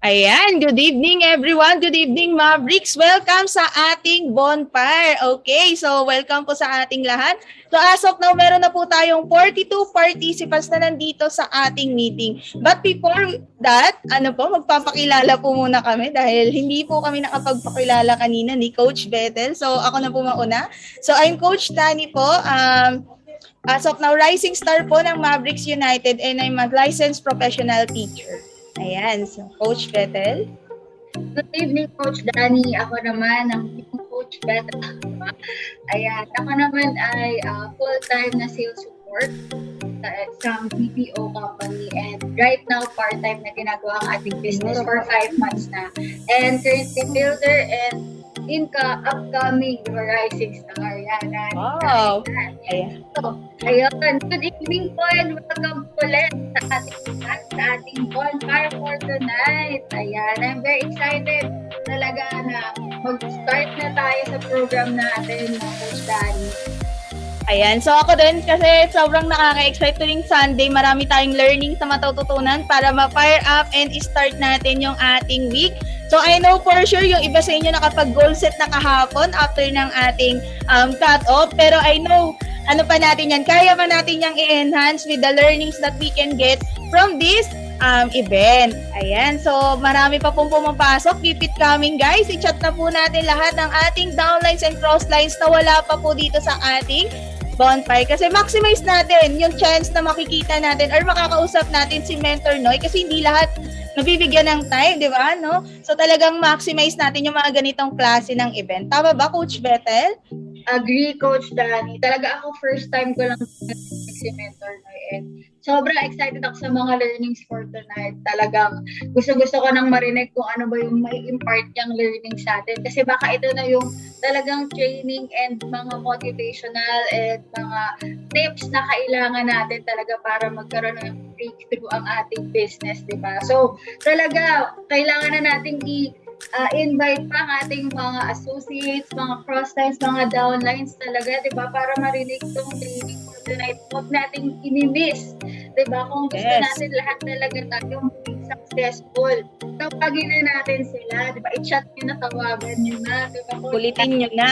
Ayan, good evening everyone. Good evening Mavericks. Welcome sa ating Bonfire. Okay, so welcome po sa ating lahat. So as of now, meron na po tayong 42 participants na nandito sa ating meeting. But before that, magpapakilala po muna kami dahil hindi po kami nakapagpakilala kanina ni Coach Bethel. So ako na po mauna. So I'm Coach Danny po. As of now, rising star po ng Mavericks United and I'm a licensed professional teacher. Ayan, so Coach Bethel. Good evening, Coach Danny. Ako naman, ang Coach Bethel. Ayan, ako naman ay full-time na sales support sa isang BPO company and right now, part-time na ginagawa ang ating business for 5 months na. And currently builder and upcoming rising star. Yan. Wow. Ayan. So, ayun. Good evening po and welcome ulit sa ating Bonfire for tonight. Ayan. I'm very excited talaga na mag-start na tayo sa program natin, Coach Danny. Ayan. So ako din kasi sobrang nakaka-excite tuwing Sunday. Marami tayong learning sa matututunan para ma-fire up and start natin yung ating week. So I know for sure yung iba sa inyo nakapag-goal set na kahapon after ng ating cut-off. Pero I know, pa natin yan, kaya pa natin yung i-enhance with the learnings that we can get from this event. Ayan, so marami pa pong pumapasok. Keep it coming guys. I-chat na po natin lahat ng ating downlines and crosslines na wala pa po dito sa ating Bonfire. Kasi maximize natin yung chance na makikita natin or makakausap natin si Mentor Noy kasi hindi lahat nabibigyan ng time, di ba? No? So talagang maximize natin yung mga ganitong klase ng event. Tama ba, Coach Bethel? Agree, Coach Danny. Talaga ako first time ko lang si Mentor Noy and sobrang excited ako sa mga learnings for tonight. Talagang gusto ko nang marinig kung ano ba yung may impart niyang learning sa atin. Kasi baka ito na yung talagang training and mga motivational and mga tips na kailangan natin talaga para magkaroon ng breakthrough ang ating business, di ba? So, talaga, kailangan na nating invite pa ang ating mga associates, mga cross-lines, mga downlines talaga, di ba? Para marinig itong training for tonight. Huwag nating inimiss, di ba? Kung gusto natin lahat talaga tayong successful. Tawagin na natin sila, di ba? I-chat nyo na, tawagan nyo na, di ba? Kulitin nyo na.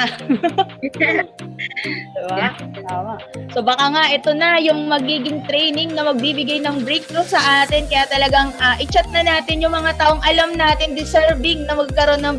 Diba? Tama. So baka nga ito na yung magiging training na magbibigay ng breakthrough sa atin. Kaya talagang i-chat na natin yung mga taong alam natin deserving na magkaroon ng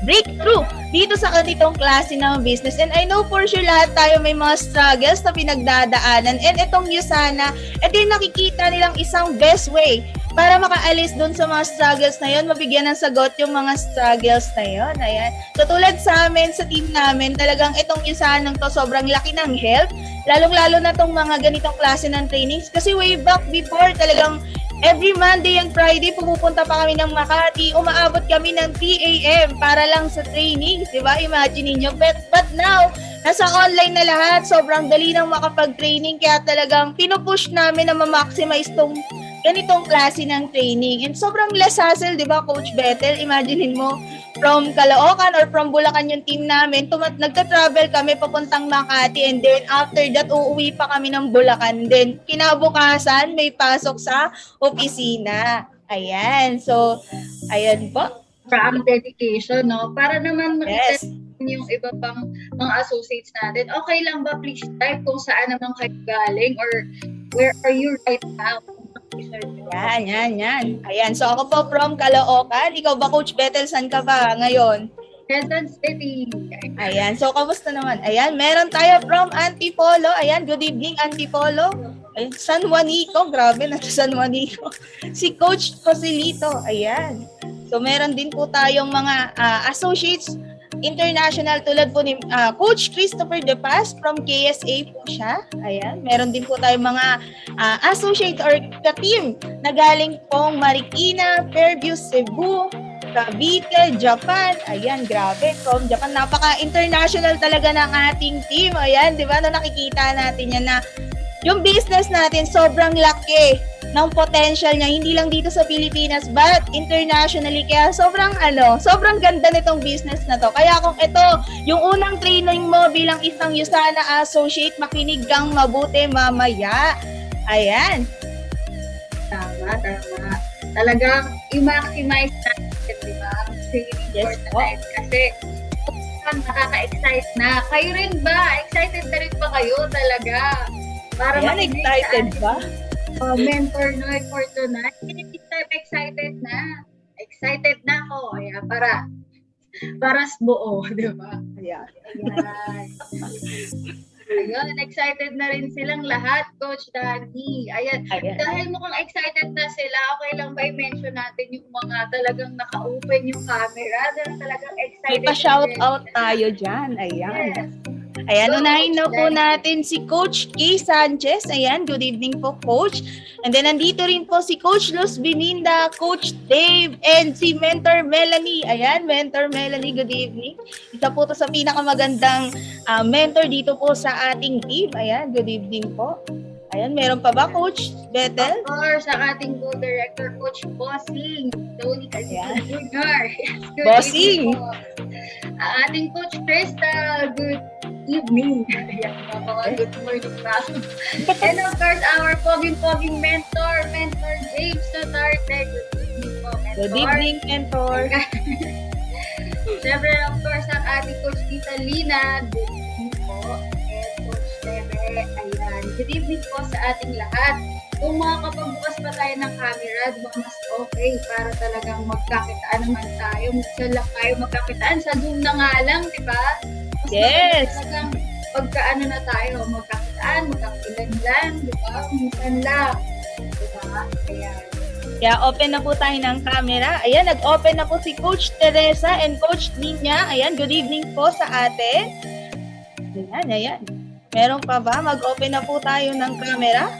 breakthrough dito sa ganitong klase ng business. And I know for sure lahat tayo may mga struggles na pinagdadaanan. And itong Yusana, ito yung nakikita nilang isang best way para makaalis dun sa mga struggles na yun, mabigyan ng sagot yung mga struggles na yun. Ayan. So tulad sa amin, sa team namin, talagang itong Yusanang to sobrang laki ng help. Lalong-lalo na tong mga ganitong klase ng trainings. Kasi way back before, talagang every Monday and Friday, pumupunta pa kami ng Makati, umaabot kami ng 3 a.m. para lang sa trainings, di ba? Imagine niyo. But now, nasa online na lahat, sobrang dali nang makapag-training, kaya talagang pinupush namin na ma-maximize tong ganitong klase ng training. And sobrang less hassle, di ba, Coach Bethel? Imaginein mo, from Caloocan or from Bulacan yung team namin, nagta-travel kami papuntang Makati, and then after that, uuwi pa kami ng Bulacan. Then, kinabukasan, may pasok sa opisina. Ayan. So, ayan po. From dedication, no? Para naman makita yung iba pang mga associates natin. Okay lang ba, please type kung saan naman kayo galing or where are you right now? Yan. Ayan, so ako po from Caloocan. Ikaw ba, Coach Bethel, saan ka ba ngayon? Quezon City. Ayan, so kamusta naman? Ayan, meron tayo from Antipolo. Ayan, good evening, Antipolo. Ay, San Juanico, grabe na San Juanico. Si Coach Joselito, ayan. So meron din po tayong mga associates international tulad po ni Coach Christopher De Paz from KSA po siya. Ayan, meron din po tayong mga associate or ka-team na galing pong Marikina, Fairview, Cebu, Cavite, Japan. Ayan, grabe. From Japan, napaka-international talaga ng ating team. Ayan, di ba? No, nakikita natin yan na yung business natin sobrang laki ng potential niya, hindi lang dito sa Pilipinas, but internationally. Kaya sobrang ganda nitong business na to. Kaya kung ito, yung unang training mo bilang isang Yusana associate, makinig kang mabuti mamaya. Ayan. Tama. Talagang i-maximize natin, di ba? Training for tonight. Kasi nakaka-excite na. Kayo rin ba? Excited na rin ba kayo talaga? Para excited ba? Mentor no for tonight. Hindi tayo excited na. Excited na ako. Ayan, para buo, di ba? Ayan. Ayun, excited na rin silang lahat, Coach Danny. Ayan. Dahil mukhang excited na sila, okay lang ba i-mention natin yung mga talagang naka-open yung camera? Dahil talagang excited. May pa-shout out tayo dyan. Ayan. Yes. Ayan, unahin na po natin si Coach Kay Sanchez. Ayan, good evening po, Coach. And then, nandito rin po si Coach Luz Bininda, Coach Dave, and si Mentor Melanie. Ayan, Mentor Melanie, good evening. Isa po to sa pinakamagandang mentor dito po sa ating team. Ayan, good evening po. Ayan, meron pa ba, Coach Bethel? Of course, ang ating co-director, Coach Bossing. Tony Casino Jr. Bossing! Ang ating Coach Crystal, good evening. Ayan, good morning pa. And of course, our poging mentor, Mentor James Natarte. Good evening po, Mentor. Good evening, Mentor. Siyempre, of course, ang ating Coach Tita Lina. Good evening po. And Coach Tere, ayan. Good evening po sa ating lahat. Kung makakapagbukas pa tayo ng camera, di ba mas okay para talagang magkakitaan naman tayo. Minsan lang tayo magkakitaan sa Zoom na nga lang, di ba? Yes! Talagang pagkaano na tayo, magkakitaan, magkakilan lang, di ba? Minsan lang. Di ba? Ayan. Kaya open na po tayo ng camera. Ayan, nag-open na po si Coach Teresa and Coach Ninya. Ayan, good evening po sa atin. Ayan. Meron pa ba? Mag-open na po tayo ng camera.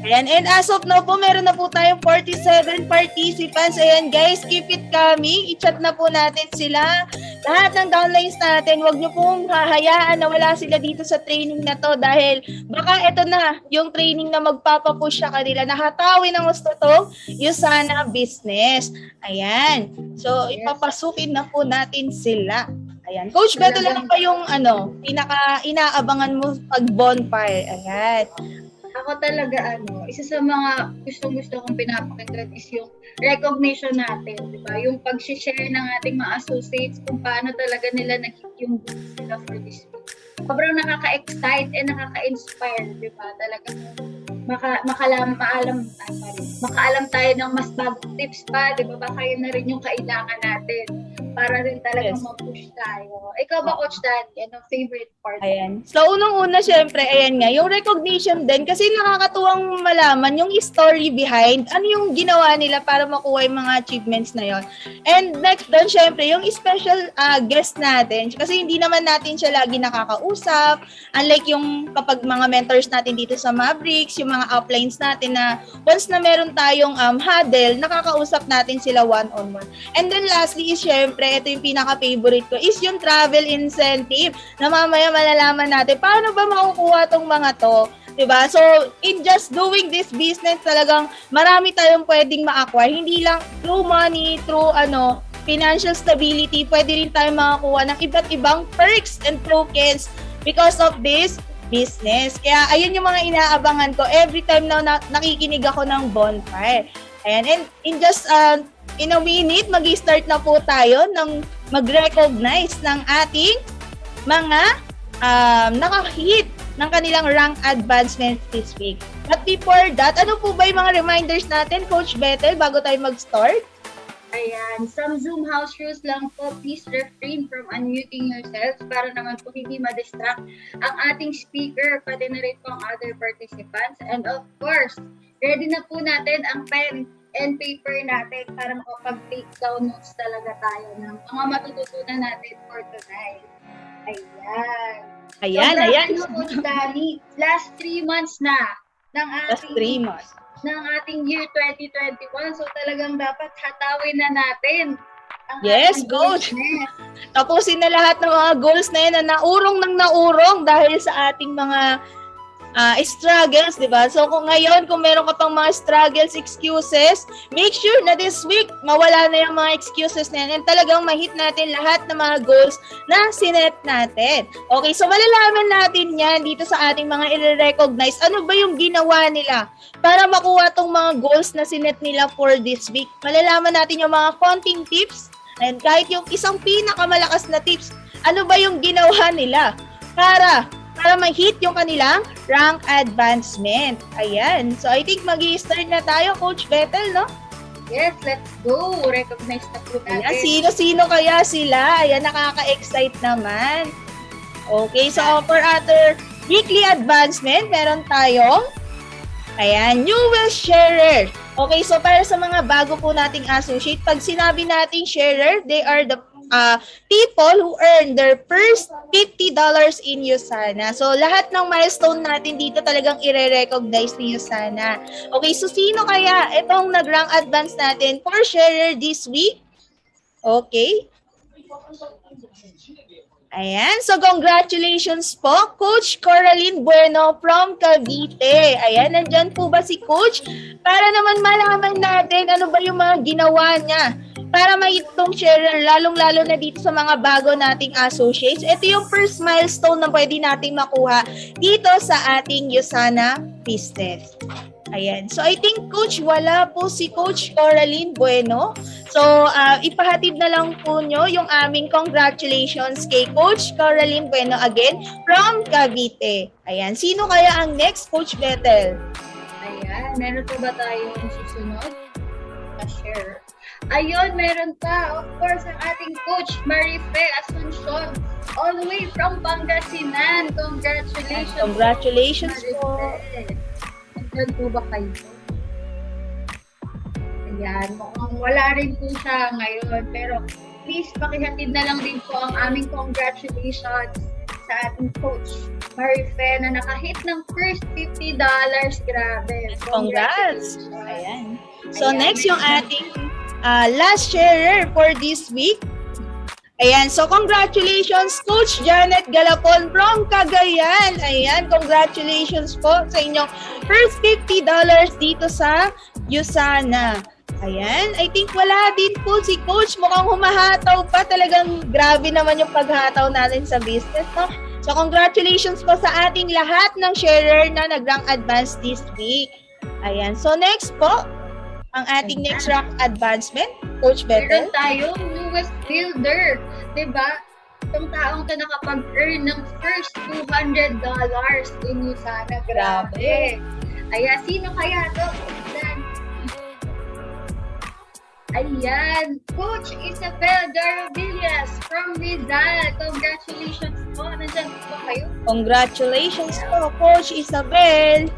Ayan, and as of now po, meron na po tayong 47 participants. Ayan guys, keep it coming. I-chat na po natin sila. Lahat ng downlines natin, huwag nyo pong hahayaan na wala sila dito sa training na to dahil baka ito na yung training na magpapapush sa kanila. Nakatawin ng gusto to, yung sana business. Ayan. So, ipapasukin na po natin sila. Ayan. Coach, beto lang pa yung pinaka inaabangan mo pag bonfire. Ayan. Ako talaga, isa sa mga gustong-gusto kong pinapakinggan is yung recognition natin, di ba? Yung pag-share ng ating mga associates kung paano talaga nila nakikita yung goals nila for this week. Sobrang nakaka-excite and nakaka-inspire, di ba? Talaga makaalam tayo ng mas bagong tips pa, di ba? Baka yun na rin yung kailangan natin para rin talagang mag-push tayo. Ikaw ba, Coach Dan? Anong favorite part? Ayan. So, unang-una, syempre, ayan nga, yung recognition din, kasi nakakatuwang malaman yung story behind, ano yung ginawa nila para makuha yung mga achievements na yon. And next doon, syempre, yung special guest natin, kasi hindi naman natin siya lagi nakakausap, unlike yung kapag mga mentors natin dito sa Mavericks, yung mga uplines natin na once na meron tayong huddle, nakakausap natin sila one-on-one. And then lastly is syempre, ito yung pinaka-favorite ko, is yung travel incentive na mamaya malalaman natin paano ba makukuha tong mga to. Diba? So, in just doing this business, talagang marami tayong pwedeng ma-acquire. Hindi lang through money, through financial stability, pwede rin tayong makakuha ng iba't ibang perks and tokens because of this business. Kaya, ayun yung mga inaabangan ko every time na nakikinig ako ng bonfire. Ayan, and in just in a minute, mag-start na po tayo ng mag-recognize ng ating mga nakahit ng kanilang rank advancement this week. But before that, ano po ba yung mga reminders natin, Coach Bethel, bago tayo mag-start? Ayan, some Zoom house rules lang po. Please refrain from unmuting yourselves para naman po hindi ma-distract ang ating speaker, pati na rin po ang other participants. And of course, ready na po natin ang pen and paper natin para makapag-take down notes talaga tayo ng mga matututunan natin for tonight. Ayan. Ayan. Coach Danny, last 3 months na ng ating year 2021. So talagang dapat hatawin na natin ang yes, Coach. Tapusin na lahat ng mga goals na yun na naurong dahil sa ating mga struggles, di ba? So kung meron ka pang mga struggles, excuses, make sure na this week mawala na yung mga excuses na yan and talagang ma-hit natin lahat ng mga goals na sinet natin. Okay, so malalaman natin yan dito sa ating mga i-recognize. Ano ba yung ginawa nila para makuha tong mga goals na sinet nila for this week? Malalaman natin yung mga konting tips and kahit yung isang pinakamalakas na tips, ano ba yung ginawa nila para ma-hit yung kanilang rank advancement. Ayan. So, I think mag-i-start na tayo, Coach Bethel, no? Yes, let's go. Recognize na po natin. Ayan, sino-sino kaya sila? Ayan, nakaka-excite naman. Okay, so for other weekly advancement, meron tayong newest sharer. Okay, so para sa mga bago po nating associate, pag sinabi nating sharer, they are the people who earn their first $50 in Usana. So, lahat ng milestone natin dito talagang i-recognize ni Usana. Okay, so sino kaya itong nag-rank advance natin for sharer this week? Okay. Ayan, so congratulations po, Coach Coraline Bueno from Cavite. Ayan, nandyan po ba si Coach? Para naman malaman natin ano ba yung mga ginawa niya para ma-itong sharer, lalong-lalo na dito sa mga bago nating associates. Ito yung first milestone na pwede nating makuha dito sa ating Usana business. Ayan. So, I think, Coach, wala po si Coach Coraline Bueno. So, ipahatid na lang po nyo yung aming congratulations kay Coach Coraline Bueno again from Cavite. Ayan. Sino kaya ang next, Coach Bethel? Ayan. Meron pa ba tayong susunod? Share. Ayun, meron pa. Of course, ang ating coach, Marife Asuncion, all the way from Pangasinan. Congratulations. Congratulations po. Nandun po ba kayo? Ayan, mukhang wala rin po siya ngayon. Pero please, pakihatid na lang din po ang aming congratulations sa ating coach, Marife, na nakahit ng first $50. Grabe. Congrats! Congratulations. Ayan. So, Ayan. next yung ating last sharer for this week. Ayan. So, congratulations, Coach Janet Galapon from Cagayan. Ayan. Congratulations po sa inyong first $50 dito sa USANA. Ayan. I think wala din po si Coach. Mukhang humahataw pa. Talagang grabe naman yung paghataw natin sa business, no? So, congratulations po sa ating lahat ng sharer na nag-rank advance this week. Ayan. So, next po, ang ating next rank advancement, Coach Bethel. Meron tayong newest builder. Diba? Itong taong to nakapag-earn ng first $200 in USANA. Grabe. Ayan, sino kaya to? Ayan, Coach Isabel Daravillas from Rizal. Congratulations po. Nandyan po kayo. Congratulations po, Coach Isabel.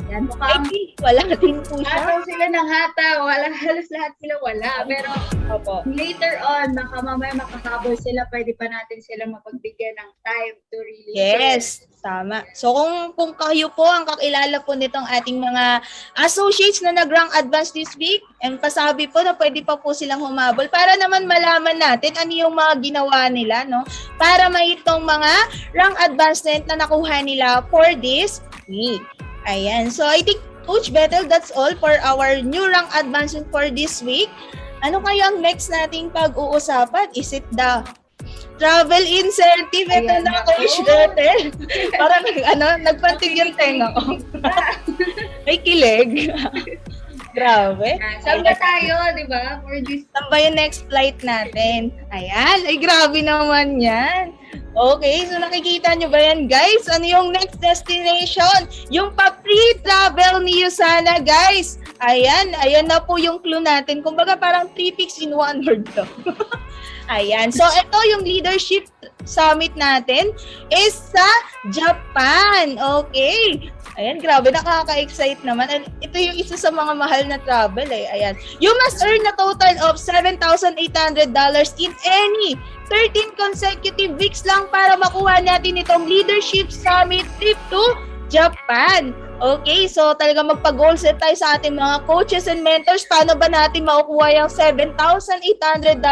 Yan, mukhang Wala din po siya. hataw sila ng hataw. Halos lahat sila wala. Pero Opo. later on, baka mamaya makahabol sila. Pwede pa natin sila mapagbigyan ng time to really Yes, tama. So kung kayo po ang kakilala po nitong ating mga associates na nag-rank advance this week, and pasabi po na pwede pa po silang humabol para naman malaman natin ano yung mga ginawa nila, no? Para may itong mga rank advancement na nakuha nila for this week. Ayan. So I think, Coach Bethel, that's all for our new rank advancement for this week. Ano kaya ang next nating pag-uusapan? Is it the travel incentive? Ito Ayan na, na Coach po. Bethel. Parang nagpantig yung tenga ko. May kilig. Grabe. Saan ba tayo, di ba? For this Saan ba yung next flight natin? Ayan. Ay, grabe naman yan. Okay, so nakikita nyo ba yan, guys? Ano yung next destination? Yung pa-free travel ni USANA, guys. Ayan, ayan na po yung clue natin. Kumbaga parang 3 picks in 1 word to. Ayan, so ito yung leadership summit natin is sa Japan. Okay. Ayan, grabe, nakaka-excite naman. And ito yung isa sa mga mahal na travel eh. Ayan. You must earn a total of $7,800 in any 13 consecutive weeks lang para makuha natin itong leadership summit trip to Japan. Okay, so talaga magpa-goal set tayo sa ating mga coaches and mentors. Paano ba natin makukuha yung $7,800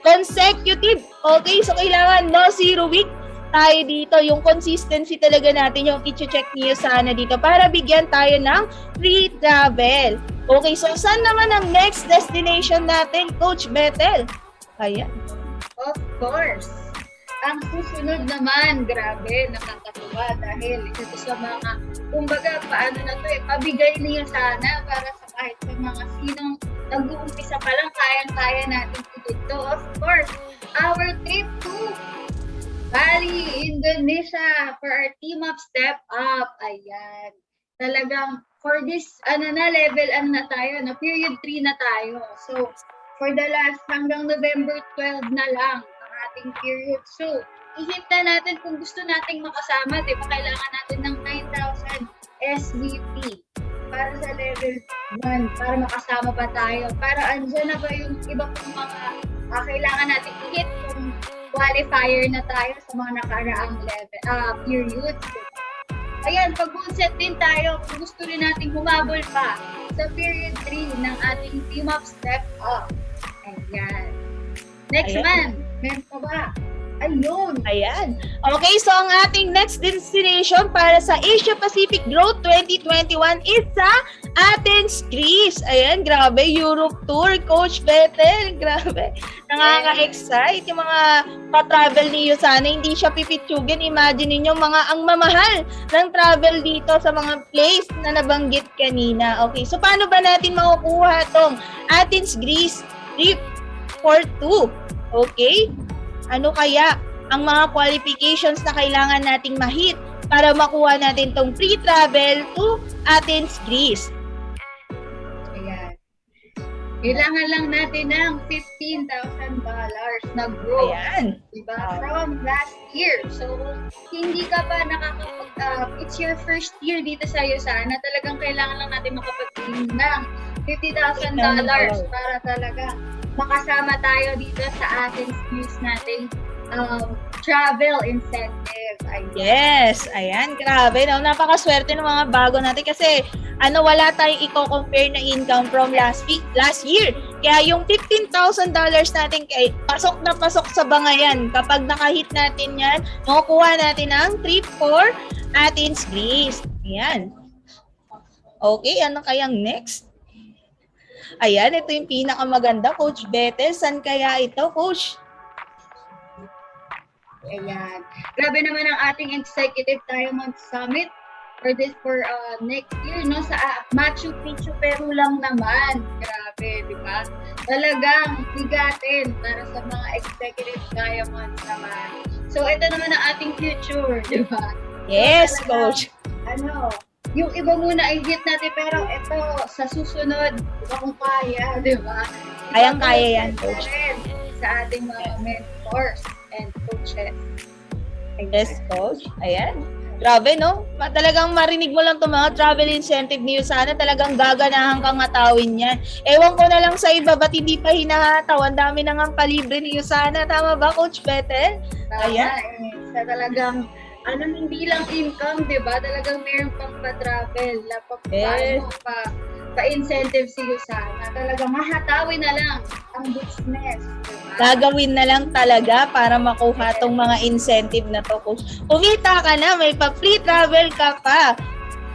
consecutive? Okay, so kailangan no zero week tayo dito. Yung consistency talaga natin yung i-check niyo sana dito para bigyan tayo ng free travel. Okay, so saan naman ang next destination natin, Coach Bethel? Ayan. Of course. Ang susunod naman, grabe, nakakatuwa dahil ito sa mga, kumbaga, paano na to pabigay niyo sana para sa kahit sa mga sinong nag-uumpisa pa lang, kayang-kaya natin ito. Of course, our trip to Bali, Indonesia for our team up step up. Ayan. Talagang for this, level, na tayo, na period 3 na tayo. So, for the last, hanggang November 12 na lang ang ating period. So, i-hit na natin kung gusto nating makasama, di ba? Kailangan natin ng 9,000 SVP para sa level 1, para makasama pa tayo. Para andyan na ba yung iba pong mga kailangan natin i-hit kung qualifier na tayo sa mga nakaraang level, periods. Ayan, pag-goal set din tayo kung gusto rin nating humabol pa sa period 3 ng ating team up step up. Ayan. Next month, meron pa ba? Ayun. Ayan. Okay, so ang ating next destination para sa Asia Pacific Growth 2021 is sa Athens, Greece. Ayan, grabe, Europe Tour, Coach Bethel. Grabe. Nakaka-excite. Yung mga pa-travel niyo sana, hindi siya pipitsugin. Imagine niyo mga ang mamahal ng travel dito sa mga place na nabanggit kanina. Okay, so paano ba natin makukuha tong Athens, Greece trip for 2? Okay? Ano kaya ang mga qualifications na kailangan nating ma-hit para makuha natin tong free travel to Athens, Greece? Ayan. Kailangan lang natin ng $15,000 na growth. Ayan. Diba? From last year. So, hindi ka pa it's your first year dito sa USANA, talagang kailangan lang natin makapag-claim ng $50,000 para talaga makasama tayo dito sa Athens Greece nating travel incentive. Ayan. Yes, ayan, grabe, no? Napakaswerte ng mga bago natin kasi wala tayong i-compare na income from last year. Kaya yung $15,000 natin pasok na pasok sa bangayan. Kapag nakahit natin yan, makukuha natin ang trip for Athens, Greece. Ayan. Okay, ano kayang next? Ayan, ito yung pinakamaganda, Coach Bethel. Saan kaya ito, Coach? Ayan. Grabe naman ang ating Executive Diamond Summit for next year, no? Sa Machu Picchu, Peru lang naman. Grabe, di ba? Talagang bigatin para sa mga Executive Diamonds naman. So, ito naman ang ating future, di ba? Yes, so, Coach. Yung iba muna ay hit natin, pero ito, sa susunod, di ba kung kaya, di ba? Kayang-kaya yan, Coach. Sa ating mga mentors and coaches. Yes, Coach. Ayan. Grabe, no? Talagang marinig mo lang itong mga travel incentive niyo. Sana talagang gaganahan kang atawin yan. Ewan ko na lang sa iba, ba't hindi pa hinahataw? Ang dami na nga palibre niyo. Sana. Tama ba, Coach Bethel? Ayan. Sa talagang, hindi lang income, di ba? Talagang meron pang pa-travel. Pa-incentive si Yusana. Talagang mahatawin na lang ang business. Diba? Gagawin na lang talaga para makuha tong mga incentive na to, Coach. Kumita ka na, may pa-free travel ka pa.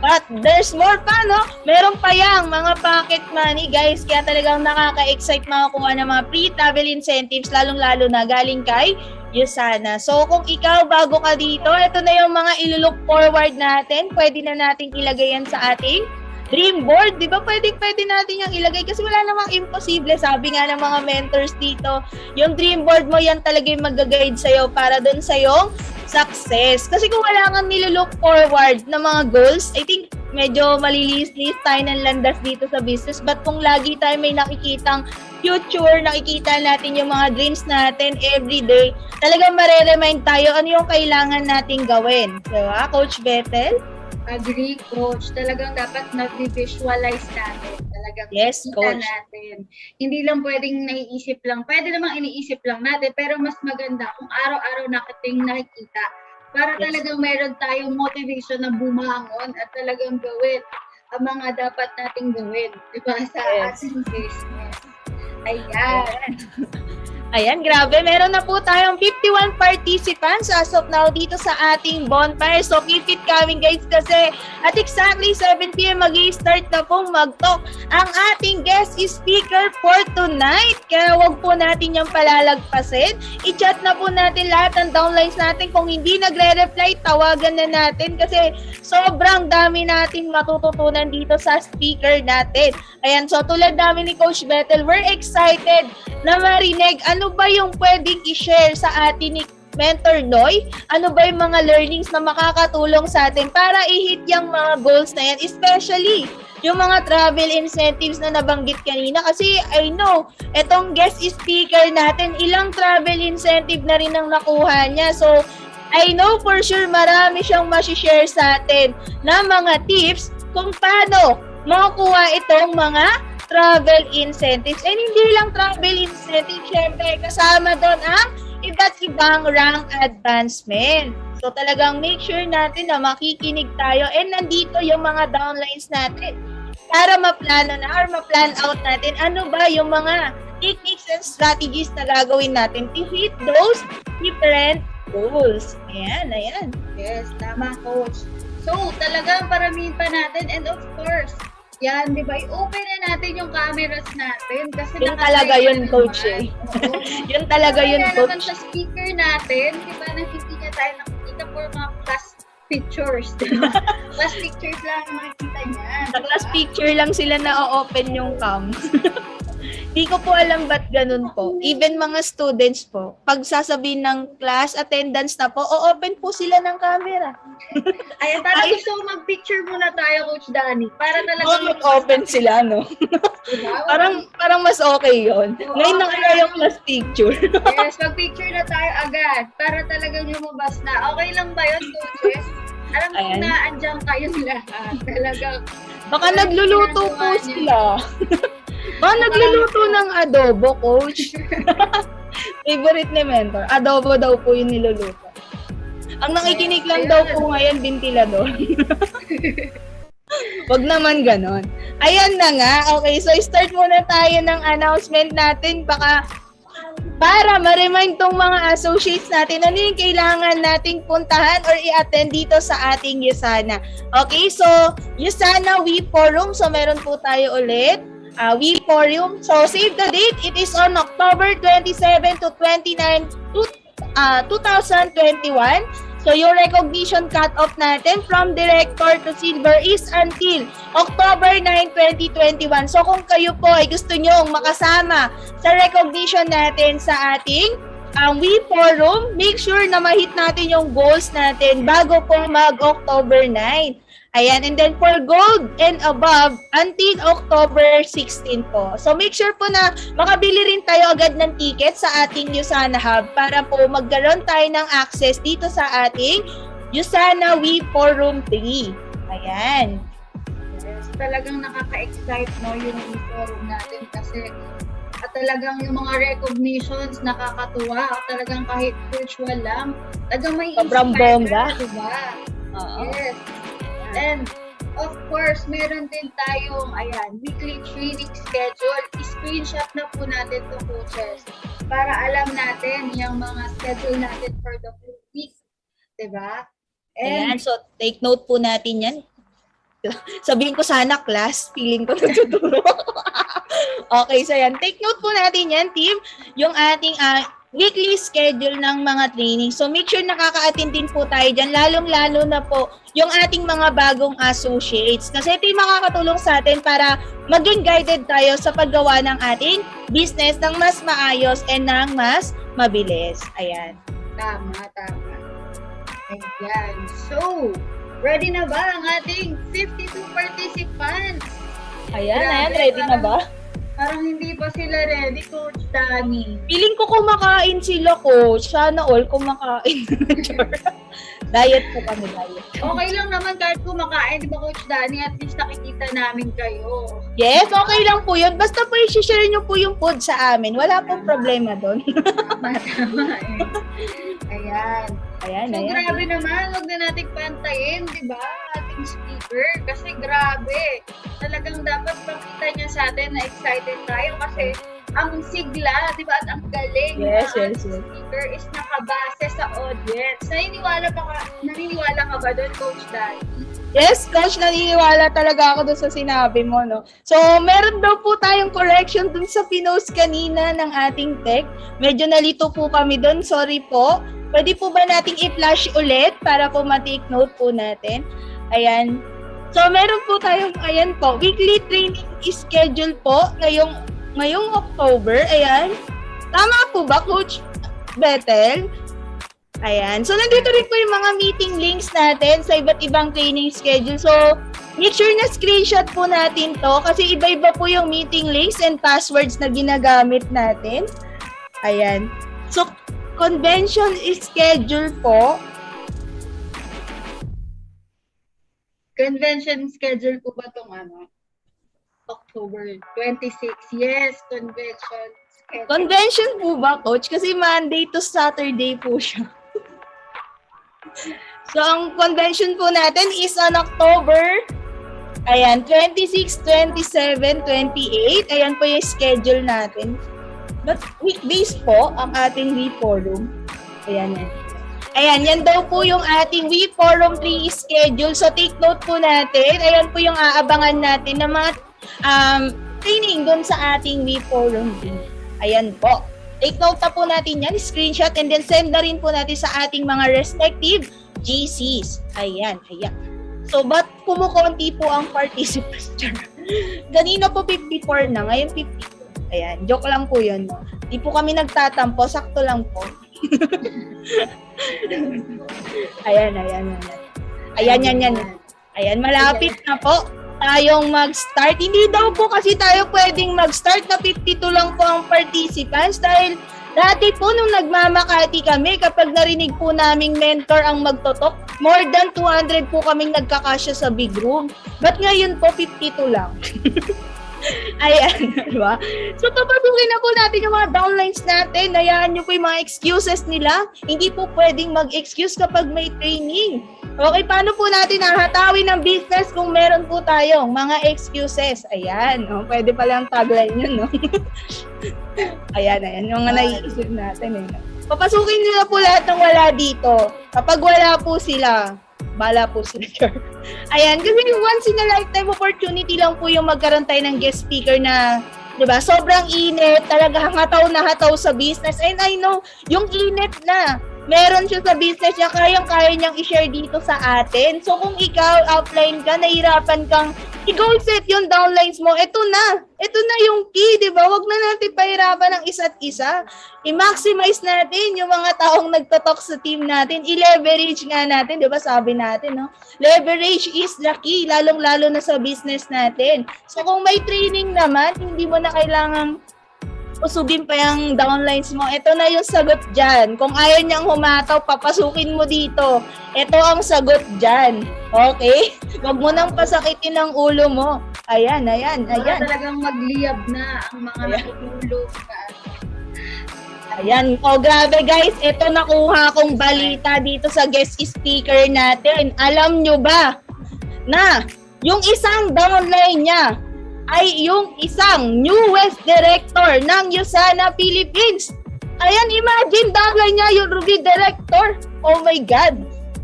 But there's more pa, no? Meron pa yang mga pocket money, guys. Kaya talagang nakaka-excite makakuha ng mga free travel incentives, lalong-lalo na galing kay Yusana. So, kung ikaw bago ka dito, ito na yung mga ilulook forward natin. Pwede na natin ilagay yan sa ating dream board, di ba? Pwede natin yung ilagay kasi wala namang imposible. Sabi nga ng mga mentors dito, yung dream board mo, yan talaga yung mag-guide sa'yo para dun sa yung success. Kasi kung wala kang nilulook forward na mga goals, I think medyo malilis-lis tayo ng landas dito sa business. But kung lagi tayo may nakikitang future, nakikita natin yung mga dreams natin everyday, talagang mareremind tayo ano yung kailangan nating gawin. Diba, Coach Bethel? Agree, Coach. Talagang dapat na-visualize natin. Talagang yes, Coach. Natin. Hindi lang pwedeng naiisip lang. Pwede namang iniisip lang natin, pero mas maganda kung araw-araw nating nakikita. Para talagang meron tayong motivation na bumangon at talagang gawin ang mga dapat nating gawin. Diba? Sa ating business. Ayan. Ayan, grabe. Meron na po tayong 51 participants as of now dito sa ating Bonfire. So, keep it coming, guys, kasi at exactly 7 p.m. mag-i-start na pong mag-talk ang ating guest speaker for tonight. Kaya wag po natin yung palalagpasin. I-chat na po natin lahat ng downlines natin. Kung hindi nagre-reply, tawagan na natin kasi sobrang dami natin matututunan dito sa speaker natin. Ayan, so tulad namin ni Coach Bethel, we're excited na marinig ano ba yung pwedeng i-share sa atin ni Mentor Noy? Ano ba yung mga learnings na makakatulong sa atin para i-hit yung mga goals na yan? Especially yung mga travel incentives na nabanggit kanina. Kasi I know, etong guest speaker natin, ilang travel incentive na rin ang nakuha niya. So, I know for sure marami siyang masishare sa atin na mga tips kung paano makukuha itong mga travel incentives. And hindi lang travel incentives, syempre kasama doon ang iba't ibang rank advancement. So talagang make sure natin na makikinig tayo and nandito yung mga downlines natin para maplano na or maplan out natin ano ba yung mga techniques and strategies na gagawin natin to hit those different goals. Ayan. Yes, tama, Coach. So talagang paramihin pa natin and of course, yan, di ba? I-open na natin yung cameras natin kasi yun talaga yun, Coach. Yun talaga yun, Coach. Naman sa speaker natin, di ba, nang hindi niya tayo nakikita for mga class pictures. Class pictures lang makikita niya. Sa class picture lang sila na-open yung cam. Di ko po alam ba't ganun po. Even mga students po, pag sasabihin ng class attendance na po, o-open po sila ng camera. Ayan, tara gusto ko mag-picture muna tayo, Coach Danny. Para talaga mag-open sila, no? Diba? parang mas okay yon. Ngayon na kaya yung class picture. Yes, mag-picture na tayo agad para talagang lumabas na. Okay lang ba yun, coaches? Alam ko na andyan kayo lahat. Talagang baka nagluluto po sila. Baka nagluluto ng adobo, coach. Favorite ni mentor. Adobo daw po yung niluluto. Ang nakikinig lang daw po ngayon, bintilador. Wag naman ganon. Ayan na nga. Okay, so start muna tayo ng announcement natin. Baka para ma-remind tong mga associates natin ano yung kailangan nating puntahan or i-attend dito sa ating USANA. Okay, so USANA We Forum. So meron po tayo ulit. We Forum. So save the date. It is on October 27 to 29, 2021. So, yung recognition cut-off natin from director to silver is until October 9, 2021. So, kung kayo po ay gusto nyo makasama sa recognition natin sa ating We Forum, make sure na ma-hit natin yung goals natin bago po mag-October 9. Ayan, and then for gold and above, until October 16 po. So make sure po na makabili rin tayo agad ng ticket sa ating USANA Hub para po magkaroon tayo ng access dito sa ating USANA We Forum 3. Ayan. Yes, talagang nakaka-excite no yung forum natin kasi at talagang yung mga recognitions nakakatuwa at talagang kahit virtual lang, talagang may sobrang bongga. Diba? Yes. And of course, meron din tayong weekly training schedule. I-screenshot na po natin to coaches para alam natin yung mga schedule natin for the full week. Diba? And ayan, so take note po natin yan. Sabihin ko sana class, feeling ko natuturo. Okay, so yan. Take note po natin yan, team. Yung ating weekly schedule ng mga training. So make sure nakaka-attend din po tayo dyan, lalong-lalo na po yung ating mga bagong associates. Kasi ito yung makakatulong sa atin para maging guided tayo sa paggawa ng ating business ng mas maayos and ng mas mabilis. Ayan. Tama. Ayan. So, ready na ba ang ating 52 participants? Ayan, ready na ba? Parang hindi pa sila ready, Coach Danny. Feeling ko kumakain sila, Coach. Sana all kumakain. Diet po kami, diet. Okay lang naman kahit kumakain, di ba, Coach Danny? At least nakikita namin kayo. Yes, okay lang po yun. Basta po i-share nyo po yung food sa amin. Wala pong problema doon. Tama. Ayan. So, grabe naman. Huwag na natin pantayin, di ba? Ating speaker. Kasi grabe. Talagang dapat makita niya sa atin na excited tayo kasi ang sigla, di ba, at ang galing yes. speaker is nakabase sa audience. Naniniwala ka ba doon, Coach Dan? Yes, Coach, naniniwala talaga ako doon sa sinabi mo, no? So, meron daw po tayong correction doon sa pinost kanina ng ating tech. Medyo nalito po kami doon. Sorry po. Pwede po ba nating i-flash ulit para po ma-take note po natin? Ayan. So, meron po tayong, weekly training schedule po ngayong October. Ayan. Tama po ba, Coach Bethel? Ayan. So, nandito rin po yung mga meeting links natin sa iba't ibang training schedule. So, make sure na screenshot po natin to kasi iba-iba po yung meeting links and passwords na ginagamit natin. Ayan. So, convention schedule po. Convention schedule po ba itong October 26? Yes, convention schedule. Convention po ba, Coach? Kasi Monday to Saturday po siya. So, ang convention po natin is on October 26, 27, 28. Ayan po yung schedule natin. But weekdays po ang ating We Forum. Ayan. Yan daw po yung ating We Forum 3 schedule. So take note po natin. Ayan po yung aabangan natin na mga training doon sa ating We Forum 3. Ayan po. Take note na po natin yan, screenshot, and then send na rin po natin sa ating mga respective GCs. Ayan. So, ba't kumukonti po ang participants? Ganina po 54 na, ngayon 52. Ayan, joke lang po yun. Di po kami nagtatampo, sakto lang po. Ayan. Ayan, malapit na po tayong mag-start. Hindi daw po kasi tayo pwedeng mag-start na 52 lang po ang participants dahil dati po nung nagmamakati kami, kapag narinig po naming mentor ang magtotok, more than 200 po kaming nagkakasya sa big room. But ngayon po, 52 lang. Ayan, di ba? So, papasukin na po natin yung mga downlines natin. Hayaan nyo po yung mga excuses nila. Hindi po pwedeng mag-excuse kapag may training. Okay, paano po natin nahatawin ng business kung meron po tayong mga excuses? Ayan, pwede palang tagline yun, no? Ayan, yung mga naiisip natin. Papasukin nyo na po lahat ng wala dito. Kapag wala po sila, bala po sila. Ayan, kasi once in a lifetime opportunity lang po yung magkaroon tayo ng guest speaker na, di ba, sobrang init, talaga hataw na hataw sa business. And I know, yung init na, meron siya sa business niya, kayang-kaya niyang i-share dito sa atin. So kung ikaw, offline ka, nahirapan kang i-goal set yung downlines mo, ito na yung key, di ba? Huwag na natin pahirapan ng isa't isa. I-maximize natin yung mga taong nagtatalk sa team natin. I-leverage nga natin, di ba? Sabi natin, no? Leverage is the key, lalong-lalo na sa business natin. So kung may training naman, hindi mo na kailangang usugin pa yung downlines mo. Ito na yung sagot dyan. Kung ayaw niyang humataw, papasukin mo dito. Ito ang sagot dyan. Okay? Huwag mo nang pasakitin ang ulo mo. Ayan. Para talagang magliyab na ang mga natutulog na. Ayan. O, grabe guys. Ito nakuha kong balita dito sa guest speaker natin. Alam nyo ba na yung isang downline niya ay yung isang newest director ng USANA Philippines. Ayan, imagine, downline niya yung Ruby director. Oh my God.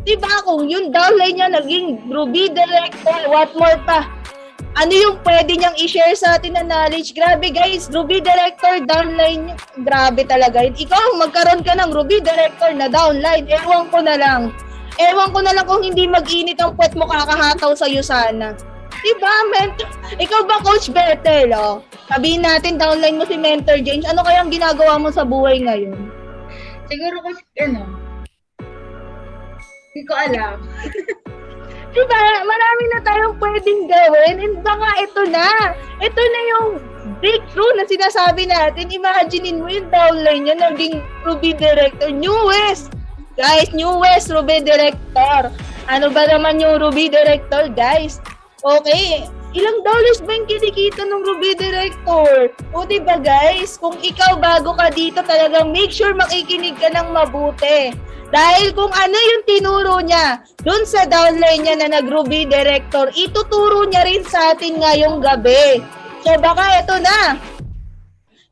Diba kung yung downline niya naging Ruby director, what more pa? Ano yung pwede niyang i-share sa atin na knowledge? Grabe guys, Ruby director, downline niya. Grabe talaga. Ikaw, magkaroon ka ng Ruby director na downline. Ewan ko na lang kung hindi mag-init ang puwet mo kakahataw sa USANA. Diba, mentor? Ikaw ba, Coach Bethel? Sabihin natin, downline mo si Mentor James. Ano kayang ginagawa mo sa buhay ngayon? Siguro kasi, hindi ko alam. Diba, marami na tayong pwedeng gawin. And baka ito na yung breakthrough na sinasabi natin. Imaginein mo yung downline niya, naging Ruby Director. Newest Ruby Director. Ano ba naman yung Ruby Director, guys? Okay, ilang dollars ba yung kinikita ng Ruby Director? O diba guys, kung ikaw bago ka dito, talagang make sure makikinig ka ng mabuti. Dahil kung ano yung tinuro niya dun sa downline niya na nag-Ruby Director, ituturo niya rin sa atin ngayong gabi. So baka ito na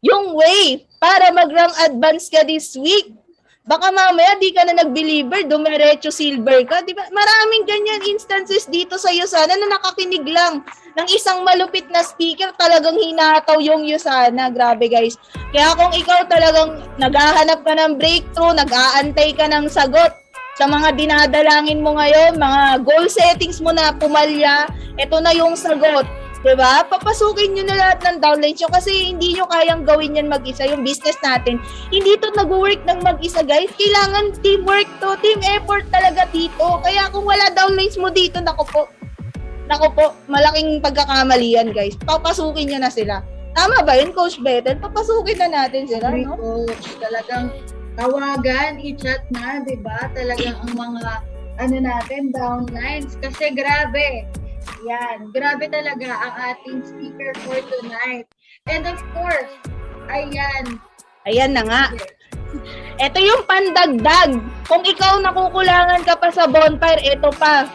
yung way para mag-rank advance ka this week. Baka mamaya di ka na nag-believer, dumiretso silver ka. Diba? Maraming ganyan instances dito sa USANA na nakakinig lang ng isang malupit na speaker, talagang hinataw yung USANA. Grabe guys. Kaya kung ikaw talagang naghahanap ka ng breakthrough, nag-aantay ka ng sagot sa mga dinadalangin mo ngayon, mga goal settings mo na pumalya, ito na yung sagot. Diba? Papasukin nyo na lahat ng downlines nyo kasi hindi nyo kayang gawin yan mag-isa. Yung business natin, hindi ito nag-work ng mag-isa guys. Kailangan teamwork to, team effort talaga dito. Kaya kung wala downlines mo dito, naku po, malaking pagkakamali yan guys. Papasukin nyo na sila. Tama ba yun, Coach Bethel? Papasukin na natin sila, no? Coach, talagang tawagan, i-chat na, diba? Talagang ang mga, natin, downlines. Kasi grabe. Yan, grabe talaga ang ating speaker for tonight. And of course, ayan. Ayan na nga. Ito yung pandagdag. Kung ikaw nakukulangan ka pa sa Bonfire, ito pa.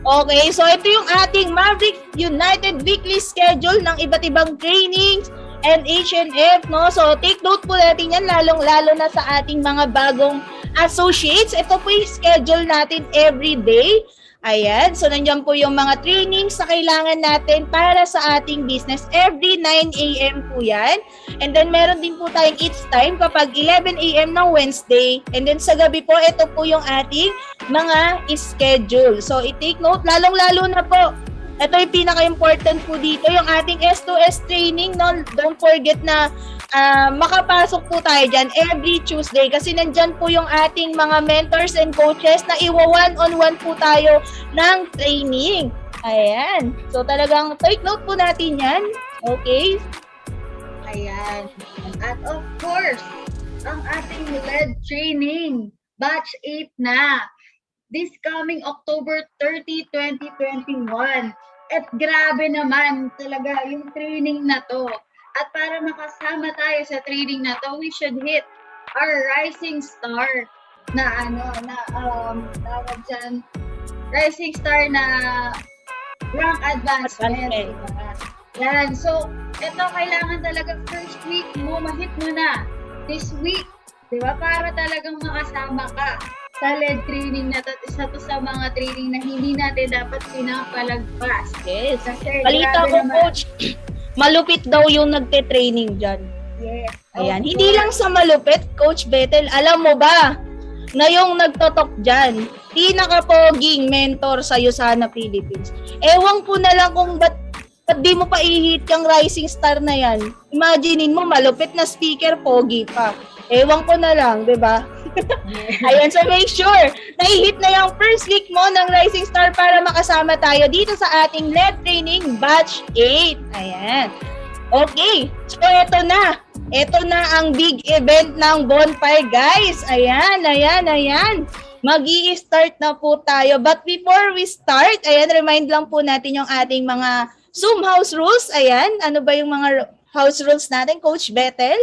Okay, so ito yung ating Mavericks United weekly schedule ng iba't ibang trainings and H&F, no? So take note po natin yan, lalong-lalo na sa ating mga bagong associates. Ito po yung schedule natin every day. Ayan, so nandiyan po yung mga trainings na kailangan natin para sa ating business. Every 9 a.m. po yan. And then meron din po tayong each time kapag 11 a.m. ng Wednesday. And then sa gabi po, ito po yung ating mga schedule. So i-take note, lalong-lalo na po. Ito yung pinaka-important po dito, yung ating S2S training. No? Don't forget na makapasok po tayo dyan every Tuesday kasi nandyan po yung ating mga mentors and coaches na iwa-one-on-one po tayo ng training. Ayan. So talagang take note po natin yan. Okay? Ayan. At of course, ang ating lead training, batch 8 na. This coming October 30, 2021. At grabe naman talaga yung training na to. At para makasama tayo sa training na to, we should hit our rising star na tawag dyan, rising star na rank advancement. Diba? Yan. So, ito kailangan talaga first week mo, ma-hit mo na this week. Diba? Para talagang makasama ka sa lead training na to. Isa to sa mga training na hindi natin dapat pinapalagpas. Yes. Kasi Balita ko, coach, malupit daw yung nagte-training dyan. Yes. Ayan. Hindi lang sa malupit, Coach Bethel. Alam mo ba na yung nagtotok dyan, pinaka-poging mentor sa Sana Philippines. Ewan ko na lang kung ba't di mo pa i-hit yung rising star na yan. Imaginein mo, malupit na speaker, pogi pa. Ewan ko na lang, di ba? Ayan, so make sure na i-hit na yung first week mo ng Rising Star para makasama tayo dito sa ating LED Training Batch 8. Ayan. Okay, so eto na. Ito na ang big event ng Bonfire, guys. Ayan. Mag-i-start na po tayo. But before we start, ayan, remind lang po natin yung ating mga Zoom house rules. Ayan, ano ba yung mga house rules natin, Coach Bethel?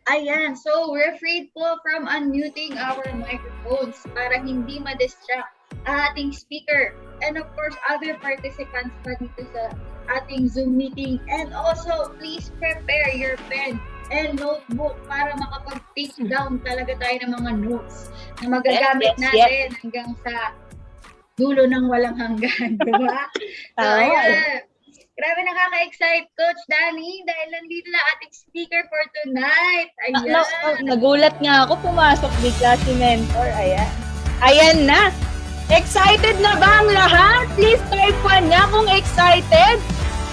Ayan, so refrain po from unmuting our microphones para hindi ma-distract ating speaker and of course other participants pa dito sa ating Zoom meeting. And also, please prepare your pen and notebook para makapag-take down talaga tayo ng mga notes na magagamit natin hanggang sa dulo ng walang hanggan, di ba? So, ayan. Grabe nakaka-excite, Coach Danny, dahil nandito na ating speaker for tonight. Ayan. Nagulat nga ako, pumasok bigla si Mentor. Ayan na. Excited na ba ang lahat? Please type 1 na kung excited.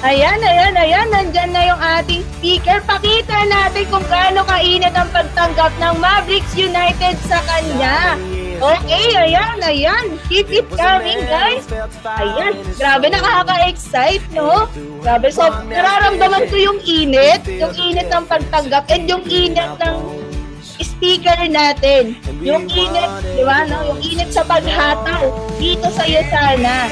Ayan. Nandyan na yung ating speaker. Pakita natin kung gaano kainit ang pagtanggap ng Mavericks United sa kanya. Okay, ayan. Keep it coming, guys. Ayan, grabe nakaka-excite, no? Grabe, so nararamdaman ko yung init ng pagtanggap and yung init ng speaker natin. Yung init, di ba, no? Yung init sa paghataw dito sa Sana.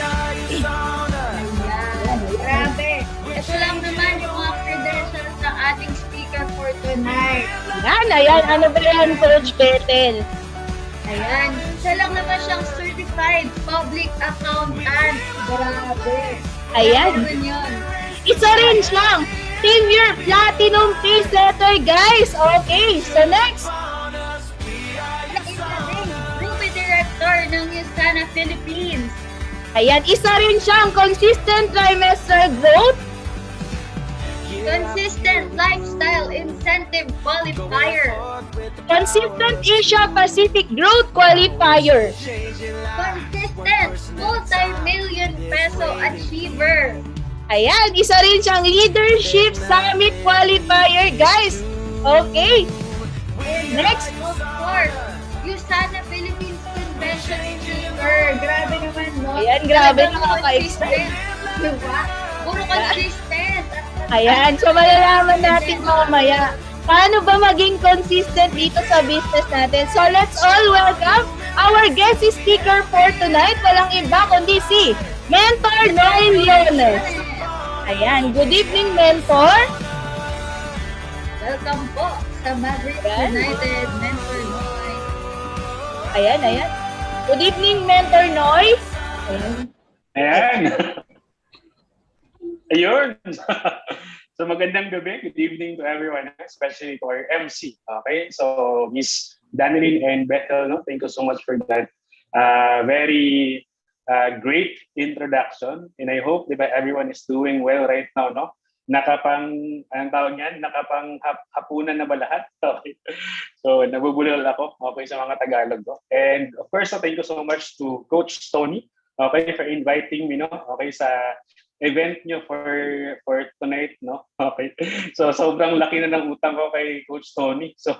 Grabe. Ito lang naman yung mga credentials ng ating speaker for tonight. Ayan. Ano ba yan, Coach Bethel? Ayan, isa lang naman siyang certified public accountant. Grabe. Ayan. Isa rin siyang Silver Platinum Peace Letter, guys. Okay, so next. Ruby Director ng Sana Philippines. Ayan, isa rin siyang consistent trimestral growth. Consistent Lifestyle Incentive Qualifier. Consistent Asia Pacific Growth Qualifier. Consistent Multi-Million Peso Achiever. Ayan, isa rin siyang Leadership Summit Qualifier, guys. Okay. Next. Of course, Sana Philippines Convention Achiever. Grabe naman, no? Ayan, grabe, nakaka-excite. Diba? Puro consistent. Ayan, so malalaman natin mamaya paano ba maging consistent dito sa business natin. So let's all welcome our guest speaker for tonight. Walang iba kundi si Mentor Noy Leones. Ayan, good evening, Mentor. Welcome po sa Mavericks United, Mentor Noy. Ayan. Good evening, Mentor Noy. Ayan. Ayun. So magandang gabi. Good evening to everyone, especially to our MC. Okay? So Miss Danilyn and Bethel, no? Thank you so much for that very great introduction. And I hope, diba, everyone is doing well right now, no? Anong tawag niyan? Hapunan na ba lahat? Okay. So nabubulol ako, okay, sa mga Tagalog, no? And of course, thank you so much to Coach Tony, okay, for inviting me, no? Okay, sa event nyo for tonight, no? Okay. So, sobrang laki na ng utang ko kay Coach Tony. So,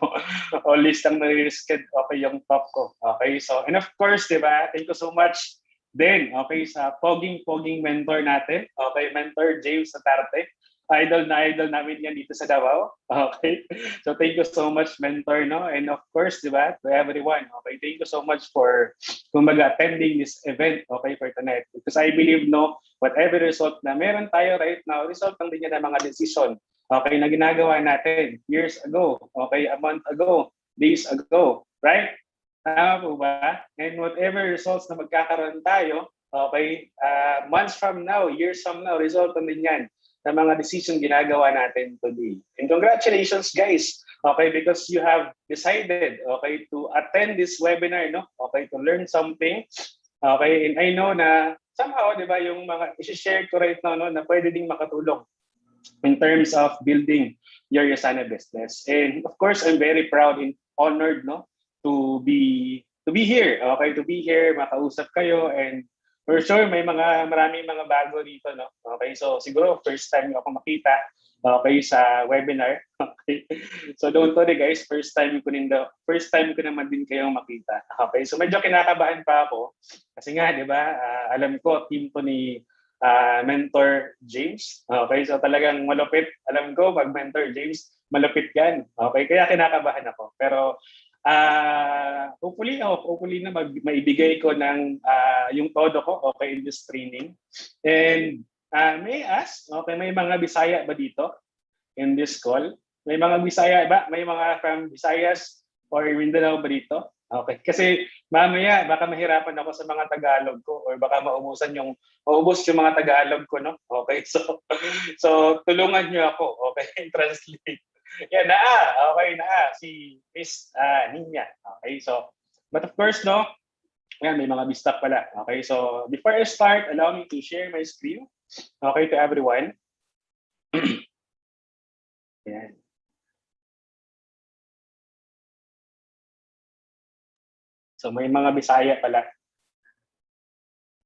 always lang nare-risked, okay, yung top ko. Okay. So, and of course, diba, thank you so much din, okay, sa poging mentor natin. Okay, Mentor James Satarte. idol na idol namin yan dito sa Davao. Okay? So thank you so much, mentor, no? And of course, di ba, to everyone, okay, thank you so much for, kumbaga, attending this event, okay, for tonight. Because I believe, no, whatever result na meron tayo right now, result lang din yan ng mga decision, okay, na ginagawa natin years ago, okay, a month ago, days ago, right? Tama po ba? And whatever results na magkakaroon tayo, okay, months from now, years from now, result din yan ng mga decision ginagawa natin today. And congratulations, guys, okay, because you have decided, okay, to attend this webinar, no? Okay, to learn something. Okay, and I know na somehow, di ba, yung mga isi-share ko right now, no, na pwede ding makatulong in terms of building your Yasana business. And of course, I'm very proud and honored, no, to be here, okay, to be here, makausap kayo, and for sure maraming mga bago dito, no. Okay, so siguro first time ako makita, okay, sa webinar. Okay. So don't worry, guys, first time ko naman din kayong makita. Okay, so medyo kinakabahan pa ako kasi nga, di ba, alam ko team to ni mentor James. Okay, so talagang malupit. Alam ko pag mentor James, malupit yan. Okay, kaya kinakabahan ako. Pero hopefully na maibigay ko ng yung todo ko, okay, in this training. And may I ask, okay, may mga Bisaya ba dito in this call? May mga Bisaya ba? May mga from Visayas or Mindanao ba dito? Okay, kasi mamaya baka mahirapan ako sa mga Tagalog ko or baka maubos yung mga Tagalog ko, no? Okay, so tulungan niyo ako, okay, translate. Yeah, okay, si Miss Ninya. Okay, so but of course, no, yan, may mga bistak pala. Okay, so before I start, allow me to share my screen, okay, to everyone. Yan. So may mga Bisaya pala.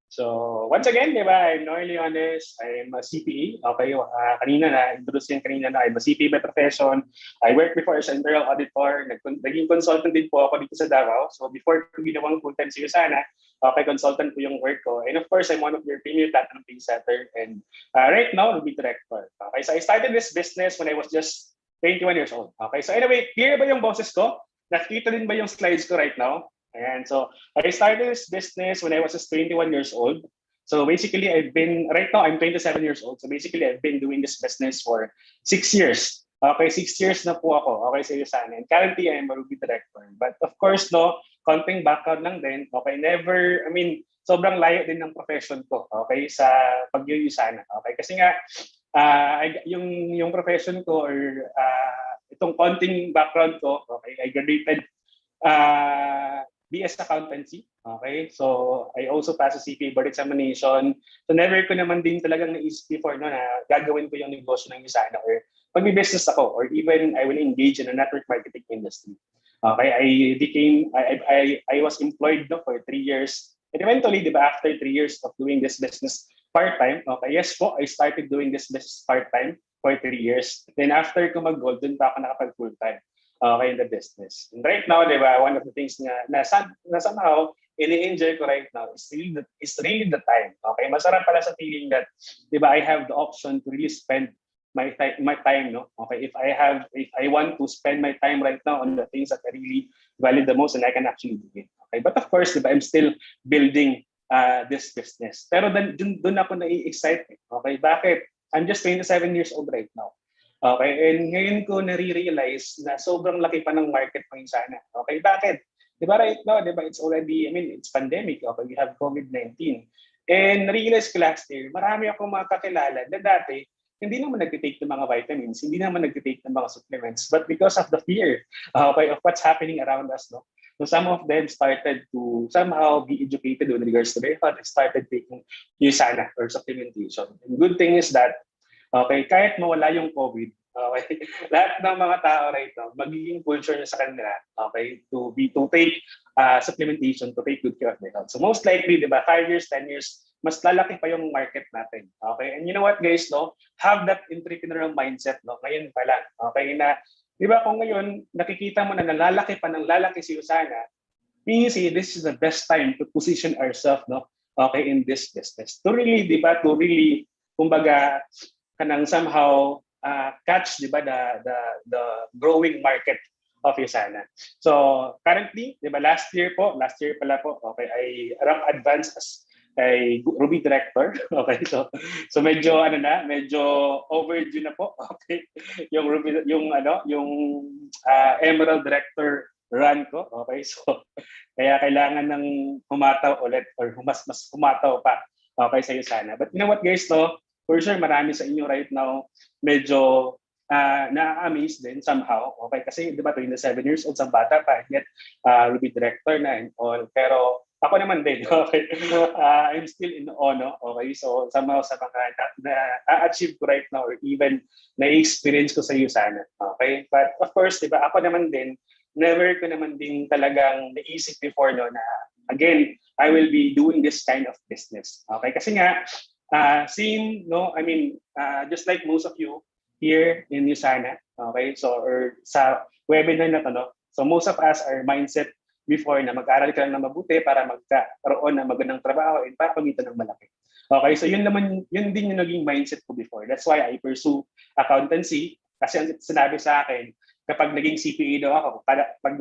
So once again, di ba, I'm Noel Leones. I'm a CPA. Okay, kanina na-introduce yan kanina na I'm a CPA by profession. I worked before as an internal auditor. Naging consultant din po ako dito sa Davao. So before ko ginawang full-time sa Yusana, okay, consultant po yung work ko. And of course, I'm one of your premier platinum pay setter. And right now, I'll be director. Okay, so I started this business when I was just 21 years old. Okay, so anyway, clear ba yung boses ko? Nakita din ba yung slides ko right now? And so I started this business when I was just 21 years old. So basically, right now I'm 27 years old. So basically, I've been doing this business for 6 years. Okay, 6 years na po ako. Okay, sa Yusana. And currently, I'm a Ruby director. But of course, no, konting background lang din. Okay, sobrang layo din ng profession ko. Okay, sa pag-Yusana. Okay, kasi nga, yung profession ko or itong konting background ko, okay, I graduated BS Accountancy. Okay, so I also passed a CPA board examination. So never ko naman din talagang naisip before, no, na gagawin ko yung negosyo ng Yusana or magbi-business ako or even I will engage in a network marketing industry. Okay, I was employed, no, for 3 years. And eventually, di ba, after 3 years of doing this business part-time, okay, yes po, I started doing this business part-time for 3 years. Then after ko mag-gold, dun pa ako nakapag full-time, okay, in the business. And right now, di ba, one of the things na somehow ini-enjoy ko right now is really the time. Okay, masarap pala sa feeling that, di ba, I have the option to really spend my time, no? Okay, if I want to spend my time right now on the things that I really value the most, and I can actually do it. Okay, but of course, di ba, I'm still building this business. Pero dun ako na-excite. Okay, bakit? I'm just 27 years old right now. Okay, and ngayon ko nare-realize na sobrang laki pa ng market ng Yusana. Okay, bakit? Di ba right now, di ba, it's already, it's pandemic. Okay, we have COVID-19. And na-realize ko last year, marami akong mga kakilala na dati, hindi naman nag-take ng mga vitamins, hindi naman nag-take ng mga supplements, but because of the fear, okay, of what's happening around us, no? So some of them started to somehow be educated with regards to their health and started taking Yusana or supplementation. And good thing is that, okay, kahit mawala yung COVID, okay, lahat ng mga tao right now, magiging culture niya sa kanila, okay, to take supplementation, to take good care of their health. So most likely, di ba, 5 years, 10 years, mas lalaki pa yung market natin. Okay, and you know what, guys, no? Have that entrepreneurial mindset, no? Ngayon pa lang, okay, na, di ba, kung ngayon, nakikita mo na nalalaki pa ng lalaki si Yusana, means this is the best time to position ourselves, no? Okay, in this business. To really, di ba, kumbaga, kanang somehow catch, di ba, the growing market of Usana. So currently, di ba, last year pala po, okay, I rank advanced as ay Ruby director. Okay, so medyo medyo overdue na po. Okay. Yung Ruby, yung Emerald director run ko. Okay, so kaya kailangan ng humataw ulit or mas humataw pa. Okay, sa'yo sana. But you know what, guys, no? For sure, marami sa inyo right now medyo na-amaze din somehow. Okay, kasi di ba 27 years old, sa bata pa, yet Ruby director na and all. Pero ako naman din, okay. I'm still in awe, okay. So somehow sa mga na-achieve ko right now or even na-experience ko sa iyo sana. Okay, but of course, di ba, ako naman din, never ko naman din talagang naisip before, no, na again, I will be doing this kind of business. Okay, kasi nga, same, no, I mean, just like most of you here in Usana, okay, so or sa webinar na to, no, so most of us, our mindset before na mag-aral ka lang na mabuti para magkaroon ng magandang trabaho and para kumita ng malaki. Okay, so yun din yung naging mindset ko before. That's why I pursue accountancy kasi ang sinabi sa akin, kapag naging CPA daw ako, pag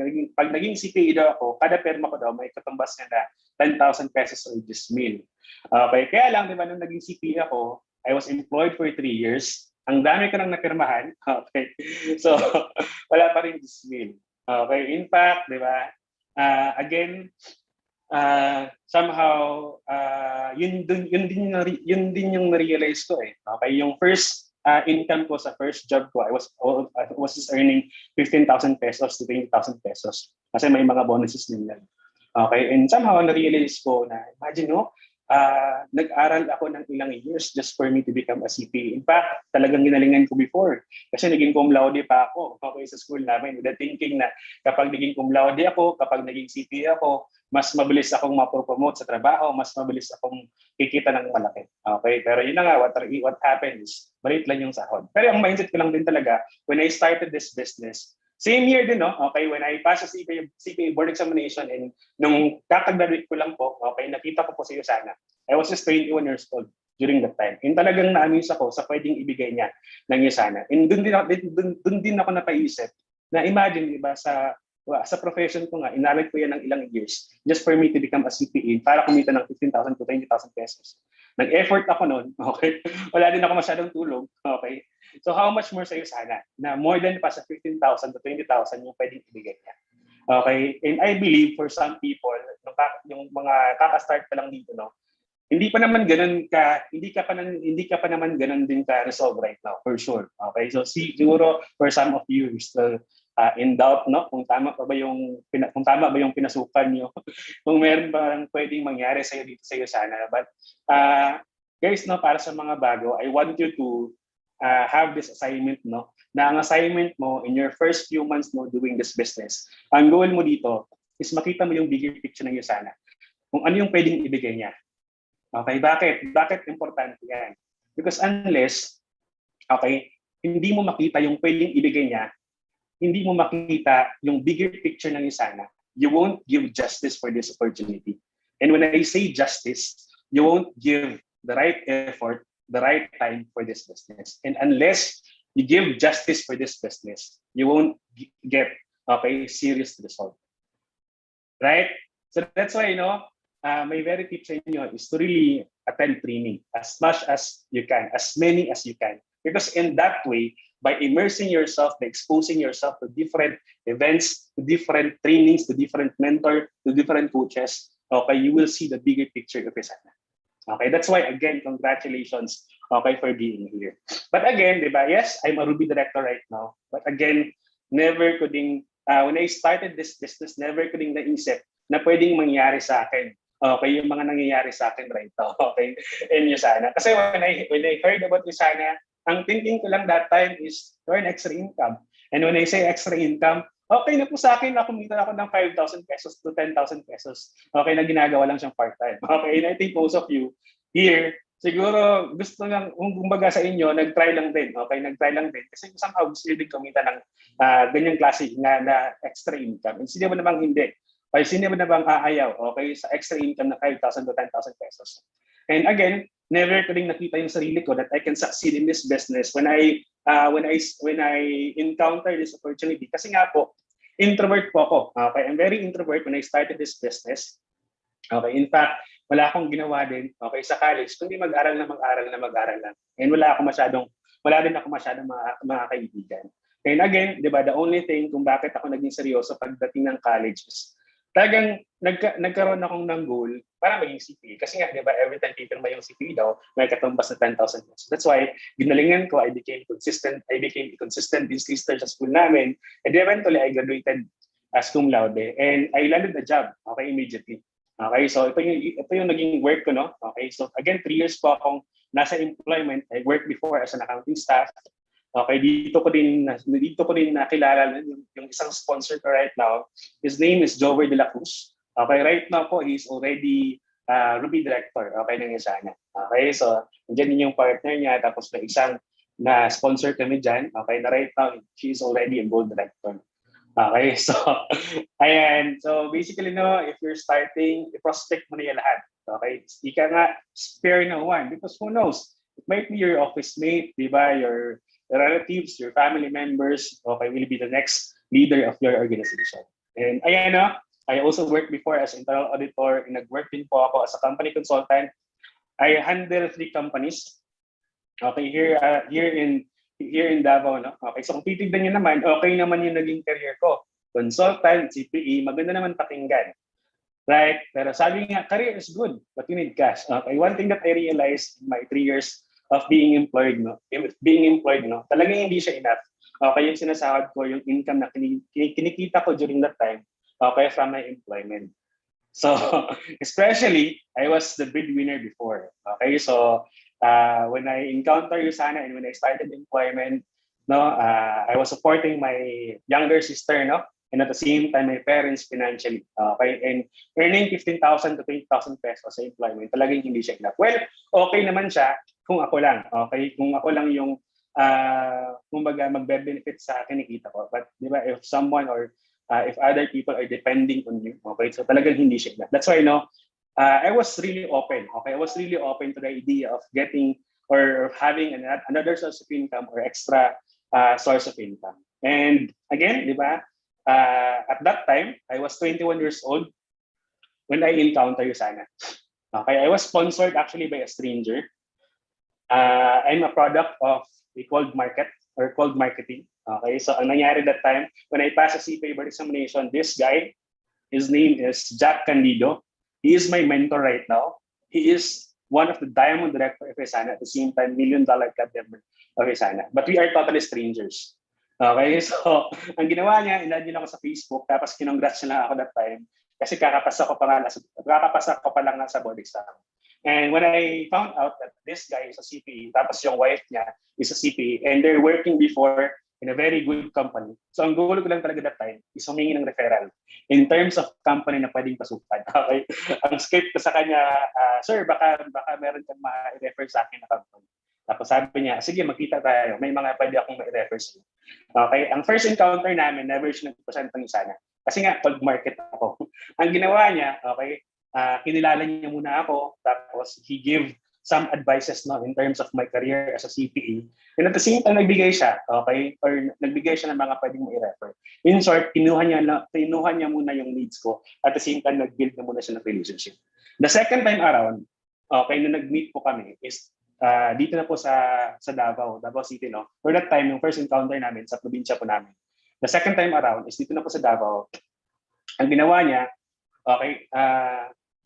naging CPA daw ako, kada perma ko daw may katumbas na 10,000 pesos or 10,000. Okay, kaya lang, di ba, nung naging CPA ako, I was employed for 3 years. Ang dami ko nang napirmahan. Okay, so wala pa rin 10,000. Okay, in fact, di ba, again, somehow yun din yung na-realize ko eh. Okay, yung first income ko sa first job ko, I was just earning 15,000 pesos to 20,000 pesos kasi may mga bonuses din yan. Okay, and somehow na-realize ko na imagine, no, nag-aral ako ng ilang years just for me to become a CPA. In fact, talagang ginalingan ko before. Kasi naging cum laude pa ako, okay, sa school namin. With the thinking na kapag naging cum laude ako, kapag naging CPA ako, mas mabilis akong mapropromote sa trabaho, mas mabilis akong kikita ng malaki. Okay, pero yun na nga, what happened is, maliit lang yung sahod. Pero ang mindset ko lang din talaga, when I started this business, same year din, no? Okay, when I passed the CPA board examination and nung kakagraduate ko lang po, okay, nakita ko po sa Usana. I was just 21 years old during that time. And talagang na-amaze ako sa pwedeng ibigay niya ng Usana. And dun din ako napaisip na imagine, di ba, sa profession ko nga, inaral ko yan ng ilang years just for me to become a CPA para kumita ng 15,000 to 20,000 pesos. Nag-effort ako noon, okay? Wala din ako masyadong tulog, okay? So how much more sa'yo sana na more than pa sa 15,000 to 20,000 yung pwedeng ibigay niya. Okay? And I believe for some people, yung mga kaka-start pa lang dito, no, hindi pa naman ganun hindi ka pa naman ganun din ka resolve right now, for sure. Okay? So siguro for some of you still in doubt, no, kung tama ba yung pinasukan niyo, kung meron bang pwedeng mangyari sa iyo dito sa iyo sana. But guys, no, para sa mga bago, I want you to have this assignment, no, na ang assignment mo in your first few months, no, doing this business, ang goal mo dito is makita mo yung bigger picture ng Usana, kung ano yung pwedeng ibigay niya. Okay, bakit importante yan? Because unless, okay, hindi mo makita yung pwedeng ibigay niya, hindi mo makita yung bigger picture ng Usana, you won't give justice for this opportunity. And when I say justice, you won't give the right effort, the right time for this business. And unless you give justice for this business, you won't get, okay, serious result. Right? So that's why, you know, my very tip sa inyo is to really attend training as much as you can, as many as you can. Because in that way, by immersing yourself, by exposing yourself to different events, to different trainings, to different mentors, to different coaches, okay, you will see the bigger picture of Usana. Okay, that's why, again, congratulations, okay, for being here. But again, diba, yes, I'm a Ruby director right now. But again, never ko ding, when I started this business, never ko ding naisip na pwedeng mangyari sa akin. Okay, yung mga nangyayari sa akin right now, okay, in Usana. Kasi when I heard about Usana, ang thinking ko lang that time is earn extra income. And when I say extra income, okay na po sa akin na kumita ako ng 5,000 pesos to 10,000 pesos. Okay na ginagawa lang siyang part-time. Okay, and I think most of you here, siguro gusto lang, kumbaga sa inyo, nag-try lang din. Okay, nag-try lang din. Kasi somehow gusto nyo din kumita ng ganyang klase na extra income. And sino ba namang hindi? Ay, sino ba namang aayaw, okay, sa extra income na 5,000 to 10,000 pesos? And again, never ko rin nakita yung sarili ko that I can succeed in this business when when I encounter this opportunity. Kasi nga po, introvert po ako. Okay, I'm very introvert when I started this business. Okay, in fact, wala akong ginawa din, okay, sa college, kundi mag-aral lang. And wala din ako masyadong mga kaibigan. And again, di ba, the only thing kung bakit ako naging seryoso pagdating ng college is talagang nagkaroon akong ng goal para maging CPA. Kasi nga, di ba, every time people may yung CPA daw, may katumbas na 10,000 pesos. That's why, ginalingan ko, I became a consistent insister sa school namin. And eventually, I graduated as cum laude. And I landed a job, okay, immediately. Okay, so ito yung naging work ko, no? Okay, so again, 3 years po akong nasa employment. I worked before as an accounting staff. Okay, dito ko din nakilala yung isang sponsor ko right now. His name is Jover de la Cruz. Okay, right now po, he's already Ruby Director, okay, ng Isana. Okay, so nandiyan din yung partner niya, tapos may isang na sponsor kami dyan. Okay, na right now, she's already a Gold Director. Okay, so, ayan. So, basically, no, if you're starting, i-prospect mo na yan lahat. Okay? Ika nga, spare no one. Because who knows? It might be your office mate, di ba? Your relatives, your family members, okay, will be the next leader of your organization. And ayan, no, I also worked before as internal auditor, and nag-work din po ako as a company consultant. I handle 3 companies. Okay, here in Davao, no? Okay, so kung titignan nyo naman, okay naman yung naging career ko. Consultant, CPE, maganda naman pakinggan. Right? Pero sabi nga, career is good, but you need cash. Okay, one thing that I realized in my 3 years of being employed, no? Talagang hindi siya enough. Okay, yung sinasahod ko, yung income na kinikita ko during that time, okay, from my employment. So, especially, I was the breadwinner before. Okay, so, when I encountered Usana and when I started employment, no, I was supporting my younger sister, no, and at the same time my parents financially. Okay, and earning 15,000 to 20,000 pesos sa employment, talagang hindi siya enough. Well, okay naman siya kung ako lang. Okay, kung ako lang yung kumbaga magbe-benefit sa kinikita ko. But di ba, if someone or if other people are depending on you, okay, so talagang hindi siya enough. That's why, no, I was really open. Okay, I was really open to the idea of getting or having another source of income or extra source of income. And again, di ba? At that time, I was 21 years old when I encountered Usana. Okay, I was sponsored actually by a stranger. I'm a product of a cold market or cold marketing. Okay, so ang nangyari that time, when I passed a CPA board examination, this guy, his name is Jack Candido. He is my mentor right now. He is one of the diamond director of Isana, at the same time, $1 million club member of Isana. But we are totally strangers. Okay, so ang ginawa niya, inad niya ako sa Facebook, tapos kinongrats niya lang ako that time kasi kakapasa ko pa lang sa board exam. And when I found out that this guy is a CPA, tapos yung wife niya is a CPA, and they're working before in a very good company. So ang goal ko lang talaga that time is humingi ng referral in terms of company na pwedeng pasukan. Okay? Ang script ko sa kanya, sir, baka meron kang ma-refer sa akin na company. Tapos sabi niya, sige, magkita tayo. May mga pwede akong ma-refer sa iyo. Okay? Ang first encounter namin, never siya nag-present ng Isana. Kasi nga, cold market ako. Ang ginawa niya, okay, kinilala niya muna ako, tapos he gave some advices, no, in terms of my career as a CPA. And at the same time, nagbigay siya, okay, or nagbigay siya ng mga pwedeng ma-refer. In short, kinuha niya muna yung needs ko. At the same time, nag-build na muna siya ng relationship. The second time around, okay, nung nag-meet po kami is dito na po sa Davao City, no. For that time, yung first encounter namin sa probinsya po namin. The second time around is dito na po sa Davao. Ang ginawa niya, okay,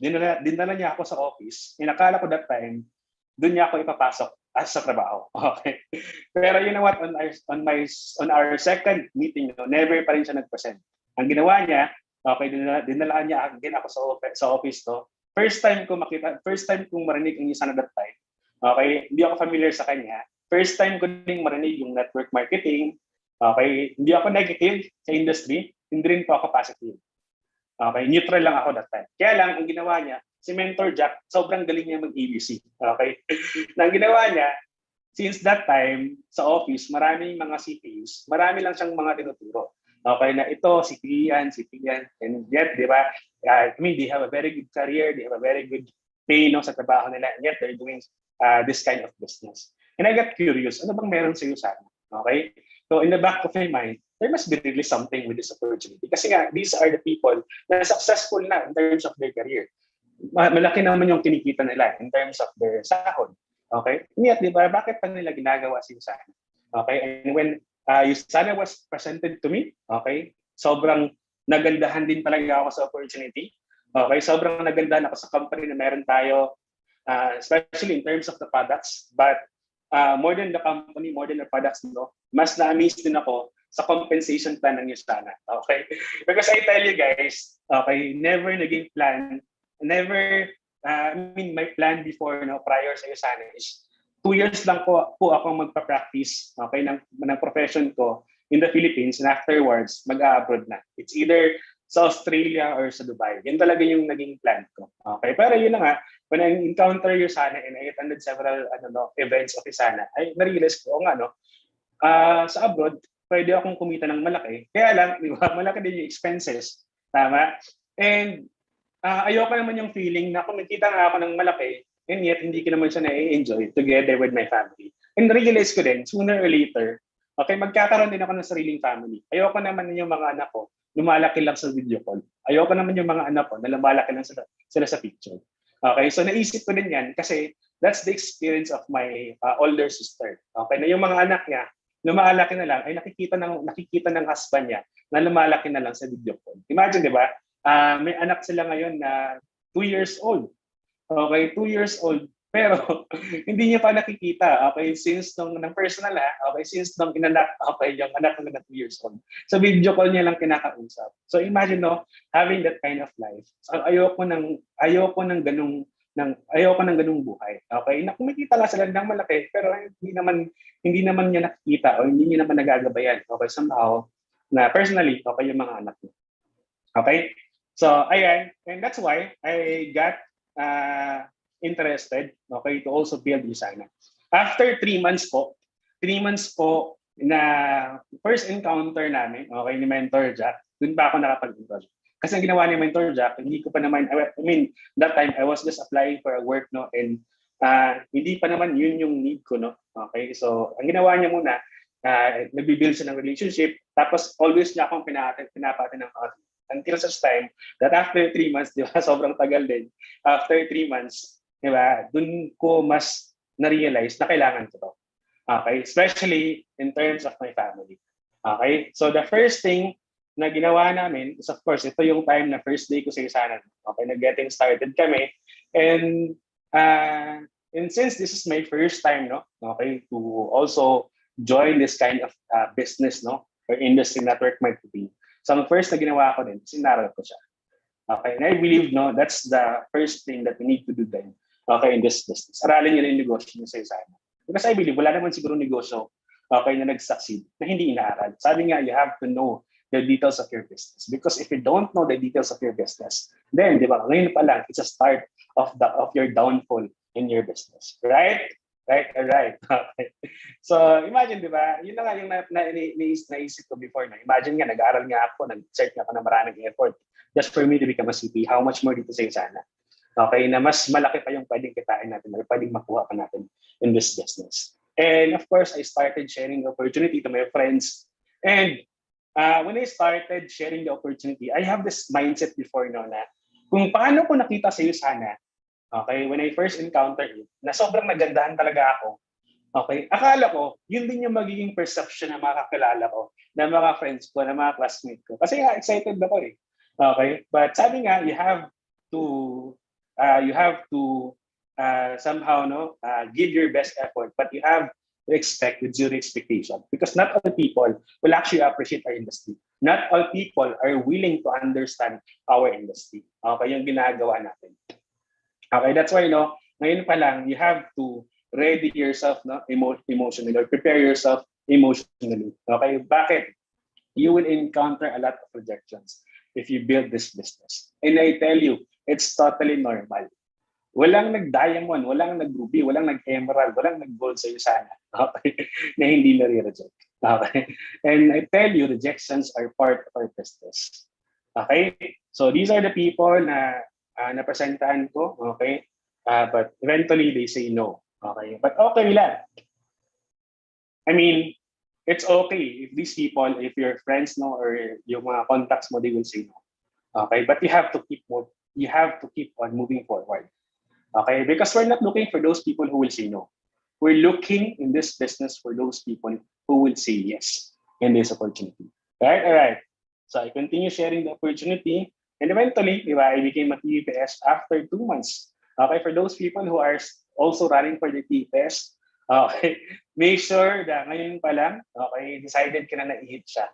dinala niya ako sa office. Inakala ko that time, doon niya ako ipapasok as sa trabaho. Okay. Pero you know what, on our second meeting, no, never pa rin siya nag-present. Ang ginawa niya, okay, dinalaan niya again ako sa office to. First time kong marinig ang Isana that time. Okay, hindi ako familiar sa kanya. First time ko ding marinig yung network marketing. Okay, hindi ako negative sa industry, hindi rin po ako positive. Okay, neutral lang ako that time. Kaya lang, ang ginawa niya, si Mentor Jack, sobrang galing niya mag-ABC. Okay? Ang ginawa niya, since that time, sa office, maraming mga CPUs, marami lang siyang mga tinuturo. Okay, na ito, CPE yan, and yet, di ba, I mean, they have a very good career, they have a very good pay, no, sa trabaho nila, and yet they're doing this kind of business. And I got curious, ano bang meron sa'yo sana? Okay? So in the back of my mind, there must be really something with this opportunity. Kasi nga, these are the people na successful na in terms of their career. Malaki naman yung kinikita nila in terms of their sahod. Okay? And yet, di ba, bakit pa nila ginagawa si Yusana? Okay? And when Yusana was presented to me, okay, sobrang nagandahan din talaga ako sa opportunity. Okay? Sobrang nagandahan ako sa company na meron tayo, especially in terms of the products. But more than the company, more than the products, no, mas na-amaze din ako sa compensation plan ng Yusana. Okay? Because I tell you guys, okay, never naging plan, my plan before, no, prior sa Yusana is 2 years lang po akong magpa-practice, okay, ng profession ko in the Philippines, and afterwards, mag-abroad na. It's either sa Australia or sa Dubai. Yan talaga yung naging plan ko. Okay? Pero yun na nga, when I encounter Yusana and I attended several events of Yusana, I na-realize ko, sa abroad, pwede akong kumita ng malaki. Kaya lang, di ba, malaki din yung expenses. Tama? And ayoko naman yung feeling na kumikita nga ako ng malaki and yet hindi ko naman siya na-enjoy together with my family. And realize ko din, sooner or later, okay, magkakaroon din ako ng sariling family. Ayoko naman yung mga anak ko, lumalaki lang sa video call. Ayoko naman yung mga anak ko na lumalaki lang sila sa picture. Okay, so naisip ko din yan kasi that's the experience of my older sister. Okay, na yung mga anak niya, lumalaki na lang, ay nakikita ng husband niya na lumalaki na lang sa video call. Imagine, di ba? May anak sila ngayon na 2 years old. Okay, 2 years old. Pero hindi niya pa nakikita. Okay, since nung personal okay, since nung inanak, okay, yung anak na 2 years old. So video call niya lang kinakausap. So imagine, no, having that kind of life. So ayoko ng ganung buhay. Okay, na kumikita lang sila ng malaki pero hindi naman niya nakikita o hindi niya naman nagagabayan. Okay, somehow na personally, okay, yung mga anak niya. Okay? So, ayan. And that's why I got interested, okay, to also build Yusana. After 3 months po na first encounter namin, okay, ni Mentor Jack, dun pa ako nakapag-enroll. Kasi ang ginawa ni Mentor Jack, hindi ko pa naman, that time I was just applying for a work, no, and hindi pa naman yun yung need ko, no. Okay, so ang ginawa niya muna, nagbibuild siya ng relationship, tapos always niya akong pinapati ng outfit. Until such time that after 3 months, di ba, sobrang tagal din. After 3 months, di ba, dun ko mas na-realize na kailangan ko to. Okay, especially in terms of my family. Okay, so the first thing na ginawa namin is, of course, ito yung time na first day ko sa Yusana. Okay, na-getting started kami. And since this is my first time, no, okay, to also join this kind of business, no, or industry network might be. So ang first na ginawa ko din, sinaral ko siya. Okay, and I believe, no, that's the first thing that we need to do then, okay, in this business. Aralin nyo yung negosyo nyo sa Yusana. Because I believe, wala naman siguro negosyo, okay, na nag-succeed, na hindi inaaral. Sabi nga, you have to know the details of your business. Because if you don't know the details of your business, then, di ba, ngayon pa lang, it's a start of your downfall in your business. Right? Right. Okay. So, imagine, di ba? Yun na nga yung naisip ko before na. Imagine nga, nag-aaral nga ako, nag-search nga ako ng maraming effort just for me to become a CP. How much more dito sa Yusana? Okay, na mas malaki pa yung pwedeng kitain natin or pwedeng makuha pa natin in this business. And of course, I started sharing the opportunity to my friends. And when I started sharing the opportunity, I have this mindset before, no, na kung paano ko nakita sa Yusana, okay, when I first encountered it, na sobrang nagandahan talaga ako. Okay, akala ko, yun din yung magiging perception ng mga kakilala ko, ng mga friends ko, ng mga classmates ko. Kasi nga, excited ako eh. Okay, but sabi nga, you have to somehow, no, give your best effort, but you have to expect with zero expectation. Because not all people will actually appreciate our industry. Not all people are willing to understand our industry. Okay, yung ginagawa natin. Okay, that's why, no, ngayon pa lang, you have to ready yourself, no, emotionally, or prepare yourself emotionally. Okay, bakit? You will encounter a lot of rejections if you build this business. And I tell you, it's totally normal. Walang nag-diamond, walang nag-ruby, walang nag-emerald, walang nag-gold sa Yusana, okay, na hindi nare-reject. Okay? And I tell you, rejections are part of our business. Okay? So these are the people na napresentahan ko, okay? But eventually they say no. Okay? But okay lang. I mean, it's okay if these people, if your friends know or yung mga contacts mo, they will say no. Okay? But you have to keep on moving forward. Okay? Because we're not looking for those people who will say no. We're looking in this business for those people who will say yes in this opportunity. Right? All right. So I continue sharing the opportunity. And eventually, di ba, I became a TPS after 2 months. Okay, for those people who are also running for the TPS, okay, make sure na ngayon pa lang, okay, decided ka na i-hit siya.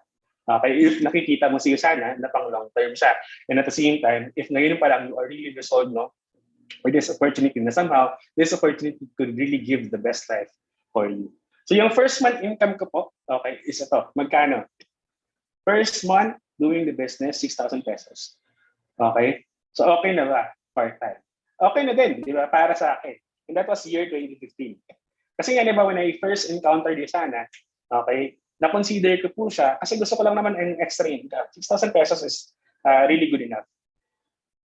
Okay, if nakikita mo siya sana na pang long term siya. And at the same time, if ngayon pa lang you are really resolved, no, for this opportunity na somehow, this opportunity could really give the best life for you. So yung first month income ko po, okay, is ito. Magkano? First month doing the business, 6,000 pesos. Okay? So okay na ba? Part-time. Okay na din, di ba? Para sa akin. And that was year 2015. Kasi nga, di ba, when I first encountered yung sana, okay, na-consider ko po siya kasi gusto ko lang naman ang extra income. 6,000 pesos is really good enough.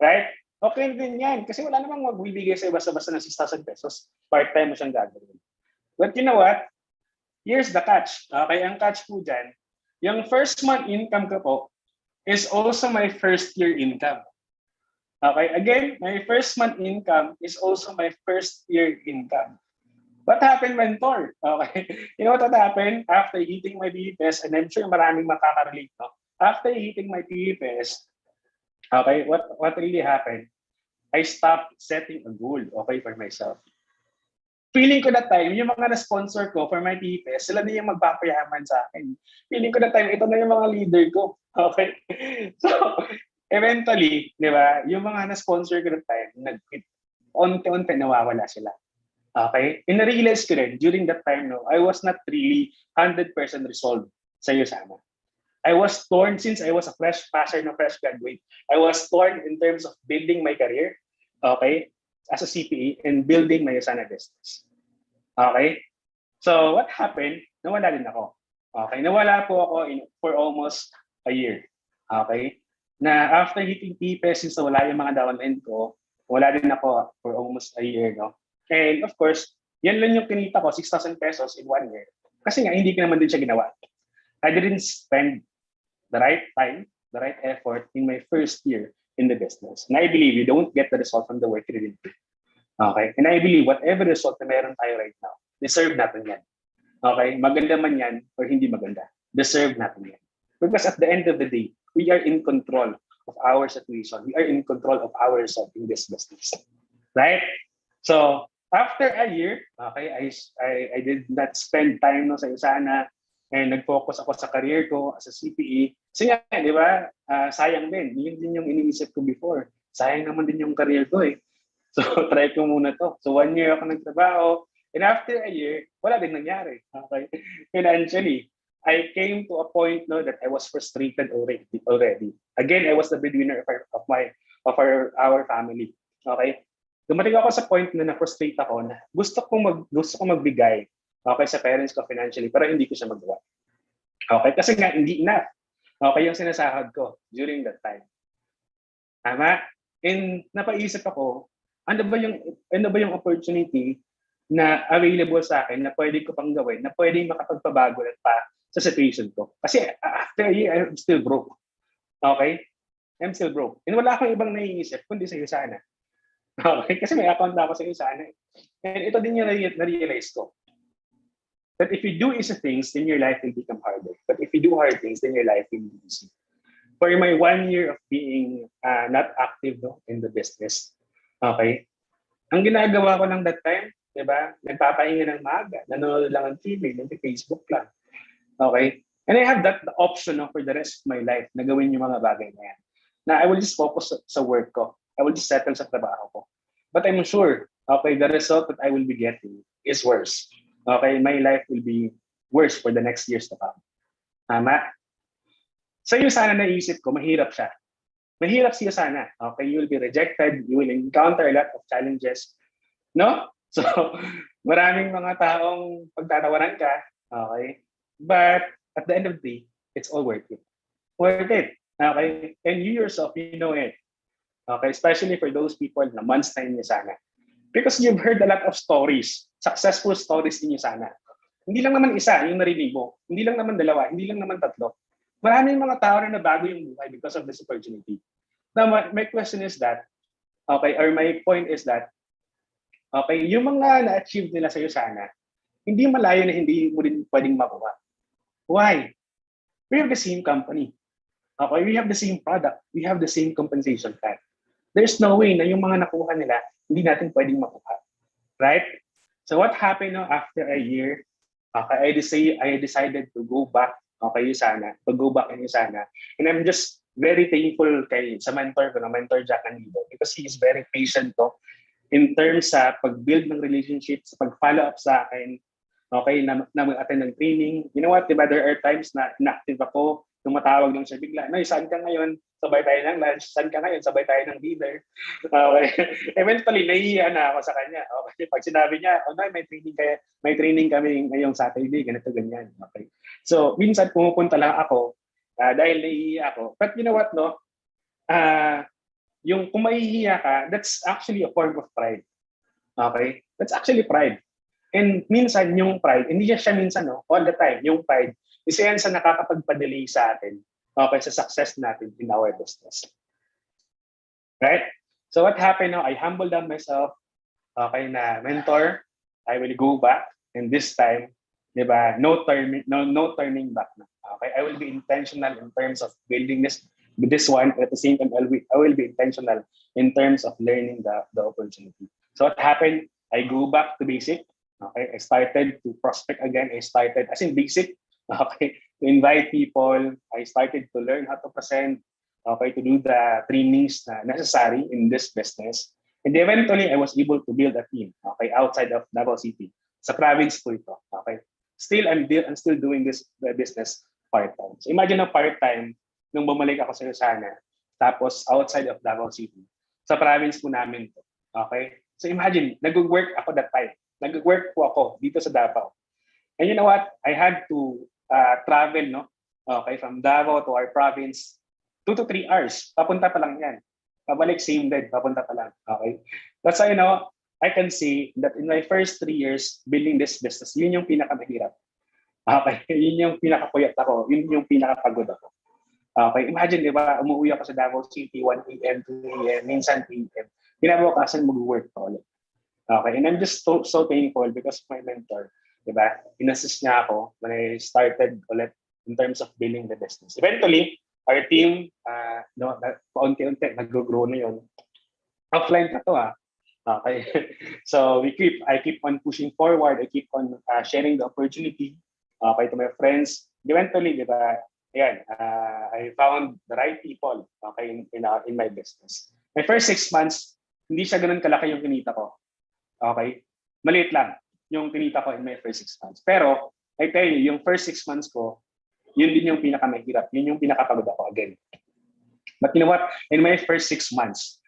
Right? Okay din yan. Kasi wala namang magbibigay sa'yo basta-basta ng 6,000 pesos. Part-time mo siyang gagawin. But you know what? Here's the catch. Okay, ang catch po dyan, yung first month income ko po is also my first year income. Okay, again, my first month income is also my first year income. What happened, mentor? Okay, you know what happened after hitting my PPS, and I'm sure maraming makakarelate, no? After hitting my PPS, okay, what really happened? I stopped setting a goal, okay, for myself. Feeling ko that time, yung mga na-sponsor ko for my PPS, sila na yung magpapayaman sa akin. Feeling ko that time, ito na yung mga leader ko. Okay? So, eventually, di ba, yung mga na-sponsor ko that time, nag-quit. Unti-unti nawawala sila. Okay? And na-realize ko rin, during that time, no, I was not really 100% resolved sa Yosana. I was torn since I was a fresh passer na fresh graduate. I was torn in terms of building my career, okay, as a CPA and building my Yosana business. Okay? So, what happened? Nawala din ako. Okay? Nawala po ako for almost a year. Okay? Na after hitting PPS, since wala yung mga downline ko, wala din ako for almost a year, no? And of course, yan lang yung kinita ko, 6,000 pesos in 1 year. Kasi nga, hindi ko naman din siya ginawa. I didn't spend the right time, the right effort in my first year in the business. And I believe you don't get the result from the work you didn't do. Okay? And I believe whatever result na meron tayo right now, deserve natin yan. Okay? Maganda man yan or hindi maganda. Deserve natin yan. Because at the end of the day, we are in control of our situation. We are in control of ourselves in this business. Right? So, after a year, okay, I did not spend time no sa Yosana and nag-focus ako sa career ko as a CPE. Kasi nga, di ba, sayang din. Yun din yung iniisip ko before. Sayang naman din yung career ko eh. So, try ko muna to. So, 1 year ako nagtrabaho. And after a year, wala din nangyari. Okay? Financially, I came to a point no, that I was frustrated already. Again, I was the breadwinner of our family. Okay? Dumating ako sa point na na-frustrate ako na gusto kong magbigay okay, sa parents ko financially pero hindi ko siya magawa. Okay? Kasi nga, hindi enough. Okay, yung sinasahod ko during that time. Tama? And napaisip ako, ano ba yung opportunity na available sa akin na pwede ko pang gawin, na pwede makapagpabago pa sa situation ko. Kasi after a year, I'm still broke. Okay? I'm still broke. And wala akong ibang naiisip kundi sa Yosana. Okay? Kasi may account na ako sa Yosana. And ito din yung na-realize ko. That if you do easy things, then your life will become harder. But if you do hard things, then your life will be easy. For my 1 year of being not active no, in the business, okay, ang ginagawa ko lang that time, di ba, nagpapahinga ng maaga, nanonood lang ng TV, nag-Facebook lang. Okay? And I have that option no, for the rest of my life na gawin yung mga bagay na yan. Na I will just focus sa work ko. I will just settle sa trabaho ko. But I'm sure, okay, the result that I will be getting is worse. Okay? My life will be worse for the next years to come. Tama? So yung sana naisip ko, mahirap siya. Mahirap siya sana. Okay? You will be rejected. You will encounter a lot of challenges. No? So, maraming mga taong pagtatawaran ka. Okay? But at the end of the day, it's all worth it. Worth it. Okay? And you yourself, you know it. Okay? Especially for those people na months time niya sana. Because you've heard a lot of stories successful stories ninyo sana. Hindi lang naman isa yung narinig mo. Hindi lang naman dalawa. Hindi lang naman tatlo. Maraming mga tao na nabago yung buhay because of this opportunity. Now, my question is that, okay, or my point is that, okay, yung mga na-achieve nila sa'yo sana, hindi malayo na hindi mo rin pwedeng makuha. Why? We have the same company. Okay, we have the same product. We have the same compensation plan. There's no way na yung mga nakuha nila, hindi natin pwedeng makuha. Right? So what happened after a year? Okay, I decided to go back. Okay, Usana, to go back in Usana. And I'm just very thankful sa mentor ko, mentor Jack Andido, because he is very patient in terms sa pag-build ng relationship, sa pag-follow up sa akin, okay, na mag-attend ng training. You know what, diba, there are times na inactive ako, tumatawag lang siya bigla, no, saan ka ngayon? Sabay tayo ng lunch. Saan ka ngayon? Sabay tayo ng dinner. Okay. Eventually, nahihiya na ako sa kanya. Okay. Pag sinabi niya, no, may training kami ngayong Saturday, ganito, ganyan. Okay. So, minsan pumupunta lang ako dahil nahihiya ako. But you know what, no? Yung kung mahihiya ka, that's actually a form of pride. Okay? That's actually pride. And minsan, yung pride, hindi siya minsan, all the time, yung pride, isa yan sa nakakapagpa-delay sa atin, okay, sa success natin in our business. Right? So what happened now, I humbled down myself, okay, na mentor, I will go back, and this time, di ba, no turning back na. Okay, I will be intentional in terms of building this one, at the same time, I will be intentional in terms of learning the opportunity. So what happened, I go back to basic, okay, I started to prospect again, I started, as in basic, okay, to invite people. I started to learn how to present, okay, to do the trainings na necessary in this business. And eventually, I was able to build a team, okay, outside of Davao City. Sa province po ito, okay. Still, I'm still doing this business part-time. So imagine na part-time, nung bumalik ako sa Lucena, tapos outside of Davao City. Sa province po namin to, okay. So imagine, nag-work ako that time. Nag-work po ako dito sa Davao. And you know what? I had to travel, no? Okay, from Davao to our province, 2 to 3 hours. Papunta pa lang yan. Pabalik same day, papunta pa lang. Okay? That's why, I can say that in my first 3 years building this business, yun yung pinakamahirap. Okay? Yun yung pinakapuyat ako. Yun yung pinakapagod ako. Okay? Imagine, di ba, umuwi ako sa Davao City, 1 p.m., 2 a.m., minsan p.m. Kinabukasan mag-work pa ulit. Okay? And I'm just so thankful because of my mentor. Diba? In-assist niya ako when I started ulit in terms of building the business. Eventually, our team, paunti-unti, nag-grow na yun. Offline pa to, Okay. So, I keep on pushing forward. I keep on sharing the opportunity, okay, to my friends. Eventually, diba, ayan, I found the right people, okay, in my business. My first 6 months, hindi siya ganun kalaki yung kinita ko. Okay? Maliit lang yung kinita ko in my first 6 months. Pero, I tell you, yung first 6 months ko, yun din yung pinakamahirap. Yun yung pinakapagod ako again. But you know what? In my first 6 months,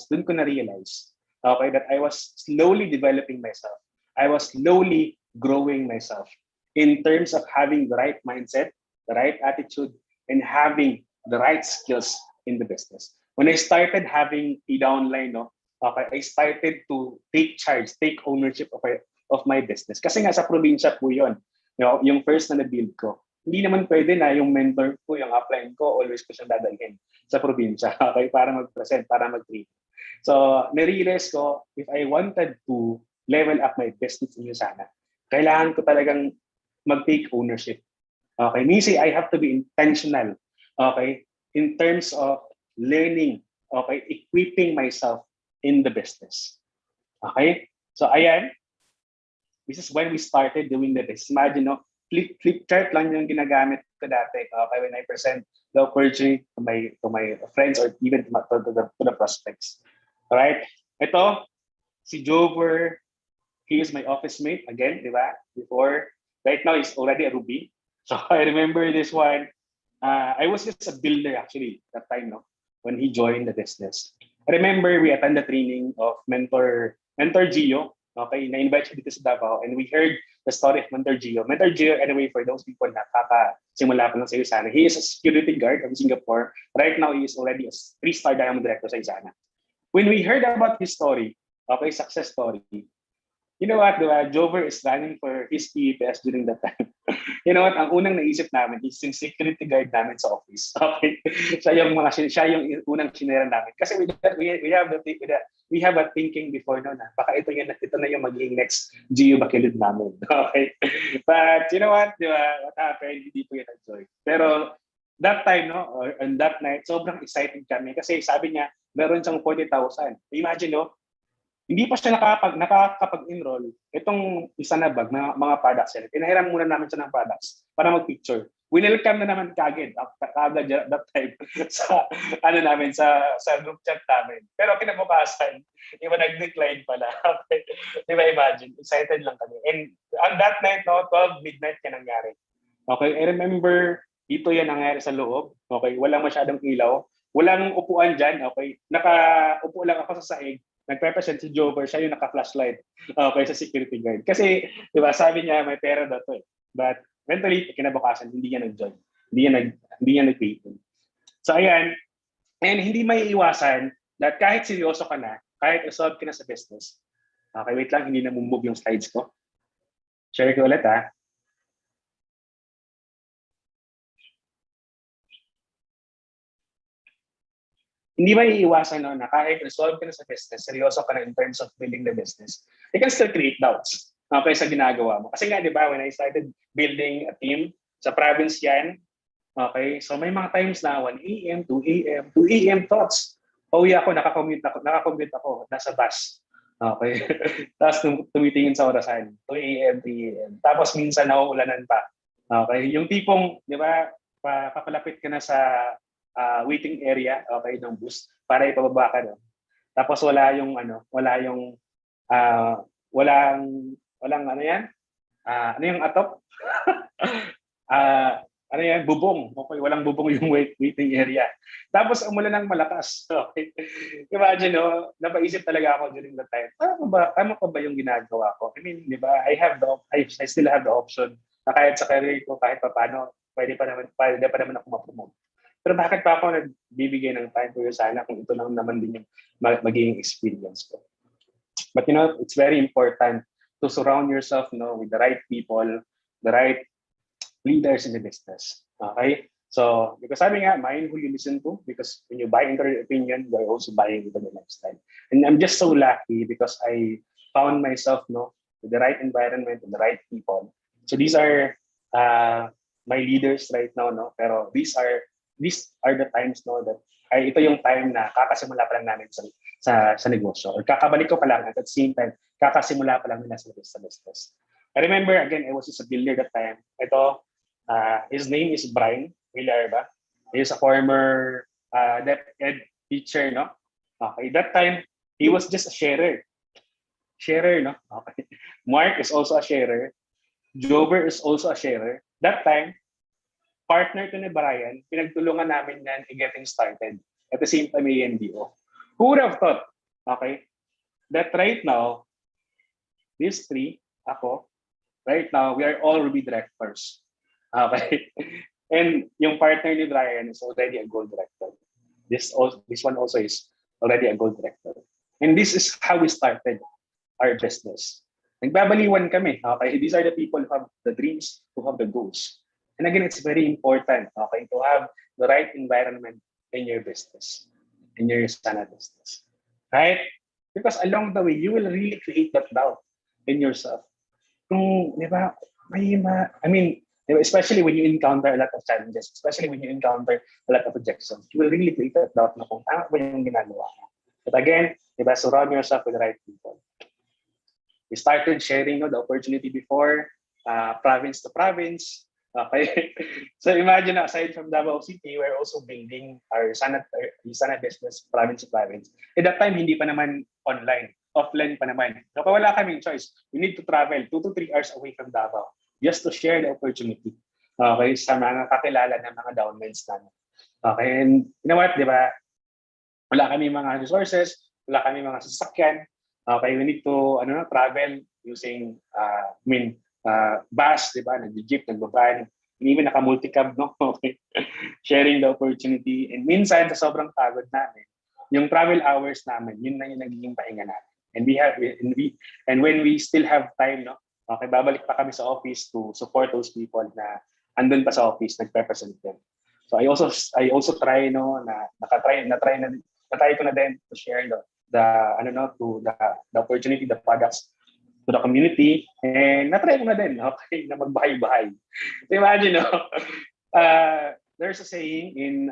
dun ko na-realize, okay, that I was slowly developing myself. I was slowly growing myself in terms of having the right mindset, the right attitude, and having the right skills in the business. When I started having a downline, okay, I started to take charge, take ownership of my business. Kasi nga sa probinsya po yun, yung first na na-build ko. Hindi naman pwede na yung mentor ko, yung upline ko, always ko siyang dadalhin sa probinsya, okay, para mag-present, para mag-treat. So, narealize ko, if I wanted to level up my business in Lucena, kailangan ko talagang mag-take ownership. Okay, meaning I have to be intentional, okay, in terms of learning, okay, equipping myself in the business. Okay? So, ayan. This is when we started doing the business. Imagine, flip chart lang yung ginagamit ko dati. Okay, when I present the opportunity to my friends or even to the prospects. Alright? Ito, si Jover, he is my office mate. Again, di ba? Before. Right now, he's already a Ruby. So, I remember this one. I was just a builder actually that time, when he joined the business. I remember we attended the training of Mentor Gio. Okay, na-invite siya dito sa Davao, and we heard the story of Mentor Gio. Mentor Gio, anyway, for those people na kakasimula pa lang sa Isana, he is a security guard from Singapore. Right now, he is already a 3-star diamond director sa Isana. When we heard about his story, okay, success story, You know what, diba? Jover is running for his PEPS during that time. You know what, ang unang naisip namin is yung security guard namin sa office. Okay? Siya yung unang sinira namin. Kasi we have a thinking before no na baka ito na yung magiging next Gio Bakilid namin. Okay? But you know what, diba? What happened? Hindi po yun enjoy. Pero that time, no, or on that night, sobrang excited kami kasi sabi niya, meron siyang 40,000. Imagine, no, hindi pa siya nakakapag-enroll. Itong isa na bag, mga products yan. Pinahiram muna namin siya ng products para mag-picture. Winelcome na naman kagad that time sa namin sa group chat namin. Pero kinabukasan, iba nag-decline pala. Okay. Di ba imagine? Excited lang kami. And on that night, no, 12 midnight yan nangyari. Okay, I remember dito yan nangyari sa loob. Okay, walang masyadong ilaw. Walang upuan dyan. Okay, nakaupo lang ako sa sahig. Nagpe-present si Jover, siya yung naka-flashlight sa security guard. Kasi, di ba, sabi niya may pera daw to eh. But eventually, kinabukasan, hindi niya nag-join. Hindi niya nag-pay. So ayan, and hindi may iwasan that kahit seryoso ka na, kahit resolve ka na sa business, okay, wait lang, hindi na move yung slides ko. Share ko ulit ha. Hindi ba iiwasan no, na kahit resolve ka na sa business, seryoso ka na in terms of building the business, you can still create doubts sa ginagawa mo. Kasi nga, di ba, when I started building a team, sa province yan, okay, so may mga times na 1 a.m., 2 a.m., 2 a.m. thoughts. Pauwi ako, nakakommute ako, nasa bus. Okay. Tapos tumitingin sa orasan, 2 a.m., 3 a.m. Tapos minsan nauulanan pa. Okay. Yung tipong, di ba, papalapit ka na sa waiting area, okay, ng bus para ipababa ka doon. Tapos walang ano yan? Ano yung atop? Ano yan? Bubong. Okay, walang bubong yung waiting area. Tapos umulan ng malakas. Okay. Imagine, no, napaisip talaga ako during that time. Tama pa ba yung ginagawa ko? I mean, di ba, I still have the option na kahit sa career ko, kahit pa paano, pwede pa naman ako ma-promote. Pero bakit pa ako nagbibigay ng time ko sana kung ito lang naman din yung magiging experience ko. But you know, it's very important to surround yourself, you know, with the right people, the right leaders in the business. Okay? So, because sabi nga, mind who you listen to, because when you buy into their opinion, you're also buying into the lifestyle. And I'm just so lucky because I found myself, no, with the right environment and the right people. So these are my leaders right now, no. Pero these are the times, no, that ito yung time na kakasimula pa lang namin sa negosyo. Or kakabalik ko pa lang at the same time, kakasimula pa lang nila sa business. I remember, again, I was just a builder that time. Ito, his name is Brian Villarba. He's a former DepEd teacher, no? Okay, that time, he was just a sharer. Sharer, no? Okay. Mark is also a sharer. Jover is also a sharer. That time, partner to ni Brian, pinagtulungan namin yan getting started. At the same time, ANDO. Who would have thought, okay, that right now, these three, ako, right now, we are all Ruby directors. Okay? And yung partner ni Brian is already a gold director. This one also is already a gold director. And this is how we started our business. Nagbabaliwan kami. Okay? These are the people who have the dreams, who have the goals. And again, it's very important, okay, to have the right environment in your business, in your sana business, right? Because along the way, you will really create that doubt in yourself. Kung, di ba, especially when you encounter a lot of challenges, especially when you encounter a lot of objections, you will really create that doubt na kung tama ba yung ginagawa mo. But again, di ba, surround yourself with the right people. We started sharing, no, the opportunity before, province to province. Okay, so imagine, aside from Davao City, we're also building our sana business province to province. At that time, hindi pa naman online, offline pa naman. Kapag wala kaming choice, we need to travel 2 to 3 hours away from Davao just to share the opportunity. Okay, sa mga kakilala ng mga downlines namin. Okay, and you know what, di ba? Wala kami mga resources, wala kami mga sasakyan. Okay, we need to travel using bus, di ba? Nag-jeep, nag-van, even naka-multicab, no? Okay. Sharing the opportunity. And minsan, sa sobrang pagod namin, yung travel hours namin, yun na yung nagiging pahinga namin. And when we still have time, no, okay, babalik pa kami sa office to support those people na andun pa sa office, nagpe-present din. So I also try, no, na-try ko na din to share the opportunity, the products to the community, and na-try ko na din, okay, na magbahay-bahay. So imagine, no, there's a saying in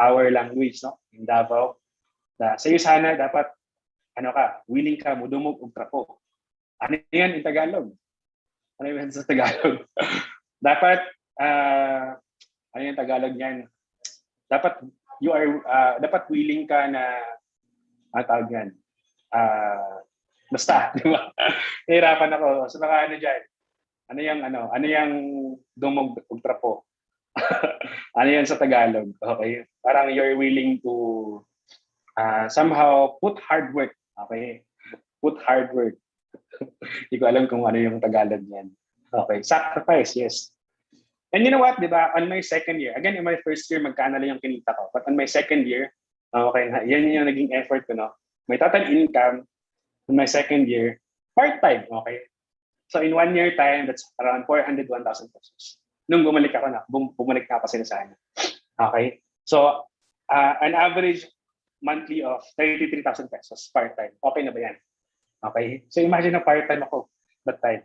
our language, no, in Davao, na sa'yo sana dapat willing ka mudumog og trapo. Ano yan in Tagalog? Ano yan sa Tagalog? Dapat ano yung Tagalog niyan? Dapat dapat willing ka na tawag yan. Basta, di ba? Nahirapan ako. So baka dyan. Ano yung dumog og trapo? Ano yan sa Tagalog? Okay. Parang you're willing to somehow put hard work. Okay. Put hard work. Hindi ko alam kung ano yung Tagalog niyan. Okay. Sacrifice, yes. And you know what, di ba? On my second year, again, in my first year, magkano lang yung kinita ko. But on my second year, okay, yan yung naging effort ko, no? My total income in my second year, part-time, okay? So in 1 year time, that's around 401,000 pesos. Nung bumalik ako bumalik na ako sinasabi. Okay? So, an average monthly of 33,000 pesos part-time. Okay na ba yan? Okay? So imagine na part-time ako that time.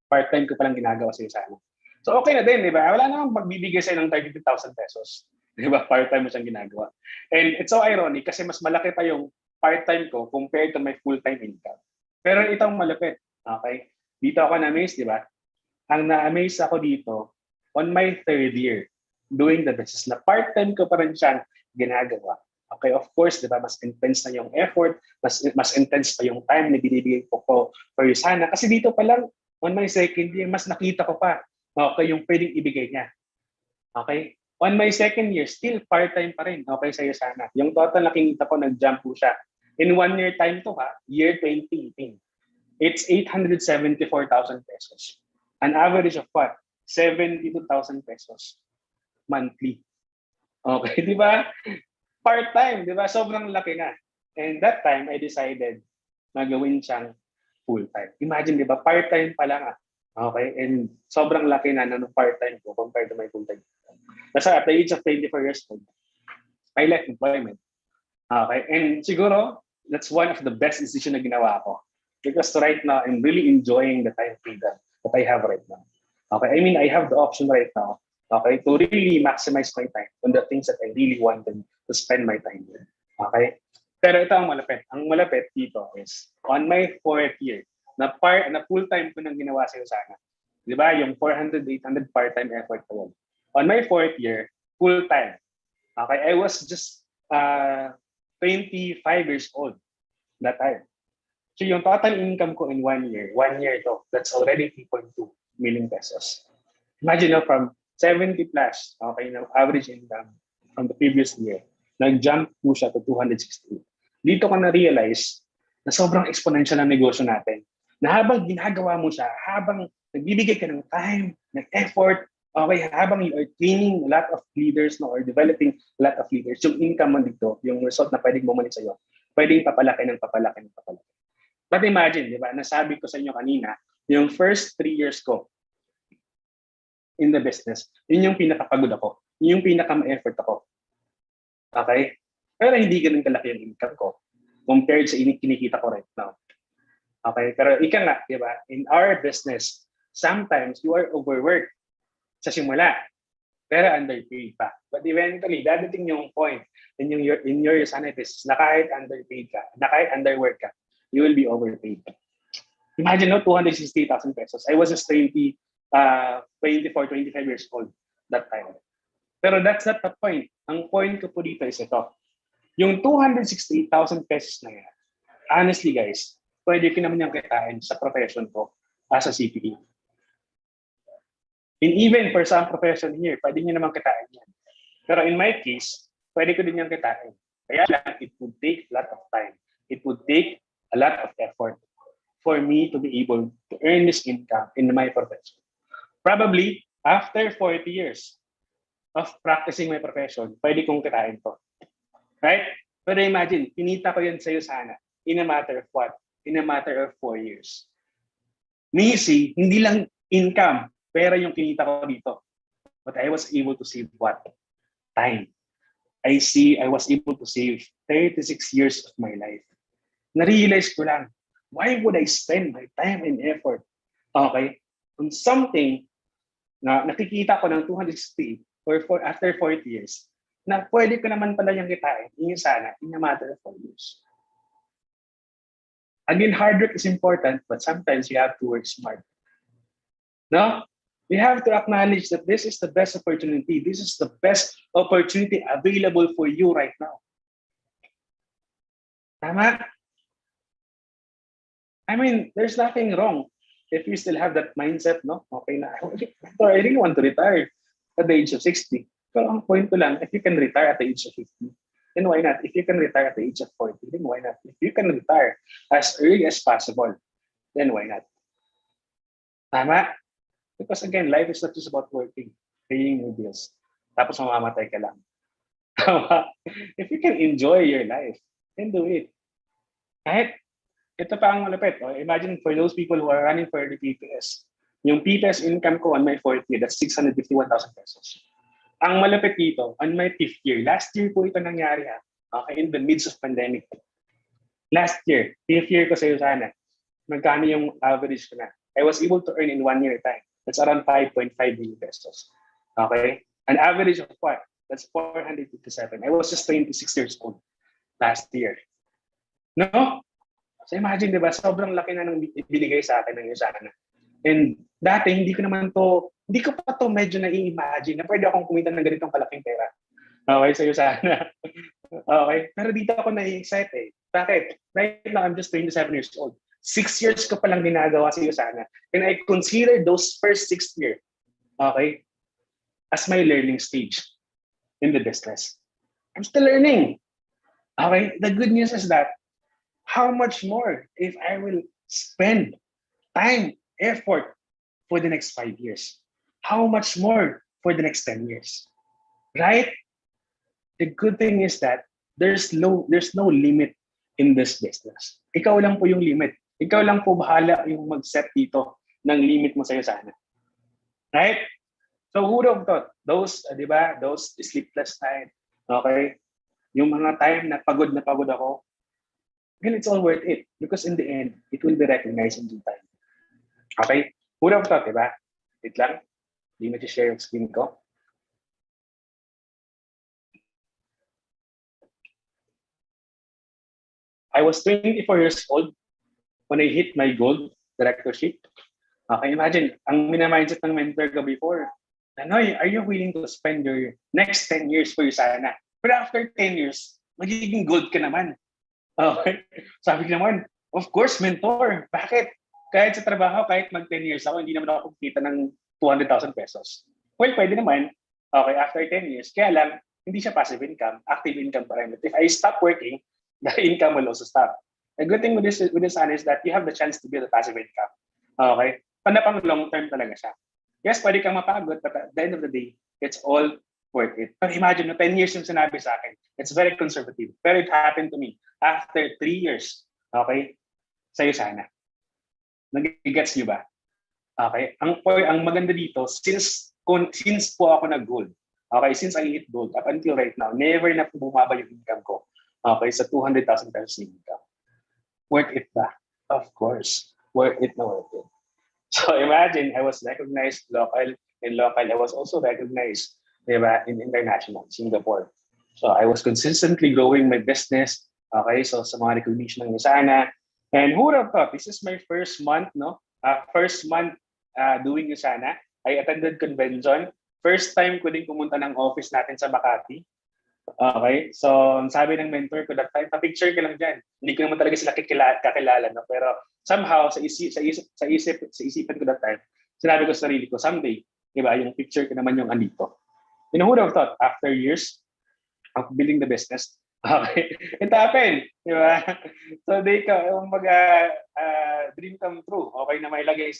Part-time ko palang ginagawa sinasabi. So okay na din, di ba? Wala namang magbibigay sa'yo ng 32,000 pesos. Di ba? Part-time mo siyang ginagawa. And it's so ironic kasi mas malaki pa yung part-time ko compared to my full-time income. Pero itong malapit. Okay? Dito ako na-amaze, di ba? Ang na-amaze ako dito on my third year doing the business na part-time ko pa rin siyang ginagawa. Okay, of course, di ba? Mas intense na yung effort, mas intense pa yung time na binibigay ko for Sana. Kasi dito pa lang, on my second year, mas nakita ko pa yung pwedeng ibigay niya. Okay? On my second year, still part-time pa rin. Okay, sa'yo Sana. Yung total nakikita ko, nag-jump po siya. In 1 year time to year 2018. It's 874,000 pesos. An average of what? 72,000 pesos monthly. Okay, di ba? Part-time, di ba? Sobrang laki na. And that time, I decided na gawin siyang full-time. Imagine, di ba? Part-time pa lang. Okay? And sobrang laki na ng part-time ko compared to my full-time. Kasi at the age of 24 years old, I left employment. Okay? And siguro, that's one of the best decisions na ginawa ko. Because right now, I'm really enjoying the time freedom that I have right now. Okay? I mean, I have the option right now, okay, to really maximize my time on the things that I really wanted to spend my time with. Okay? Pero ito ang malapit. Ang malapit dito is, on my 4th year, na full-time ko nang ginawa sa'yo Sana. Di ba? Yung 400, 800 part-time effort ko yun. On my 4th year, full-time. Okay? I was just 25 years old that time. So yung total income ko in 1 year to, that's already 3.2 million pesos. Imagine from 70 plus, okay, na average income from the previous year, nag-jump po siya to 260. Dito ko na-realize na sobrang exponential ng negosyo natin. Na habang ginagawa mo siya, habang nagbibigay ka ng time, ng effort, okay, habang you are training a lot of leaders, no, or developing a lot of leaders, yung income mo dito, yung result na pwedeng bumalik sa'yo, pwedeng papalaki ng papalaki. But imagine, di ba, nasabi ko sa inyo kanina, yung first 3 years ko in the business, yun yung pinakapagod ako, yun yung pinaka-effort ako. Okay? Pero hindi ganun kalaki yung income ko compared sa kinikita ko right now. Okay? Pero ika nga, di ba, in our business, sometimes you are overworked sa simula, pero underpaid pa. But eventually, dadating yung point in your Sana business na kahit underpaid ka, na kahit underwork ka, you will be overpaid. Imagine, no, 260,000 pesos. I was just 24, 25 years old that time. Pero that's not the point. Ang point ko po dito is ito. Yung 268,000 pesos na yan, honestly guys, pwede ko naman yung kitain sa profession ko as a CPA. And even for some profession here, pwede nyo naman kitain yan. Pero in my case, pwede ko din yung kitain. Kaya lang, it would take a lot of time. It would take a lot of effort for me to be able to earn this income in my profession. Probably, after 40 years of practicing my profession, pwede kong kitain to. Right? Pero imagine, kinita ko yan sa'yo sana in a matter of what? In a matter of 4 years. Missy, hindi lang income, pera yung kinita ko dito. But I was able to save what? Time. I was able to save 36 years of my life. Na-realize ko lang, why would I spend my time and effort, okay, on something na nakikita ko ng 260 after 40 years, na pwede ko naman pala yung kitain, yun sana, in a matter of 4 years. Again, hard work is important, but sometimes you have to work smart. No? We have to acknowledge that this is the best opportunity. This is the best opportunity available for you right now. Tama? I mean, there's nothing wrong if you still have that mindset, no? Okay na, I really want to retire at the age of 60. Pero ang point ko lang, if you can retire at the age of 50, then why not? If you can retire at the age of 40, then why not? If you can retire as early as possible, then why not? Tama? Because again, life is not just about working, paying your bills, tapos mamamatay ka lang. If you can enjoy your life, then do it. Kahit ito pa ang malapit. Imagine for those people who are running for the PPS, yung PPS income ko on my 4th year, that's 651,000 pesos. Ang malapit dito, on my 5th year, last year po ito nangyari okay, in the midst of pandemic. Last year, 5th year ko sa'yo sana, magkano yung average ko na? I was able to earn in 1 year time. That's around 5.5 million pesos. Okay? An average of what? That's 457. I was just 26 years old last year. No? So imagine, di ba? Sobrang laki na ng binigay sa akin ng sana. And dati, hindi ko pa to medyo na-imagine na pwede akong kumita ng ganitong kalaking pera. Okay, sa'yo sana. Okay? Pero dito ako na-excite eh. Bakit? Right now, I'm just 27 years old. 6 years ko palang ginagawa sa'yo sana. And I consider those first 6 years, okay, as my learning stage in the business. I'm still learning. Okay? The good news is that how much more if I will spend time, effort for the next 5 years? How much more for the next 10 years? Right? The good thing is that there's no limit in this business. Ikaw lang po yung limit. Ikaw lang po bahala yung mag-set dito ng limit mo sa'yo sana. Right? So who would have thought? Those, di ba? Those sleepless night. Okay? Yung mga time na pagod ako, well, it's all worth it because in the end, it will be recognized in due time. Okay? Who would have thought, di ba? Wait lang. Hindi mo share yung screen ko. I was 24 years old when I hit my gold directorship. Okay, imagine, ang minamindset ng mentor ko before, Nanoy, are you willing to spend your next 10 years for your sana? But after 10 years, magiging gold ka naman. Okay. Sabi ko naman, of course, mentor. Bakit? Kahit sa trabaho, kahit mag 10 years ako, hindi naman ako kumita ng 200,000 pesos. Well, pwede naman. Okay, after 10 years. Kaya lang, hindi siya passive income, active income pa rin. But if I stop working, the income will also stop. A good thing with this sana is that you have the chance to build a passive income. Okay? Panapang long term talaga siya. Yes, pwede kang mapagod, but at the end of the day, it's all worth it. Pero imagine, 10 years yung sinabi sa akin. It's very conservative. Pero it happened to me after 3 years. Okay? Sa'yo sana. Nag-gets nyo ba? Okay? Ang maganda dito, since po ako nag-gold, okay, since I hit gold, up until right now, never na po bumaba yung income ko. Okay, sa 200,000 pesos income. Worth it ba? Of course. Worth it na worth it. So imagine, I was recognized local. I was also recognized, diba, in international, Singapore. So I was consistently growing my business. Okay, so sa mga recognition ng Yusana. And who would have thought, this is my first month, no? First month doing Yusana. I attended convention. First time ko din pumunta ng office natin sa Makati. Okay, so sabi ng mentor ko that time, pa-picture ka lang dyan. Hindi ko naman talaga sila kakilala, no? Pero somehow, sa isipan ko that time, sinabi ko sa sarili ko, someday, diba, yung picture ko naman yung andito. You know, who would have thought, after years of building the business, okay, it happened, diba? So, yung dream come true, okay, na may lagay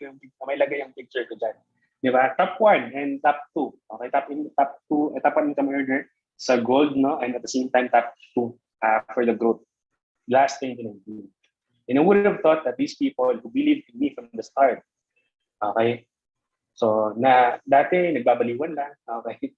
yung picture ko dyan. Diba? Top 1 and top 2. Okay, top 1 income earner, sa gold, no? And at the same time, top 2 for the growth. Last thing to do. And I would have thought that these people who believed in me from the start, okay? So, dati, nagbabaliwan lang, okay?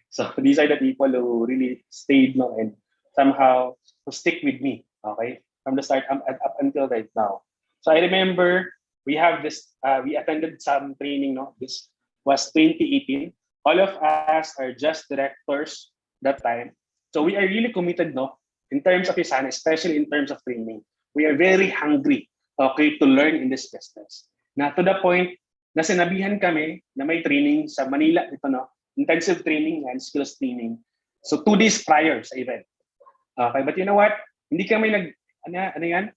So, these are the people who really stayed, no? And somehow, to stick with me, okay? From the start up until right now. So, I remember we have this, we attended some training, no? This was 2018. All of us are just directors that time. So we are really committed, no? In terms of Isana, especially in terms of training. We are very hungry, okay, to learn in this business. Na to the point na sinabihan kami na may training sa Manila, ito, no? Intensive training and skills training. So 2 days prior sa event. Okay, but you know what? Hindi kami ano yan?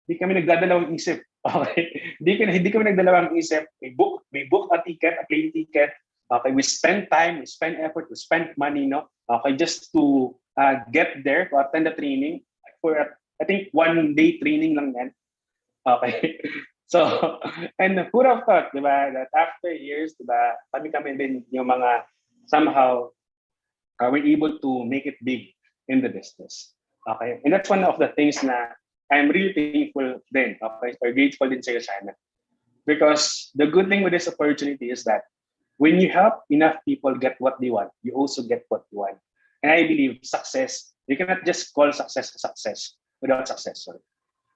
Hindi kami nagdadalawang isip. Okay? Hindi kami nagdalawang isip. We book a ticket, a plane ticket. Okay, we spend time, we spend effort, we spend money, no? Okay, just to get there, to attend the training. For, I think, 1-day training lang yan. Okay? So, and who would have thought, di ba, that after years, di ba, kami din yung mga somehow we're able to make it big in the business. Okay? And that's one of the things na I'm really thankful din, okay, or grateful din sa'yo, Shana. Because the good thing with this opportunity is that when you help enough people get what they want, you also get what you want. And I believe success, you cannot just call success a success without successor.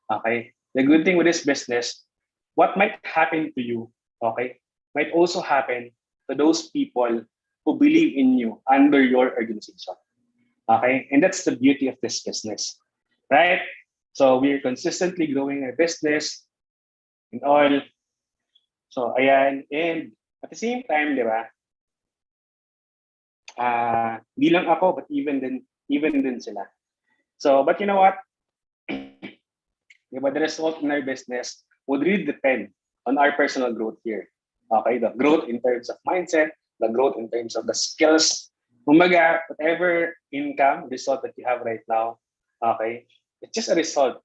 Okay? The good thing with this business, what might happen to you, okay, might also happen to those people who believe in you under your organization. Okay? And that's the beauty of this business. Right? So we're consistently growing our business and all. So ayan, and at the same time, di ba? Hindi lang ako, but even din sila. So, but you know what? Diba, the result in our business would really depend on our personal growth here. Okay, the growth in terms of mindset, the growth in terms of the skills. Kumbaga, whatever income result that you have right now, okay, it's just a result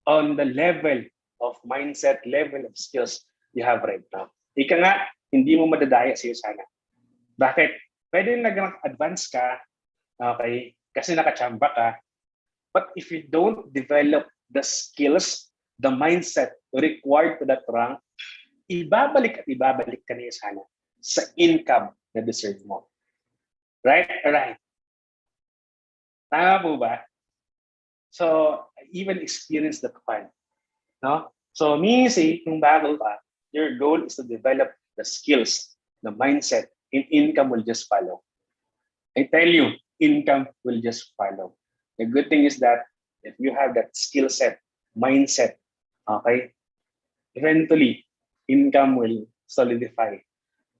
on the level of mindset, level of skills you have right now. Ika nga, hindi mo madadaya sa'yo sana. Bakit? Pwede nag-advance ka, okay, kasi nakachamba ka, but if you don't develop the skills, the mindset required to that rank, ibabalik ka niya sana sa income na deserve mo. Right? Right. Tama po ba? So, I even experienced that one. No? So, minsan, kung bago ka, your goal is to develop the skills, the mindset, and income will just follow. I tell you, income will just follow. The good thing is that if you have that skill set, mindset, okay, eventually, income will solidify,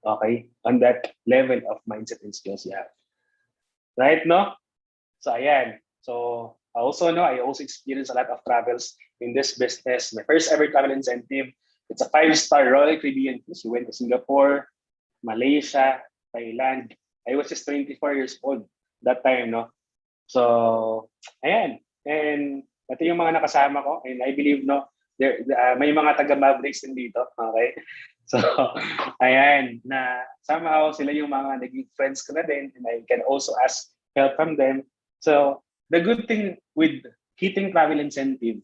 okay, on that level of mindset and skills you have. Right, no? So, ayan. So, I also experienced a lot of travels in this business. My first ever travel incentive, it's a 5-star Royal Caribbean cruise. We went to Singapore, Malaysia, Thailand. I was just 24 years old that time, no? So, ayan. And ito yung mga nakasama ko. And I believe, no, may mga taga-Mavericks din dito. Okay? So, ayan. Na somehow sila yung mga naging friends ko na din. And I can also ask help from them. So, the good thing with hitting travel incentive,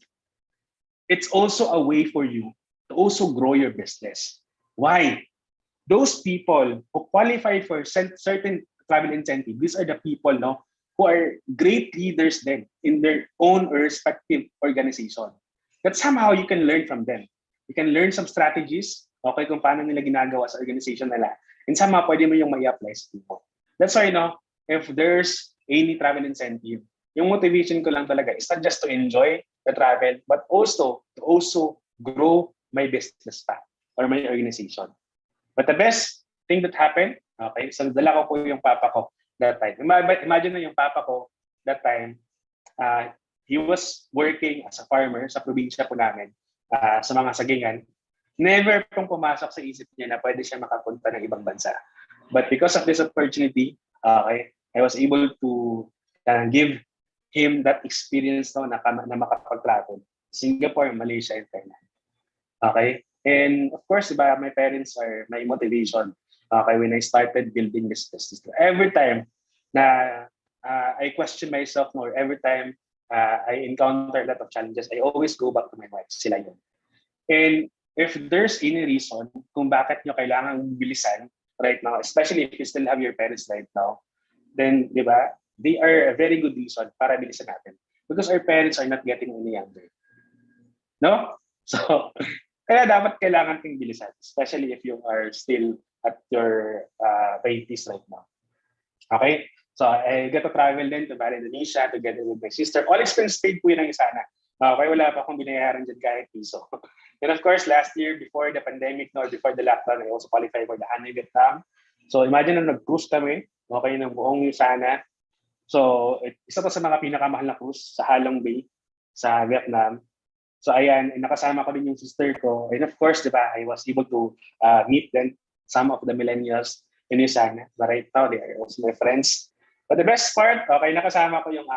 it's also a way for you to also grow your business. Why? Those people who qualify for certain travel incentive, these are the people, no, who are great leaders then in their own respective organization. That somehow you can learn from them. You can learn some strategies, okay, kung paano nila ginagawa sa organization nila. And somehow pwede mo yung may-apply sa people. That's why, no, if there's any travel incentive, yung motivation ko lang talaga is not just to enjoy the travel, but also to grow my business pa or my organization. But the best thing that happened, okay, so dala ko po yung papa ko that time. Imagine na yung papa ko that time, he was working as a farmer sa probinsya po namin, sa mga sagingan. Never pong pumasok sa isip niya na pwede siya makapunta ng ibang bansa. But because of this opportunity, okay, I was able to give him that experience, no, na makapag-travel. Singapore, Malaysia, and Thailand. Okay? And of course, diba, my parents are my motivation. Okay, when I started building this business. Every time na I question myself more every time I encounter a lot of challenges. I always go back to my wife. Sila yun. And if there's any reason kung bakit nyo kailangan bilisan right now, especially if you still have your parents right now, then, di ba, they are a very good reason para bilisan natin. Because our parents are not getting any younger. No? So, kaya dapat kailangan ting bilisan, especially if you are still at your 20s right now. Okay? So, I get to travel din to Indonesia together with my sister. All expense paid po yun ang isa na. Okay, wala pa akong binayaran dyan kahit piso. And of course, last year, before the pandemic, no, before the lockdown, I also qualified for the Hanoi Vietnam. So, imagine na nag-cruise kami, okay, ng buong Sana. So, isa to sa mga pinakamahal na cruise sa Halong Bay, sa Vietnam. So, ayan, nakasama ko din yung sister ko. And of course, di ba, I was able to meet then some of the millennials in Sana. But right now, they are also my friends. But the best part, okay, nakasama ko yung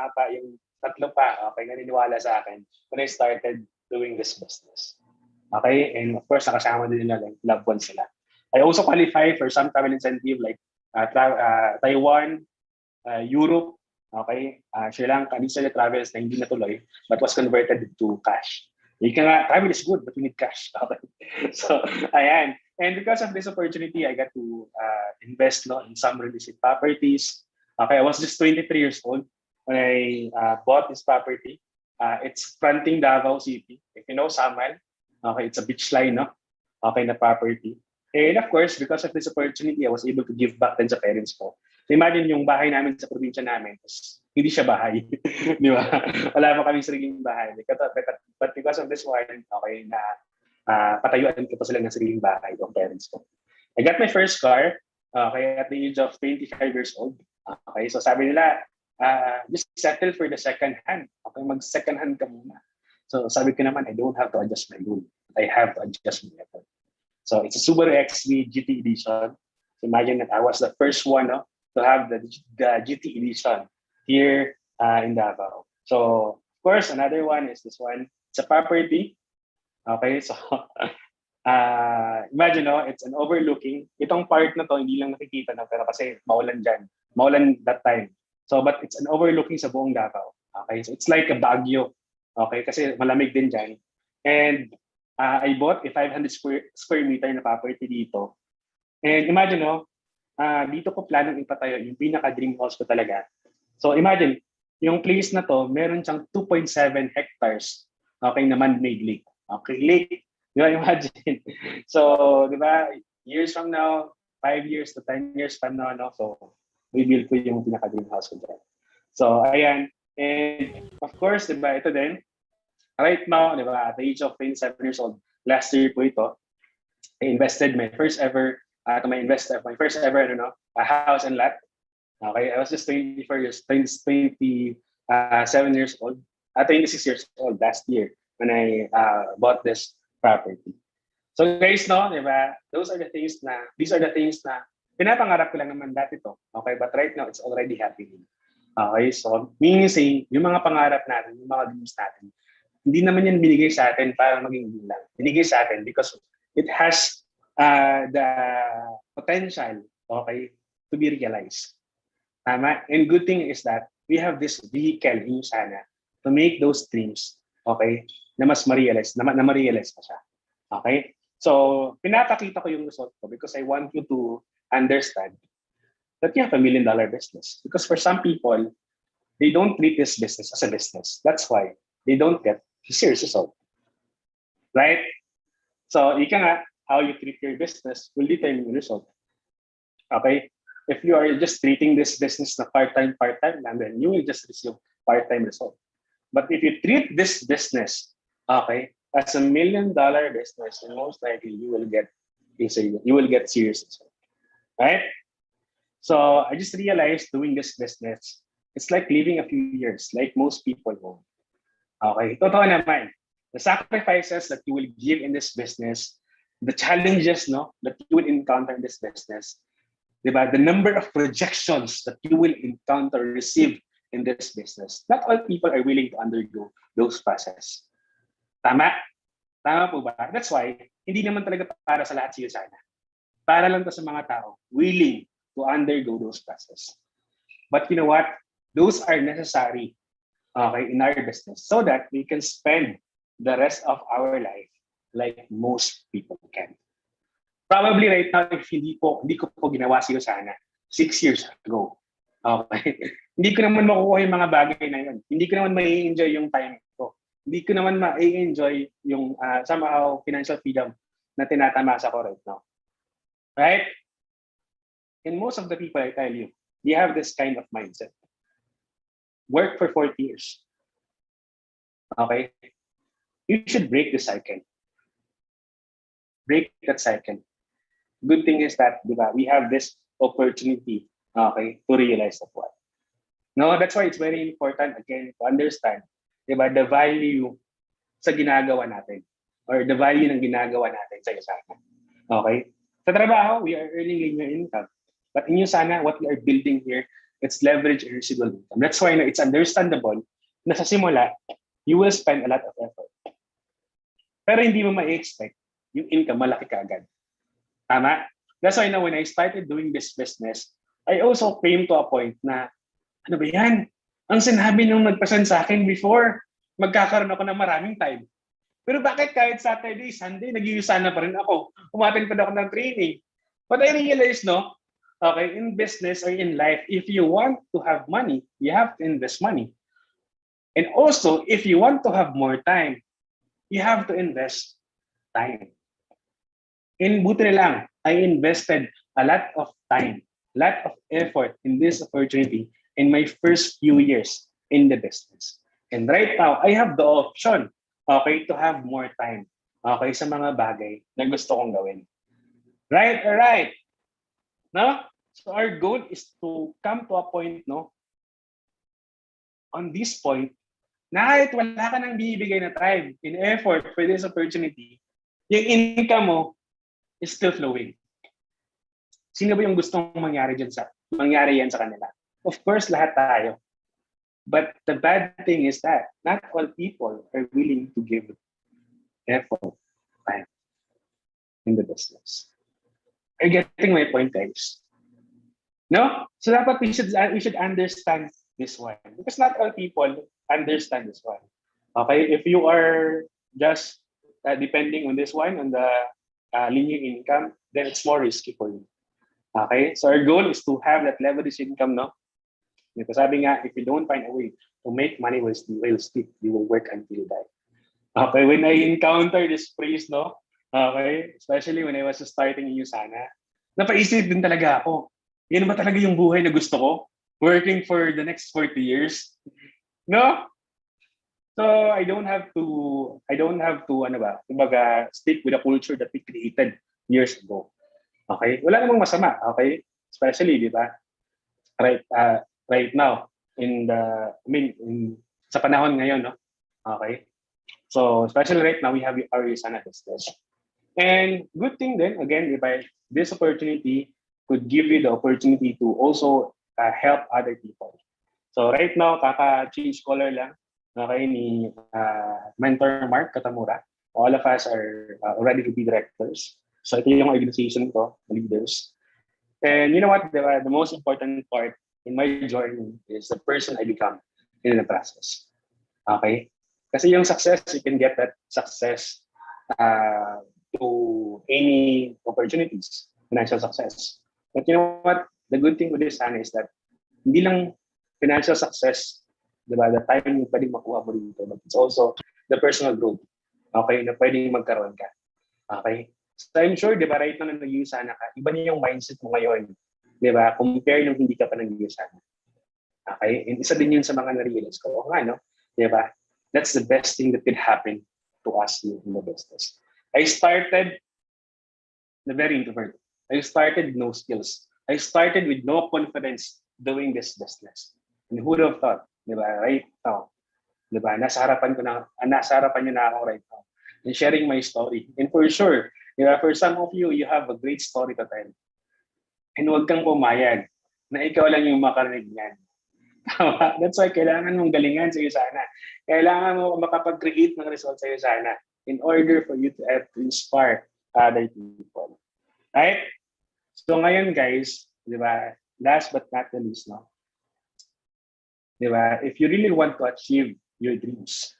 tatlo pa, okay, naniniwala sa akin when I started doing this business. Okay, and of course, nakasama din nila, like, loved ones sila. I also qualify for some travel incentive like Taiwan, Europe, okay, Sri Lanka. These are the travels na hindi natuloy but was converted to cash. Ika nga, travel is good but we need cash. Okay. So, ayan. And because of this opportunity, I got to invest in some real estate properties. Okay, I was just 23 years old when I bought this property. It's fronting Davao City. If you know Samal, okay, it's a beach line, no? Okay, na property. And of course, because of this opportunity, I was able to give back din sa parents ko. So imagine yung bahay namin sa probinsya namin, hindi siya bahay. Di ba? Wala pa kami sariling bahay. But because of this one, okay, na patayuan ko pa sila ng sariling bahay, yung parents ko. I got my first car, okay, at the age of 25 years old. Okay, so sabi nila, just settle for the second hand. Okay, mag-second hand ka muna. So sabi ko naman, I don't have to adjust my loan. I have to adjust my effort. So it's a Subaru XV GT Edition. So imagine that I was the first one to have the GT Edition here in Davao. So of course, another one is this one. It's a property. Okay, so imagine, it's an overlooking. Itong part na to, hindi lang nakikita na, pero kasi maulan dyan. Maulan that time. So, but it's an overlooking sa buong Davao. Okay, so it's like a Baguio. Okay, kasi malamig din dyan. And I bought a 500 square meter na property dito. And imagine, dito ko planong ipatayo yung pinaka-dream house ko talaga. So imagine, yung place na to, meron siyang 2.7 hectares, okay, na man-made lake. Okay, lake. Di ba, imagine. So, di ba, years from now, 5 years to 10 years from now, so we build ko yung pinaka-dream house ko dyan. So, ayan. And of course, di ba, ito din, right now, di ba, at the age of 27 years old, last year po ito, I invested my first ever, a house and lot. Okay, I was just 27 years old, 26 years old last year when I bought this property. So guys, di ba, these are the things na pinapangarap ko lang naman dati to. Okay, but right now, it's already happening. Okay, so meaning say, yung mga pangarap natin, yung mga dreams natin, hindi naman yan binigay sa atin para maging bilang. Binigay sa atin because it has the potential, okay, to be realized. Tama? And good thing is that we have this vehicle in Sana to make those dreams, okay, na mas ma-realize, na ma-realize pa siya. Okay? So, pinapakita ko yung result ko because I want you to understand that you have $1 million business. Because for some people, they don't treat this business as a business. That's why they don't get serious result. Right? So, ika nga, how you treat your business will determine the result. Okay? If you are just treating this business na part-time lang, then you will just receive part-time result. But if you treat this business, okay, as $1 million business, then most likely you will get serious result. Right? So, I just realized doing this business, it's like living a few years, like most people won't. Okay, totoo naman. The sacrifices that you will give in this business, the challenges that you will encounter in this business, diba? The number of rejections that you will encounter, receive in this business. Not all people are willing to undergo those processes. Tama? Tama po ba? That's why, hindi naman talaga para sa lahat sila sana. Para lang to sa mga tao willing to undergo those processes. But you know what? Those are necessary, okay, in our business so that we can spend the rest of our life like most people can. Probably right now, if hindi ko po ginawa si Sana 6 years ago. Okay. Hindi ko naman makukuha yung mga bagay na yun. Hindi ko naman mai-enjoy yung time ko. Hindi ko naman ma-enjoy yung somehow financial freedom na tinatamasa ko right now. Right? And most of the people, I tell you, they have this kind of mindset. Work for 40 years. Okay? You should break the cycle. Break that cycle. Good thing is that, di ba, we have this opportunity, okay, to realize that one. No, that's why it's very important, again, to understand, di ba, the value sa ginagawa natin or the value ng ginagawa natin sa Sana. Okay? Sa trabaho, we are earning linear income. But in Sana, what we are building here, it's leverage and residual income. That's why it's understandable na sa simula, you will spend a lot of effort. Pero hindi mo ma-expect yung income malaki kaagad. Tama? That's why now when I started doing this business, I also came to a point na, ano ba yan? Ang sinabi nung nagpresent sa akin before, magkakaroon ako ng maraming time. Pero bakit kahit Saturday, Sunday, nag-iusana pa rin ako? Umattend pa ako ng training. But I realized, no, okay, in business or in life, if you want to have money, you have to invest money. And also, if you want to have more time, you have to invest time. And buti na lang, I invested a lot of time, a lot of effort in this opportunity in my first few years in the business. And right now, I have the option, okay, to have more time, okay, sa mga bagay na gusto kong gawin. Right? All right. No? So our goal is to come to a point, no, on this point, na kahit wala ka nang bibigay na time in effort for this opportunity, yung income mo is still flowing. Sino ba yung gustong mangyari yan sa kanila? Of course, lahat tayo. But the bad thing is that not all people are willing to give effort, time in the business. Are you getting my point, guys? No? So dapat we should understand this one. Because not all people understand this one. Okay? If you are just depending on this one, on the linear income, then it's more risky for you. Okay? So our goal is to have that leverage income, no? Because sabi nga, if you don't find a way to make money while stick, you will work until you die. Okay? When I encounter this phrase, no? Okay? Especially when I was starting in Sana, napaisip din talaga ako, yan ba talaga yung buhay na gusto ko? Working for the next 40 years? No? So I don't have to kumbaga, stick with the culture that we created years ago. Okay? Wala namang masama, okay? Especially, di ba? Right now sa panahon ngayon, no? Okay? So especially right now we have our Sana business. And good thing then, again, this opportunity could give you the opportunity to also help other people. So right now, kaka-change color lang, okay, ni Mentor Mark Katamura. All of us are already to be directors. So ito yung organization ko, leaders. And you know what? The most important part in my journey is the person I become in the process. Okay? Kasi yung success, you can get that success to any opportunities, financial success. But you know what? The good thing with this, Hannah, is that hindi lang financial success, diba, the time yung pwedeng makuha mo dito, but it's also the personal growth, okay, na pwedeng magkaroon ka. Okay? So I'm sure, diba, right now na nag-use Sana ka, iba niya yung mindset mo ngayon, diba, compare nung hindi ka pa nag-use Sana. Okay? And isa din yun sa mga na-realize ko. Okay, no? Diba? That's the best thing that could happen to us in the business. I started very introvert. I started with no skills. I started with no confidence doing this business. And who would have thought, di ba, right now, di ba, nasa harapan niyo na ako right now, and sharing my story. And for sure, di ba, for some of you, you have a great story to tell. And huwag kang pumayag na ikaw lang yung makarinig niyan. That's why kailangan mong galingan sa iyo Sana. Kailangan mo makapag-create ng results sa iyo Sana in order for you to inspire other people. Right? So ngayon guys, di ba, last but not the least, no? Di ba? If you really want to achieve your dreams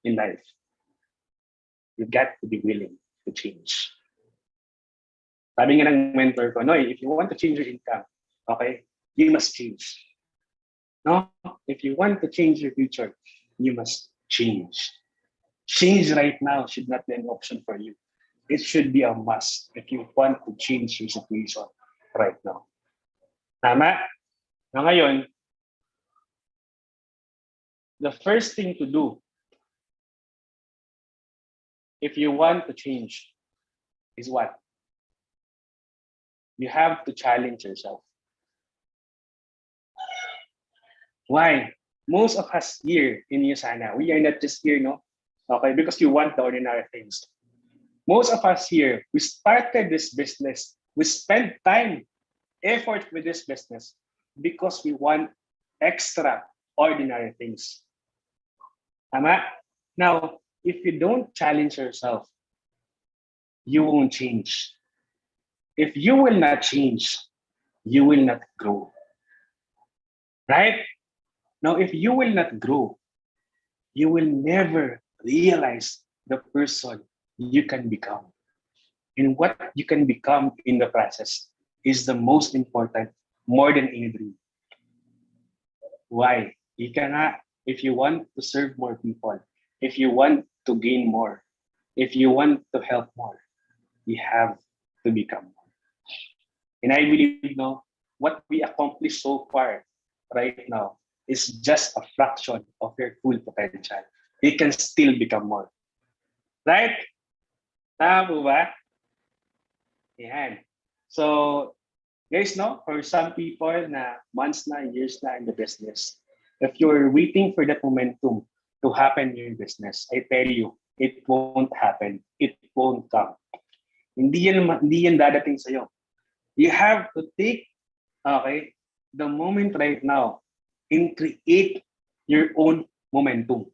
in life, you've got to be willing to change. Sabi nga ng mentor ko, Noy, if you want to change your income, okay, you must change. No? If you want to change your future, you must change. Change right now should not be an option for you. It should be a must if you want to change your situation right now. Tama? Na ngayon, the first thing to do if you want to change is what? You have to challenge yourself. Why? Most of us here in Yusana, we are not just here, no? Okay, because you want the ordinary things. Most of us here, we started this business. We spent time, effort with this business because we want extraordinary things. Tama? Now, if you don't challenge yourself, you won't change. If you will not change, you will not grow. Right? Now, if you will not grow, you will never realize the person you can become. And what you can become in the process is the most important, more than any dream. Why? You cannot, if you want to serve more people, if you want to gain more, if you want to help more, you have to become more. And I believe, no, what we accomplished so far right now is just a fraction of your full potential. You can still become more. Right? Tama po ba? Yan. So, guys, no, for some people na months na, years na in the business, if you're waiting for that momentum to happen in your business, I tell you, it won't happen. It won't come. Hindi yan dadating sa'yo. You have to take, okay, the moment right now and create your own momentum.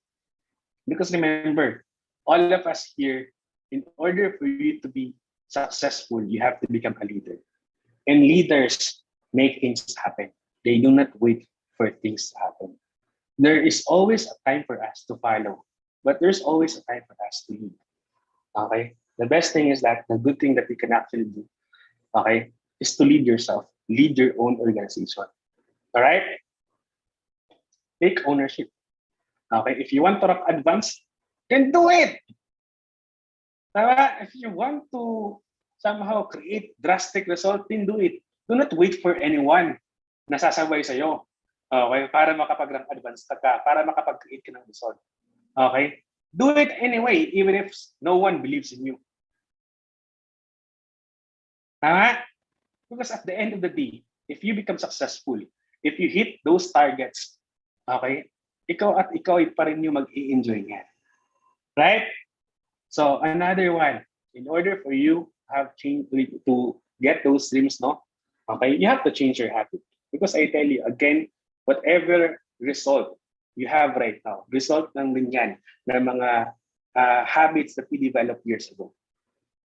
Because remember, all of us here, in order for you to be successful, you have to become a leader. And leaders make things happen. They do not wait for things to happen. There is always a time for us to follow, but there's always a time for us to lead. Okay? The best thing is that the good thing that you can actually do, okay, is to lead yourself, lead your own organization. All right? Take ownership. Okay? If you want to rock advance, then do it. If you want to somehow create drastic result, then do it. Do not wait for anyone na sasabay sa'yo. Okay? Para makapag-rank advance ka, para makapag-create ka ng result. Okay? Do it anyway, even if no one believes in you. Tama? Because at the end of the day, if you become successful, if you hit those targets, okay, ikaw pa rin yung mag-i-enjoy nga. Right? So another one, in order for you to get those dreams, no? Okay, you have to change your habit. Because I tell you, again, whatever result you have right now, result ng ganyan, ng mga habits that we developed years ago.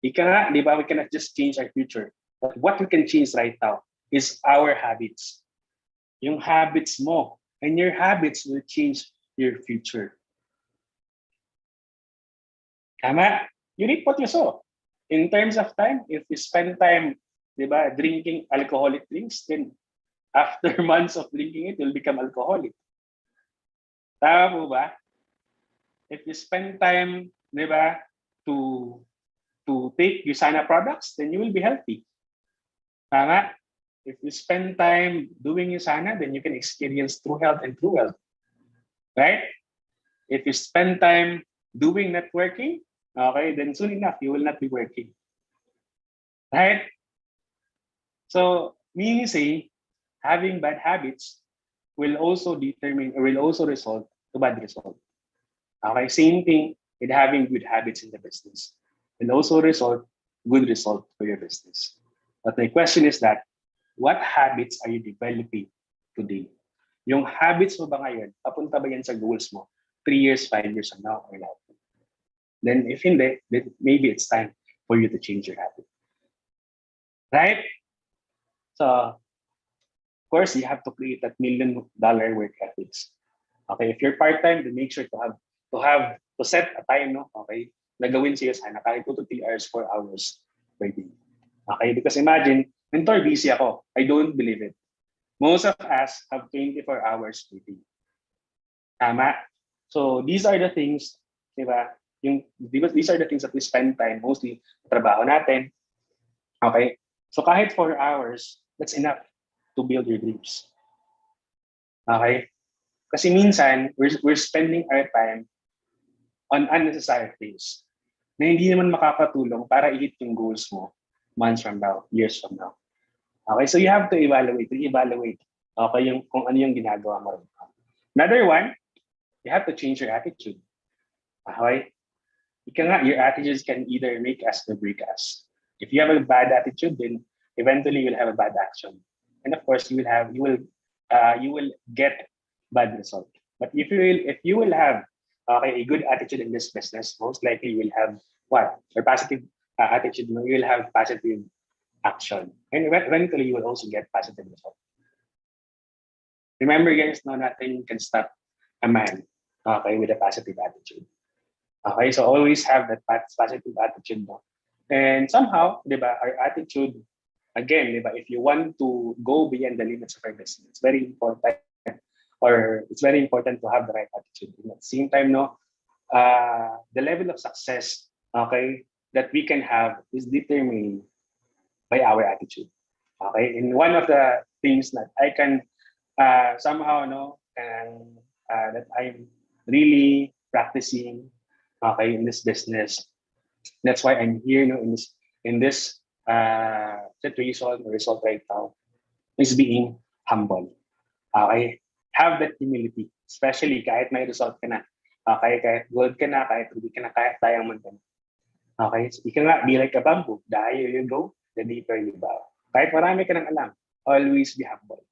Di ba, we cannot just change our future. But what we can change right now is our habits. Yung habits mo. And your habits will change your future. Tama? You reap what you sow. In terms of time, if you spend time, di ba, drinking alcoholic drinks, then after months of drinking it, you'll become alcoholic. Tama po ba? If you spend time, di ba, to take Usana products, then you will be healthy. Tama? If you spend time doing Usana, then you can experience true health and true wealth. Right? If you spend time doing networking, okay, then soon enough, you will not be working. Right? So, meaning say, having bad habits will also result to bad result. Okay, same thing with having good habits in the business. Will also result good result for your business. But my question is that, what habits are you developing today? Yung habits mo ba ngayon, papunta ba yan sa goals mo 3 years, 5 years from now or not? Then if hindi, then maybe it's time for you to change your habit. Right? So, course, you have to create that $1 million work ethics. Okay, if you're part-time, then make sure to set a time, no? Okay, na gawin siya sana kahit 2 to 3 hours, 4 hours per day. Okay, because imagine, mentor, busy ako. I don't believe it. Most of us have 24 hours per day. Tama? So these are the things, di ba? These are the things that we spend time mostly sa trabaho natin. Okay? So kahit 4 hours, that's enough to build your dreams. Okay? Kasi minsan, we're spending our time on unnecessary things na hindi naman makakatulong para i-hit yung goals mo months from now, years from now. Okay, so you have to evaluate, okay, kung ano yung ginagawa mo. Another one, you have to change your attitude. Okay? Your attitudes can either make us or break us. If you have a bad attitude, then eventually you'll have a bad action. And of course, you will get bad result. But if you will have a good attitude in this business, most likely you will have what? Or positive attitude, you will have positive action. And eventually you will also get positive result. Remember guys, no, nothing can stop a man, okay, with a positive attitude. Okay, so always have that positive attitude. No? And somehow, di ba, our attitude, again, di ba, if you want to go beyond the limits of our business, it's very important to have the right attitude. At the same time, no, the level of success, okay, that we can have is determined by our attitude. Okay, and one of the things that I can somehow know that I'm really practicing, okay, in this business. That's why I'm here, no, in this situation or result right now is being humble. Okay. Have that humility, especially kahit may result ka na. Okay, kahit gold ka na, kahit hindi ka na, kahit diamond ka na. Okay, so you cannot be like a bamboo. The higher you go, the deeper you bow. Kahit marami ka nang alam, always be humble.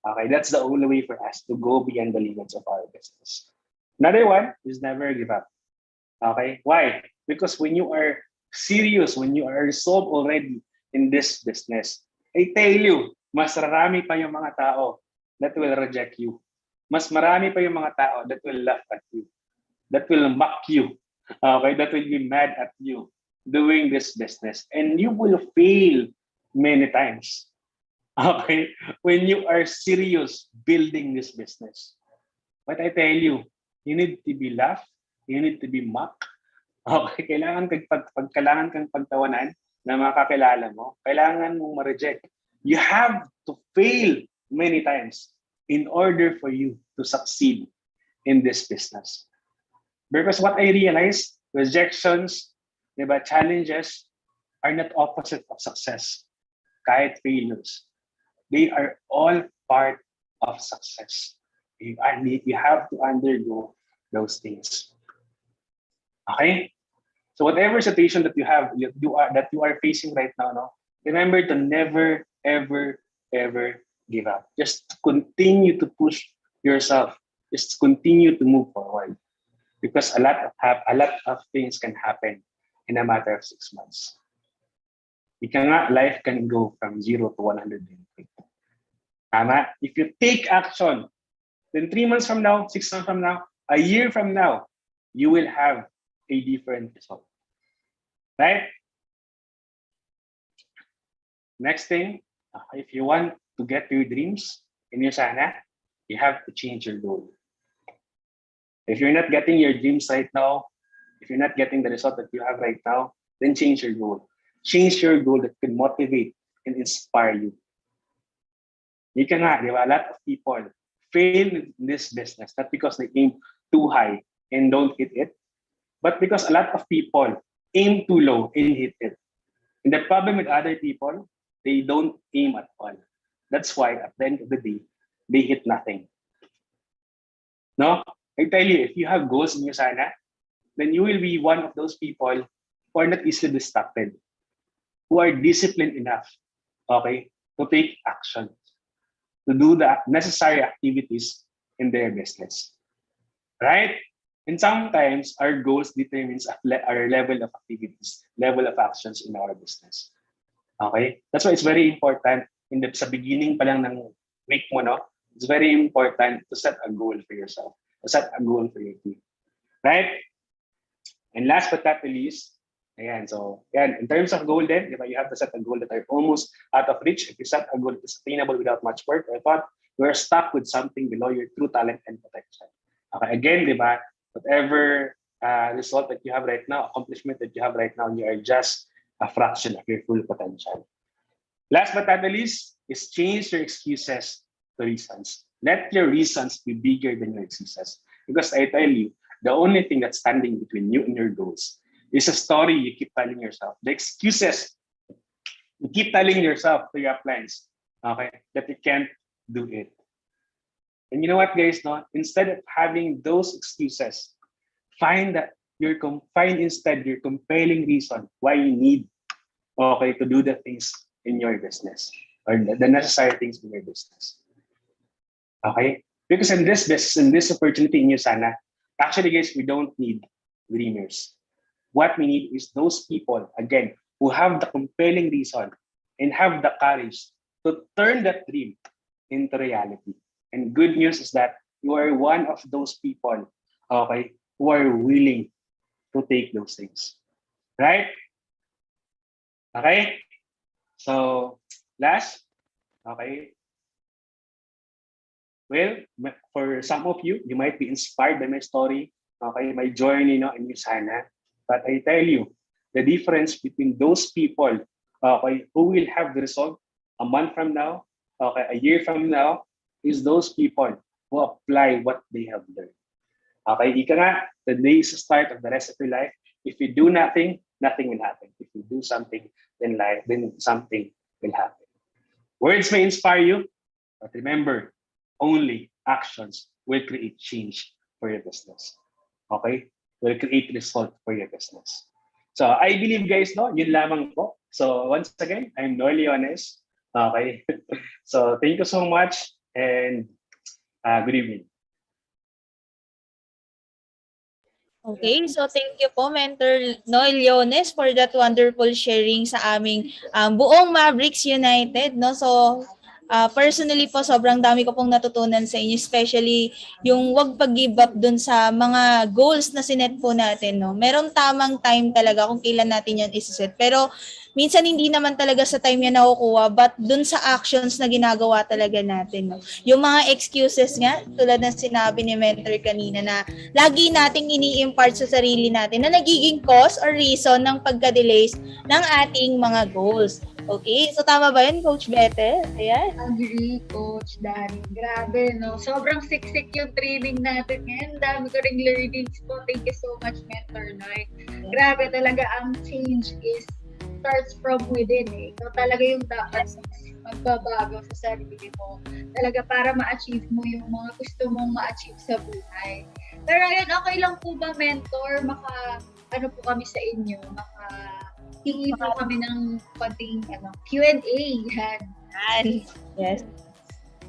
Okay, that's the only way for us to go beyond the limits of our business. Another one is never give up. Okay, why? Because when you are serious, when you are resolved already in this business, I tell you, mas marami pa yung mga tao that will reject you. Mas marami pa yung mga tao that will laugh at you, that will mock you, okay, that will be mad at you doing this business. And you will fail many times, okay, when you are serious building this business. But I tell you, you need to be laughed, you need to be mocked. Okay, kailangan kang pagtawanan na makakilala mo, kailangan mong ma-reject. You have to fail many times in order for you to succeed in this business. Because what I realized, rejections, diba, challenges are not opposite of success. Kahit failures, they are all part of success. You have to undergo those things. Okay? So whatever situation that you are facing right now, no, remember to never, ever, ever give up. Just continue to push yourself. Just continue to move forward, because a lot of things can happen in a matter of 6 months. Life can go from 0 to 100. Tama? If you take action, then 3 months from now, 6 months from now, a year from now, you will have a different result. Right? Next thing, if you want to get your dreams in your sana, you have to change your goal. If you're not getting your dreams right now, if you're not getting the result that you have right now, then change your goal. Change your goal that can motivate and inspire you. You cannot, a lot of people fail in this business, not because they aim too high and don't hit it, but because a lot of people aim too low and hit it. And the problem with other people, they don't aim at all. That's why at the end of the day, they hit nothing. No? I tell you, if you have goals in your sana, then you will be one of those people who are not easily distracted, who are disciplined enough, okay, to take action, to do the necessary activities in their business. Right? And sometimes our goals determines our level of activities, level of actions in our business. Okay? That's why it's very important sa beginning pa lang ng week mo, no? It's very important to set a goal for yourself, to set a goal for your team. Right? And last but not the least, ayan, so yan, in terms of goal then, di ba, you have to set a goal that are almost out of reach. If you set a goal that is attainable without much work or thought, you're stuck with something below your true talent and potential. Okay, again, di ba, whatever result that you have right now, accomplishment that you have right now, you are just a fraction of your full potential. Last but not the least is change your excuses to reasons. Let your reasons be bigger than your excuses. Because I tell you, the only thing that's standing between you and your goals is a story you keep telling yourself. The excuses you keep telling yourself to your plans, okay, that you can't do it. And you know what, guys? No, instead of having those excuses, find instead your compelling reason why you need, okay, to do the things in your business or the necessary things in your business. Okay, because in this business, in this opportunity in Sana, actually, guys, we don't need dreamers. What we need is those people, again, who have the compelling reason and have the courage to turn that dream into reality. And good news is that you are one of those people, okay, who are willing to take those things. Right? Okay? So, last, okay. Well, for some of you, you might be inspired by my story, okay, my journey, in Sana. But I tell you, the difference between those people, okay, who will have the result a month from now, okay, a year from now, is those people who apply what they have learned. Okay, ika nga, the day is the start of the rest of your life. If you do nothing, nothing will happen. If you do something, then something will happen. Words may inspire you, but remember, only actions will create change for your business. Okay? Will create result for your business. So I believe, guys, no, yun lamang po. So once again, I'm Noel Leones. Okay? So thank you so much and good evening. Okay, so thank you po, Mentor Noel Leones, for that wonderful sharing sa aming buong Mavericks United, no? So, personally po, sobrang dami ko pong natutunan sa inyo, especially yung wag pag-give up dun sa mga goals na sinet po natin, no? Merong tamang time talaga kung kailan natin yan isiset. Pero, minsan hindi naman talaga sa time yan nakukuha, but dun sa actions na ginagawa talaga natin, no? Yung mga excuses nga, tulad ng sinabi ni Mentor kanina na lagi nating ini-impart sa sarili natin na nagiging cause or reason ng pagka-delays ng ating mga goals. Okay? So, tama ba yun, Coach Bethel? Ayan. Agree, Coach Danny. Grabe, no? Sobrang siksik yung training natin ngayon. Dami ko ring learnings po. Thank you so much, Mentor Noy. Grabe talaga, ang change starts from within, eh. Ikaw talaga yung dapat magbabago sa sarili mo. Talaga para ma-achieve mo yung mga gusto mong ma-achieve sa buhay. Pero ayun, okay lang po ba, Mentor? Ano po kami sa inyo? Hingi po kami ng konting Q&A. Yan. Yes.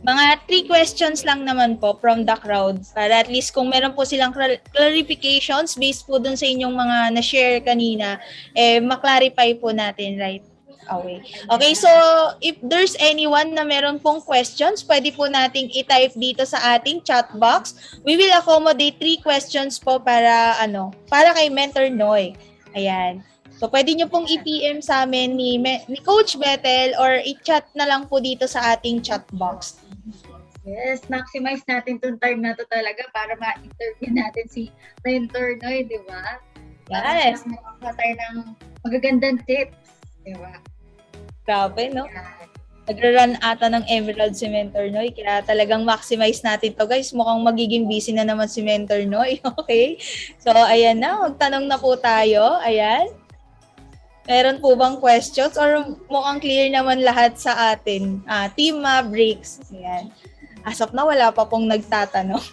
Mga 3 questions lang naman po from the crowd para at least kung meron po silang clarifications based po dun sa inyong mga na-share kanina, ma-clarify po natin right away. Okay, so if there's anyone na meron pong questions, pwede po nating i-type dito sa ating chat box. We will accommodate 3 questions po para kay Mentor Noy. Ayan. So, pwede nyo pong i-PM sa amin ni Coach Bethel or i-chat na lang po dito sa ating chat box. Yes, maximize natin itong time na to talaga para ma-interview natin si Mentor Noy, di ba? Yes. Para makakita tayo ng magagandang tips, di ba? Grabe, no? Nagra-run ata ng Emerald si Mentor Noy, kaya talagang maximize natin to, guys. Mukhang magiging busy na naman si Mentor Noy. Okay? So, ayan na. Magtanong na po tayo. Ayan. Meron po bang questions or mukhang clear naman lahat sa atin? Team Mavericks. Ayan. As of now, wala pa pong nagtatanong.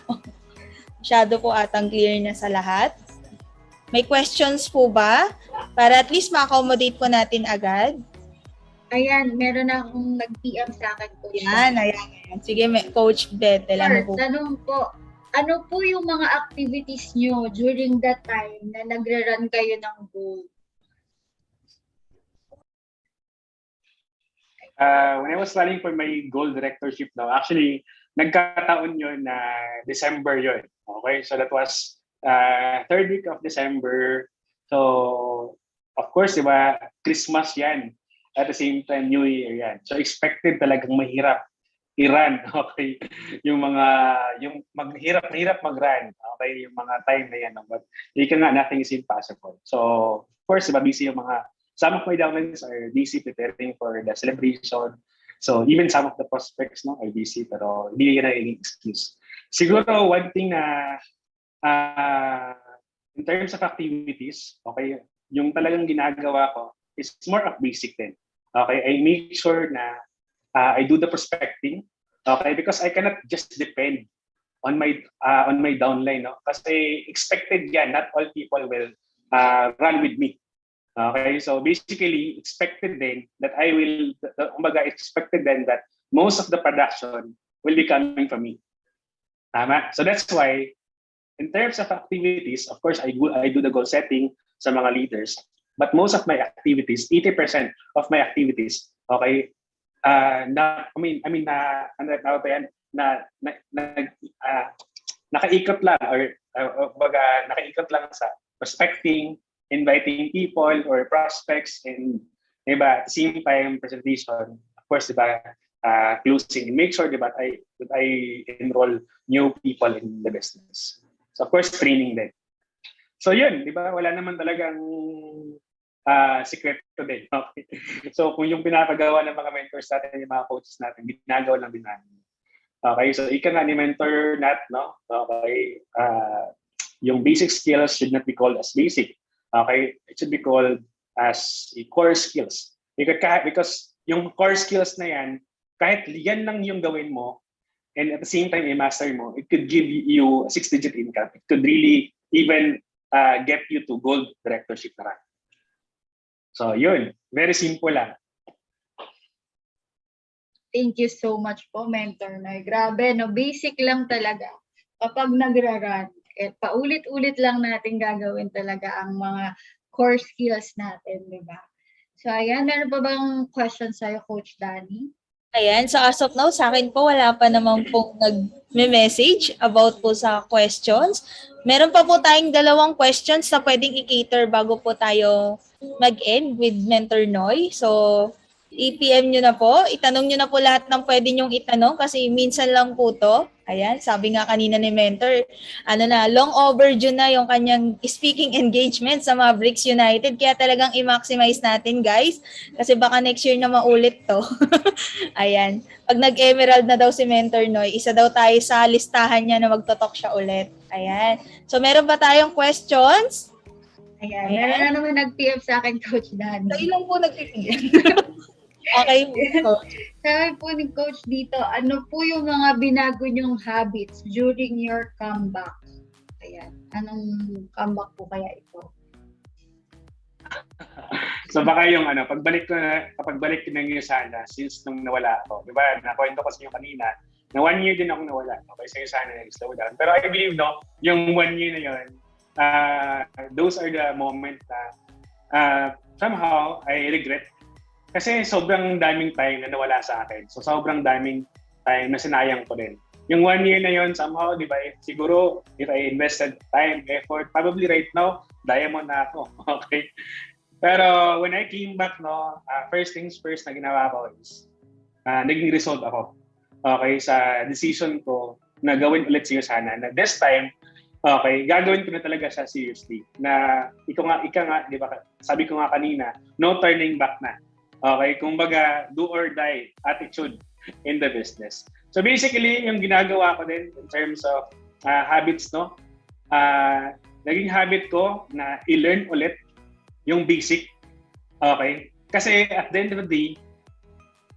Masyado po atang clear na sa lahat. May questions po ba? Para at least ma-accommodate po natin agad. Ayan, meron na akong nag-PM sa akin. Ayan. Sige, Coach Bethel. Tanong po, ano po yung mga activities nyo during that time na nagre-run kayo ng goal? when I was planning for my gold directorship now, actually, nagkataon yun na December yun. Okay, so that was third week of December. So, of course, di ba, Christmas yan. At the same time, New Year yan. So, expected talagang mahirap i-run, okay? Yung maghirap mag-run, okay? Yung mga time na yan. But, ika nga, nothing is impossible. So, of course, di ba, busy yung some of my downlines are busy preparing for the celebration. So, even some of the prospects, no, are busy, pero hindi yan naging excuse. Siguro, one thing na in terms of activities, okay, yung talagang ginagawa ko is more of basic din. Okay, I make sure na I do the prospecting, okay, because I cannot just depend on my downline, no? Kasi expected yan, not all people will run with me. Okay, so basically expected then that expected then that most of the production will be coming from me. Tama? So that's why in terms of activities, of course, I do the goal setting sa mga leaders, but most of my activities, 80% of my activities, okay, nakaikot lang nakaikot lang sa prospecting, inviting people or prospects, and diba, at the same time presentation, of course, diba, closing, and make sure diba, that I enroll new people in the business. So of course, training din. So yun, diba, wala naman talagang secret to din. Okay? So kung yung pinapagawa ng mga mentors natin, yung mga coaches natin, ginagawa lang din natin. Okay, so ika nga ni mentor Nat, no? Okay, yung basic skills should not be called as basic. Okay, it should be called as a core skills. Because yung core skills na yan, kahit yan lang yung gawin mo, and at the same time i-master mo, it could give you a 6-digit income. It could really even get you to gold directorship na rin. So yun, very simple lang. Thank you so much po, Mentor Noy. Grabe, no? Basic lang talaga. Kapag nagra-run, paulit-ulit lang natin gagawin talaga ang mga core skills natin, di ba? So ayan, meron pa bang question sa'yo, Coach Danny? Ayan, so as of now, sa akin po, wala pa naman pong nag-message about po sa questions. Meron pa po tayong 2 questions na pwedeng i-cater bago po tayo mag-end with Mentor Noy. So, i-PM nyo na po. Itanong nyo na po lahat ng pwede nyong itanong kasi minsan lang po to. Ayan, sabi nga kanina ni Mentor, long overdue na yung kanyang speaking engagement sa Mavericks United. Kaya talagang i-maximize natin, guys. Kasi baka next year na maulit to. Ayan. Pag nag-emerald na daw si Mentor Noy, isa daw tayo sa listahan niya na magtotalk siya ulit. Ayan. So, meron ba tayong questions? Ayan. Meron na naman nag-PM sa akin, Coach Danny. Sa ilang po nag-PM? Okay. Sabi po ni Coach dito, ano po yung mga binago nyong habits during your comeback? Ayan. Anong comeback po kaya ito? So baka yung pagbalik ko ng USANA since nung nawala ako, di ba? Nakwento ko sa inyo kanina, na 1 year din ako nawala. Okay, sa USANA nag-slow down. Pero I believe, no, yung 1 year na yun, those are the moments na somehow I regret. Kasi sobrang daming time na nawala sa akin. So sobrang daming time na sinayang ko din. Yung 1 year na yun, somehow, di ba, siguro, if I invested time, effort, probably right now, diamond na ako. Okay? Pero when I came back, no, first things first na ginawa ko is, naging resolve ako. Okay, sa decision ko na gawin ulit siya sana. Na this time, okay, gagawin ko na talaga siya seriously. Na ika nga, di ba, sabi ko nga kanina, no turning back na. Okay, kumbaga, do or die attitude in the business. So basically, yung ginagawa ko din in terms of habits, no? Naging habit ko na i-learn ulit yung basic. Okay? Kasi at the end of the day,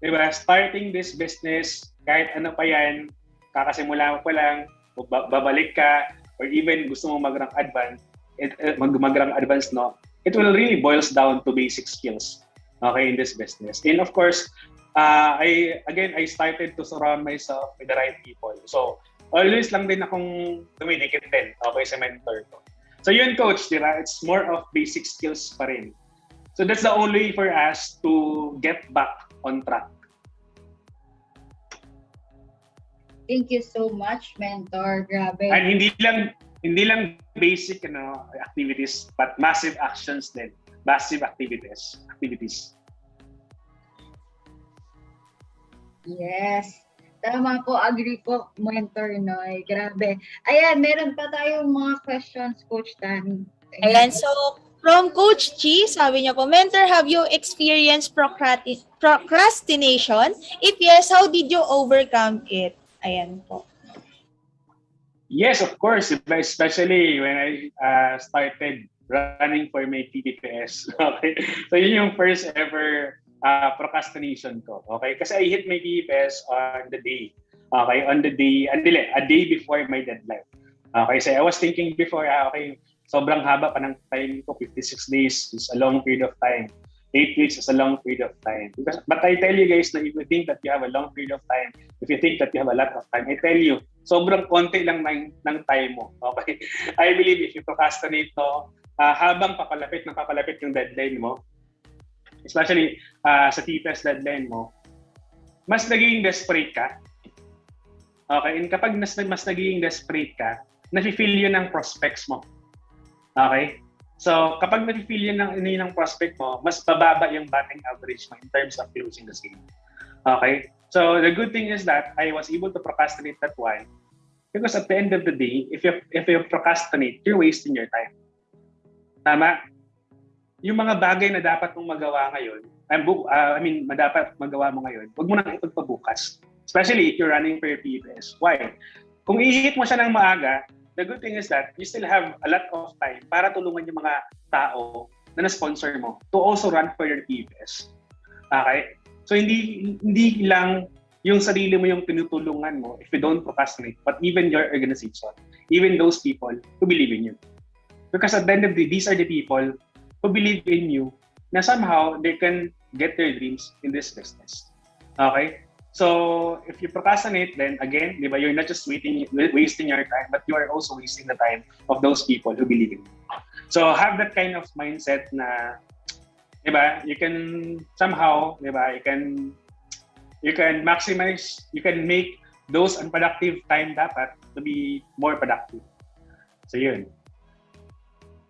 diba, starting this business, kahit ano pa yan, kakasimula mo pa lang, babalik ka, or even gusto mo mag-rank advance, mag-rank advance, no? It will really boils down to basic skills, okay, in this business. And of course, I started to surround myself with the right people. So, always lang din akong dumidikit din, okay, sa mentor ko. So yun, Coach, di ba? It's more of basic skills pa rin. So that's the only way for us to get back on track. Thank you so much, mentor. Grabe. And hindi lang basic activities, but massive actions din. Massive activities. Yes. Tama po, agree po, mentor Noy. Grabe. Ayan, meron pa tayong mga questions, Coach Danny. Ayan, so from Coach Chi, sabi niya po, mentor, have you experienced procrastination? If yes, how did you overcome it? Ayan po. Yes, of course. Especially when I started running for my PPPS. Okay? So yun yung first ever procrastination ko. Okay? Kasi I hit my PPPS on the day. Okay? On the day, a day before my deadline. Okay? So I was thinking before, okay, sobrang haba pa ng time ko. 56 days is a long period of time. 8 weeks is a long period of time. But I tell you guys na if you think that you have a long period of time, if you think that you have a lot of time, I tell you, sobrang konti lang ng time mo. Okay? I believe if you procrastinate to, habang papalapit yung deadline mo, especially sa TPS deadline mo, mas naging desperate ka. Okay? And kapag mas naging desperate ka, nafe-feel yun ng prospects mo. Okay? So, kapag nafe-feel yun ng prospect mo, mas bababa yung batting average mo in terms of closing the game. Okay? So, the good thing is that I was able to procrastinate that one because at the end of the day, if you procrastinate, you're wasting your time. Tama? Yung mga bagay na dapat mong magawa ngayon, dapat magawa mo ngayon, huwag mo nang ipagpabukas. Especially if you're running for your PPS. Why? Kung i-hit mo siya ng maaga, the good thing is that you still have a lot of time para tulungan yung mga tao na na-sponsor mo to also run for your PPS. Okay? So hindi lang yung sarili mo yung tinutulungan mo if you don't procrastinate, but even your organization, even those people who believe in you. Because at the end of the day, these are the people who believe in you na somehow they can get their dreams in this business. Okay? So, if you procrastinate, then again, di ba, you're not just wasting your time, but you are also wasting the time of those people who believe in you. So, have that kind of mindset na, di ba, you can somehow, di ba, you can maximize, you can make those unproductive time dapat to be more productive. So, yun.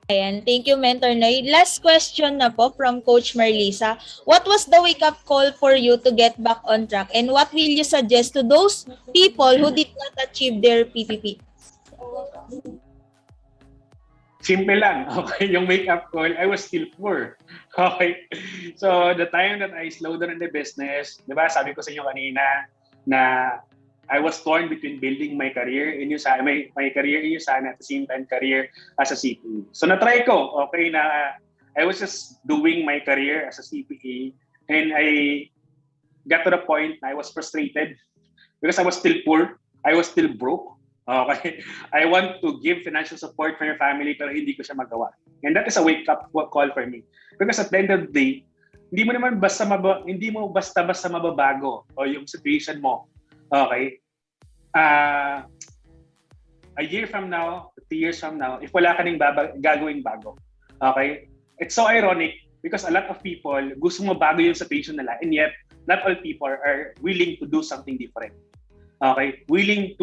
Ayan, thank you, Mentor Noy. Last question na po from Coach Marlisa. What was the wake-up call for you to get back on track? And what will you suggest to those people who did not achieve their PPP? Simple lang. Okay, yung wake-up call, I was still poor. Okay. So, the time that I slowed down in the business, di ba, sabi ko sa inyo kanina na I was torn between building my career in USANA, my career in USANA at the same time career as a CPA. So na-try ko, okay, na I was just doing my career as a CPA and I got to the point na I was frustrated because I was still poor, I was still broke. Okay, I want to give financial support for your family pero hindi ko siya magawa. And that is a wake-up call for me. Because at the end of the day, hindi mo basta-basta mababago o yung situation mo. Okay. A year from now, 2 years from now, if wala ka ning gagawing bago. Okay? It's so ironic because a lot of people gusto mabago yung situation nila and yet not all people are willing to do something different. Okay? Willing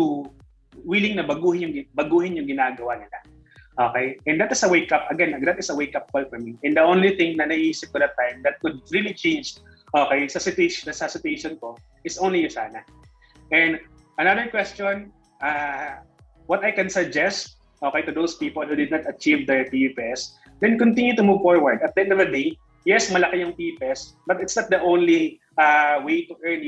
na baguhin yung ginagawa nila. Okay? And that is a wake up call for me. And the only thing na naisip ko that time that could really change sa situation ko is only USANA. And another question, what I can suggest, to those people who did not achieve their PPS, then continue to move forward. At the end of the day, yes, malaki yung PPS, but it's not the only way to earn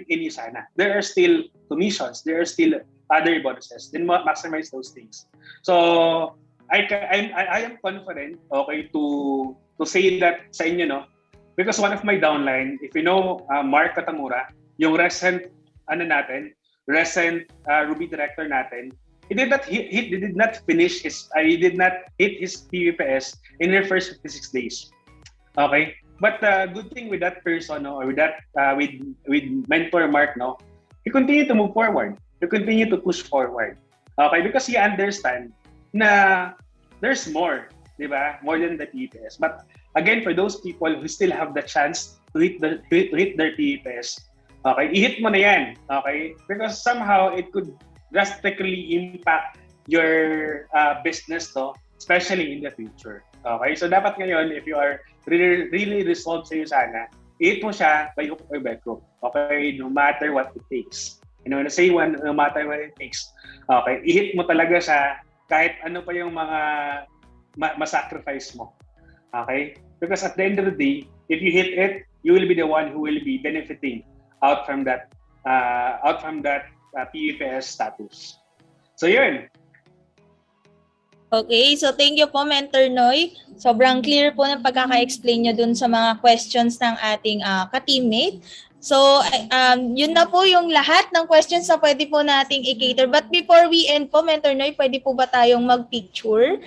in USANA. There are still commissions, there are still other bonuses. Then maximize those things. So I am confident, to say that sa inyo, no, because one of my downline, if you know Mark Katamura, yung recent Ruby director natin, he did not hit his PVPS in the first 56 days. Okay? But good thing with that person, no, or with that with mentor Mark, no, he continued to move forward. He continued to push forward. Okay? Because he understand na there's more, di ba? More than the PVPS. But again, for those people who still have the chance to hit their PVPS, Okay, i-hit mo na yan. Okay? Because somehow it could drastically impact your business, no? Especially in the future. Okay? So dapat ngayon, if you are really resolved sa'yo sana, i-hit mo siya by hook or by crook. Okay? No matter what it takes. When I say no matter what it takes, okay, i-hit mo talaga siya kahit ano pa yung mga masacrifice mo. Okay? Because at the end of the day, if you hit it, you will be the one who will be benefiting out from that PFS status. So yun. Okay, so thank you po, Mentor Noy. Sobrang clear po ng pagkaka-explain nyo dun sa mga questions ng ating ka-teammate. So, yun na po yung lahat ng questions na pwede po nating i-cater. But before we end po, Mentor Noy, pwede po ba tayong mag-picture?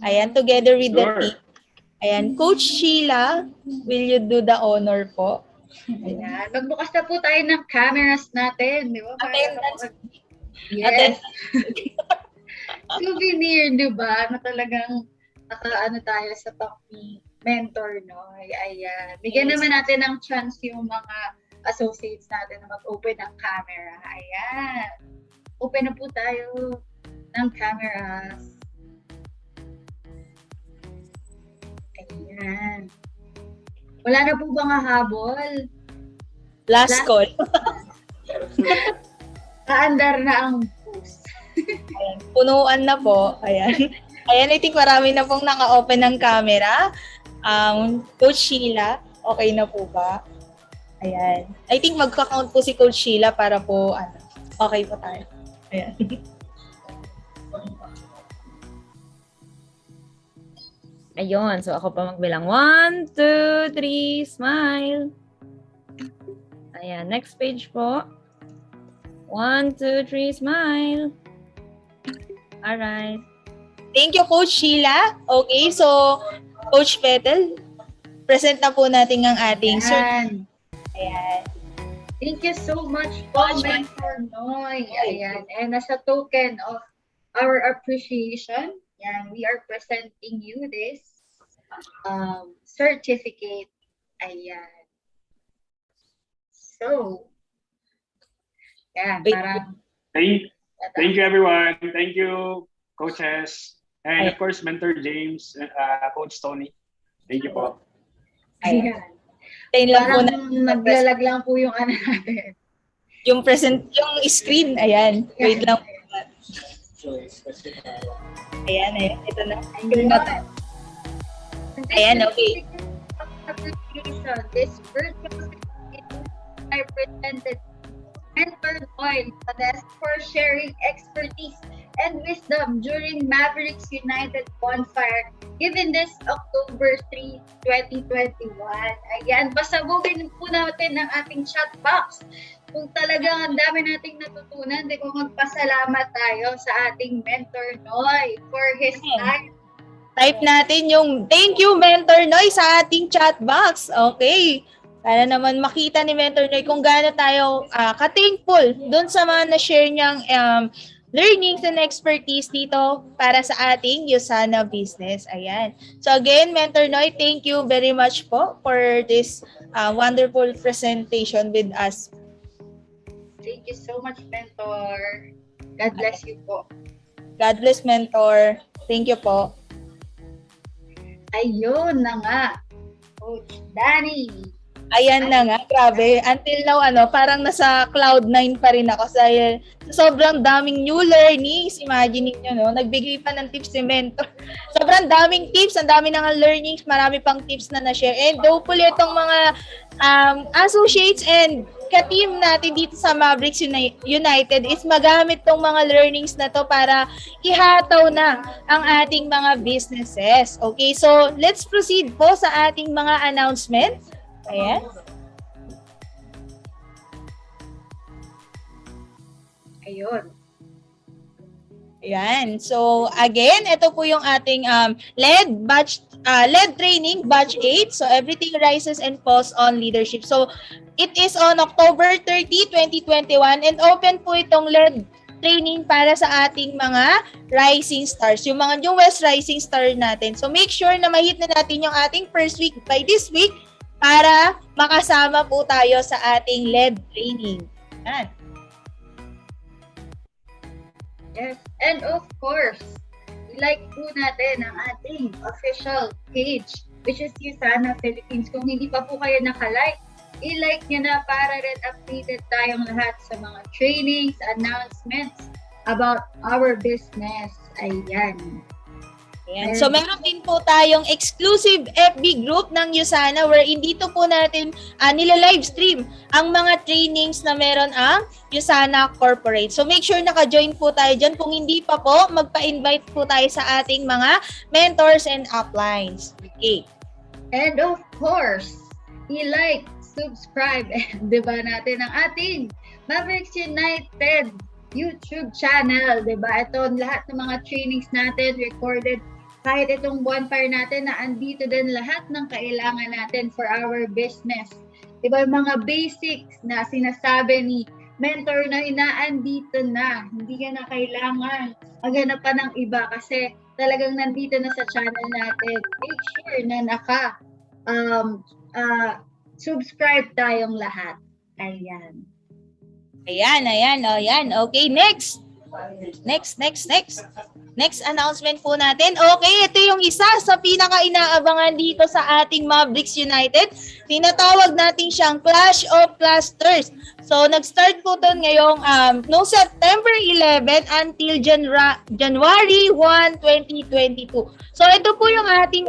Ayan, together with the team. Ayan, Coach Sheila, will you do the honor po? Ayan, magbukas na po tayo ng cameras natin, di ba? Attendance. Yes. Souvenir, di ba? Na talagang nakaano tayo sa top ni Mentor, no? Ayan. Bigyan naman natin ng chance yung mga associates natin na mag-open ng camera. Ayan. Open na po tayo ng cameras. Ayan. Wala na po bang hahabol? Last call. Kaandar na ang boost. Ayan, punuan na po. Ayan. Ayan, I think marami na pong naka-open ng camera. Coach Sheila, okay na po ba? Ayan. I think magka-count po si Coach Sheila para po, okay po tayo. Ayan. Ayun, so ako pa magbilang. 1, 2, 3, smile. Ayan, next page po. 1, 2, 3, smile. Alright. Thank you, Coach Sheila. Okay, so, Coach Petal, present na po natin ang ating Ayan. Ayan. Thank you so much po, Mentor Noy. Ayan. And as a token of our appreciation, yan, we are presenting you this certificate. Ayan. So, yan, parang... Thank you, everyone. Thank you, coaches. And of course, Mentor James, Coach Tony. Thank you po. Ayan. Parang naglalag lang po yung ano natin. Yung screen, ayan. Wait lang. Ayan, ito na. Ayan, okay. This virtual I presented Mentor Noy for sharing expertise and wisdom during Mavericks United Bonfire given this October 3, 2021. Ayan, pasabugin po natin ang ating chat box. Kung talagang ang dami nating natutunan, di ko magpasalamat tayo sa ating Mentor Noy for his time. Type natin yung thank you, Mentor Noy, sa ating chat box. Okay. Para naman makita ni Mentor Noy kung gaano tayo ka-thankful doon sa mga na-share niyang learnings and expertise dito para sa ating Usana business. Ayan. So again, Mentor Noy, thank you very much po for this wonderful presentation with us. Thank you so much, Mentor. God bless you po. God bless, Mentor. Thank you po. Ayun na nga, Coach Danny. Ayan na nga, grabe. Until now, parang nasa cloud 9 pa rin ako dahil sobrang daming new learnings. Imagine niyo, no? Nagbigay pa ng tips si Mentor. Sobrang daming tips, ang dami ng learnings, marami pang tips na na-share. And hopefully, itong mga associates and ka-team natin dito sa Mavericks United is magamit tong mga learnings na to para ihataw na ang ating mga businesses. Okay, so let's proceed po sa ating mga announcements. Ayan. Ayun. Ayan. So, again, ito po yung ating LED training, batch 8. So, everything rises and falls on leadership. So, it is on October 30, 2021 and open po itong LED training para sa ating mga rising stars, yung mga newest rising star natin. So, make sure na ma-hit na natin yung ating first week by this week para makasama po tayo sa ating LED training. Yan. Yes. And of course, like po natin ang ating official page, which is Usana Philippines. Kung hindi pa po kayo nakalike, i-like nyo na para rin updated tayong lahat sa mga trainings, announcements about our business. Ayan. Ayan. So, meron din po tayong exclusive FB group ng Usana wherein dito po natin nila-livestream ang mga trainings na meron ang Usana Corporate. So, make sure naka-join po tayo dyan. Kung hindi pa po, magpa-invite po tayo sa ating mga mentors and uplines. Okay. And of course, i-like, subscribe, and diba natin ang ating Mavericks United YouTube channel. Diba? Ito, lahat ng mga trainings natin recorded. Kahit itong bonfire natin na andito din lahat ng kailangan natin for our business. Diba, mga basics na sinasabi ni mentor na inaandito na. Hindi ka na kailangan maghanap pa ng iba kasi talagang nandito na sa channel natin. Make sure na subscribe tayong lahat. Ayan. Ayan. Okay, next. Next announcement po natin. Okay, ito yung isa sa pinaka-inaabangan dito sa ating Mavericks United. Tinatawag natin siyang Clash of Clusters. So, nag-start po ito ngayong no September 11 until January 1, 2022. So, ito po yung ating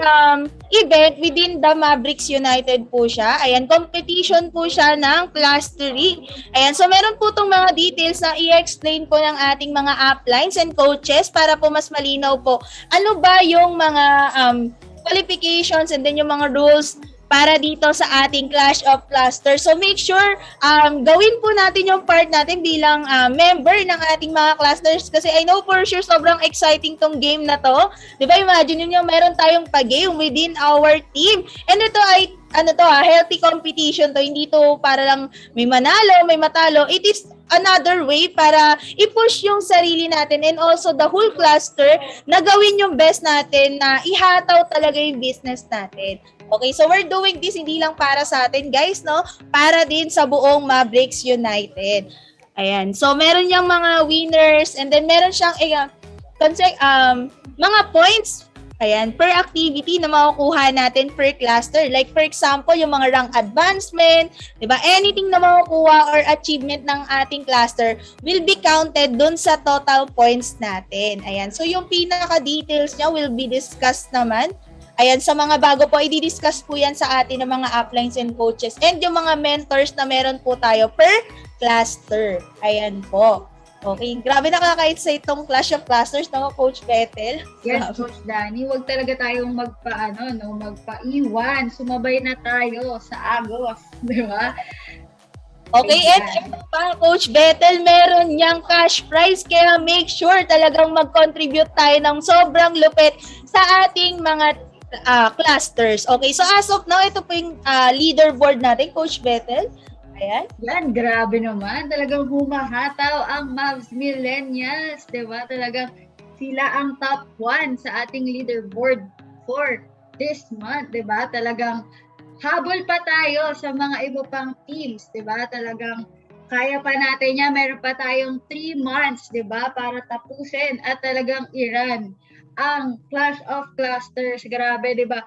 event within the Mavericks United po siya. Ayan, competition po siya ng clustery. Ayan, so meron po itong mga details na i-explain po ng ating mga uplines and coaches para po mas malinaw po. Ano ba yung mga qualifications and then yung mga rules para dito sa ating Clash of Clusters. So make sure gawin po natin yung part natin bilang member ng ating mga clusters kasi I know for sure sobrang exciting tong game na to. 'Di ba? Imagine niyo meron tayong pa-game within our team. And ito ay healthy competition to. Hindi to para lang may manalo, may matalo. It is another way para i-push yung sarili natin and also the whole cluster na gawin yung best natin na ihataw talaga yung business natin. Okay, so we're doing this hindi lang para sa atin, guys, no? Para din sa buong Mavericks United. Ayan. So, meron niyang mga winners and then meron siyang mga points. Ayan, per activity na makukuha natin per cluster. Like, for example, yung mga rank advancement, di ba? Anything na makukuha or achievement ng ating cluster will be counted dun sa total points natin. Ayan, so yung pinaka-details niya will be discussed naman. Ayan, sa mga bago po, i-discuss po yan sa atin ng mga uplines and coaches and yung mga mentors na meron po tayo per cluster. Ayan po. Okay, grabe nakaka-excite itong Clash of Clusters, no, Coach Bethel? Yes, Coach Danny, huwag talaga tayong magpa-iwan. Sumabay na tayo sa Agos, di ba? Okay, and ito pa, Coach Bethel, meron niyang cash prize, kaya make sure talagang mag-contribute tayo ng sobrang lupit sa ating mga clusters. Okay, so as of now, ito po yung leaderboard natin, Coach Bethel. Ayan. Yan, grabe naman. Talagang humahataw ang Mavs Millennials. Diba? Talagang sila ang top 1 sa ating leaderboard for this month. Diba? Talagang habol pa tayo sa mga iba pang teams. Diba? Talagang kaya pa natin yan. Meron pa tayong 3 months, diba? Para tapusin at talagang i-run ang Clash of Clusters. Grabe, di ba?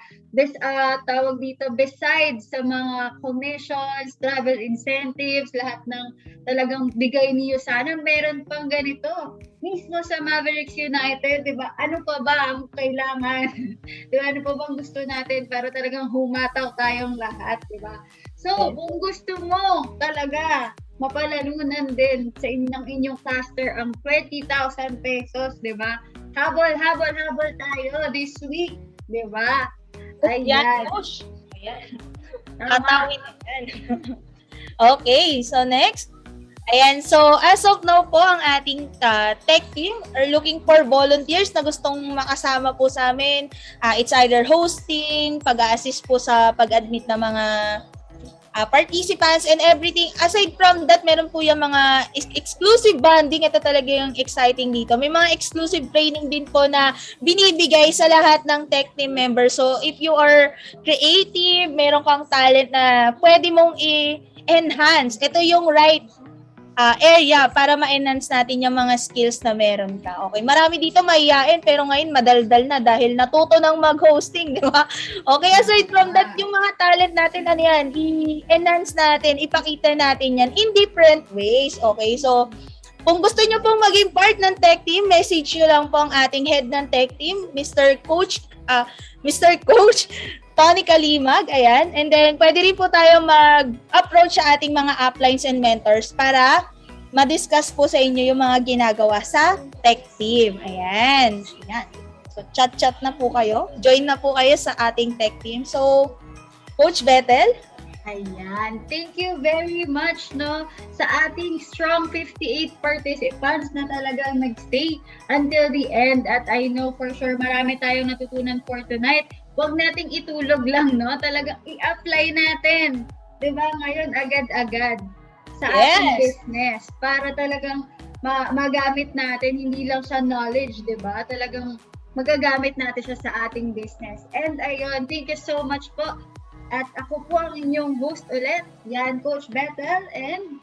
Tawag dito, besides sa mga commissions, travel incentives, lahat ng talagang bigay niyo sana, meron pang ganito. Mismo sa Mavericks United, di ba? Ano pa ba ang kailangan? Di ba? Ano pa bang gusto natin para talagang humataw tayong lahat, di ba? So, kung gusto mo talaga mapalalunan din sa inyong cluster ang 20,000 pesos, di ba? Habol tayo this week, di ba? Ayan. Ayan. Katawin yan. Okay, so next. Ayan, so as of now po, ang ating tech team are looking for volunteers na gustong makasama po sa amin. It's either hosting, pag-a-assist po sa pag-admit ng mga participants and everything. Aside from that, meron po yung mga exclusive bonding. Ito talaga yung exciting dito. May mga exclusive training din po na binibigay sa lahat ng tech team members. So, if you are creative, meron kang talent na pwede mong i-enhance, ito yung right area para ma-enhance natin yung mga skills na meron ka. Okay, marami dito mahihain pero ngayon madaldal na dahil natuto ng mag-hosting, di ba? Okay, aside from that, yung mga talent natin, ano yan, i-enhance natin, ipakita natin yan in different ways. Okay, so kung gusto nyo pong maging part ng tech team, message nyo lang po ang ating head ng tech team, Mr. Coach Tony Kalimag, ayan. And then, pwede rin po tayo mag-approach sa ating mga uplines and mentors para ma-discuss po sa inyo yung mga ginagawa sa tech team. Ayan. Ayan. So, chat-chat na po kayo. Join na po kayo sa ating tech team. So, Coach Bethel? Ayan. Thank you very much, no, sa ating strong 58 participants na talagang nag-stay until the end. At I know for sure marami tayong natutunan for tonight. Huwag nating itulog lang, no? Talagang i-apply natin. 'Di ba? Ngayon agad-agad sa ating business para talagang magamit natin, hindi lang siya knowledge, 'di ba? Talagang magagamit natin siya sa ating business. And ayun, thank you so much po. At ako po ang inyong host ulit. Yan, Coach Bethel, and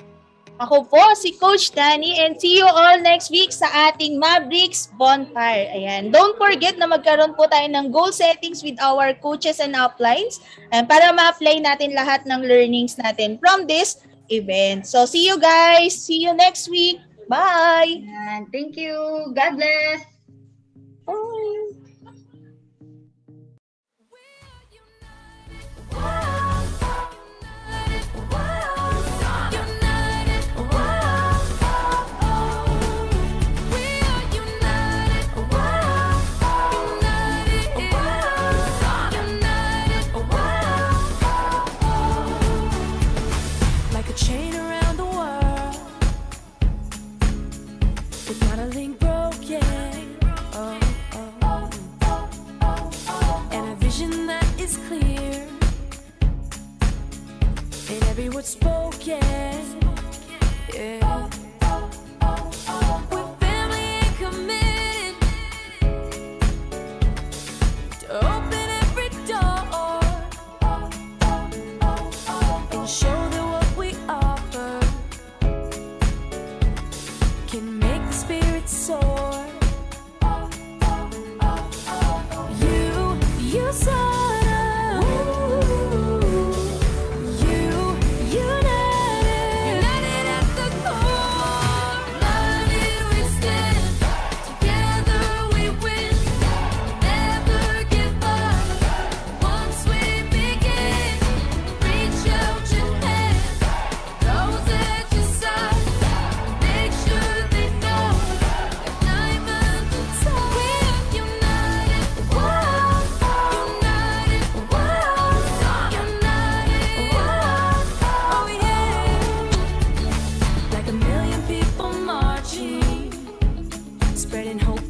ako po, si Coach Danny, and see you all next week sa ating Mavericks Bonfire. Ayan. Don't forget na magkaroon po tayo ng goal settings with our coaches and uplines para ma-apply natin lahat ng learnings natin from this event. So, see you guys. See you next week. Bye! yan, thank you. God bless. Bye! Chain around the world with not a link broken. Oh, oh. And a vision that is clear in every word spoken. Yeah. We're family and committed to open every door and show that what we offer can make the spirit soar. You sort of, united at the core. United we stand, together we win. Never give up. Once we begin, reach out your hand. Those at your side, make sure they know that I'm at the top. We're united, whoa, united, whoa, united, whoa, oh yeah. Like a million people marching, spreading hope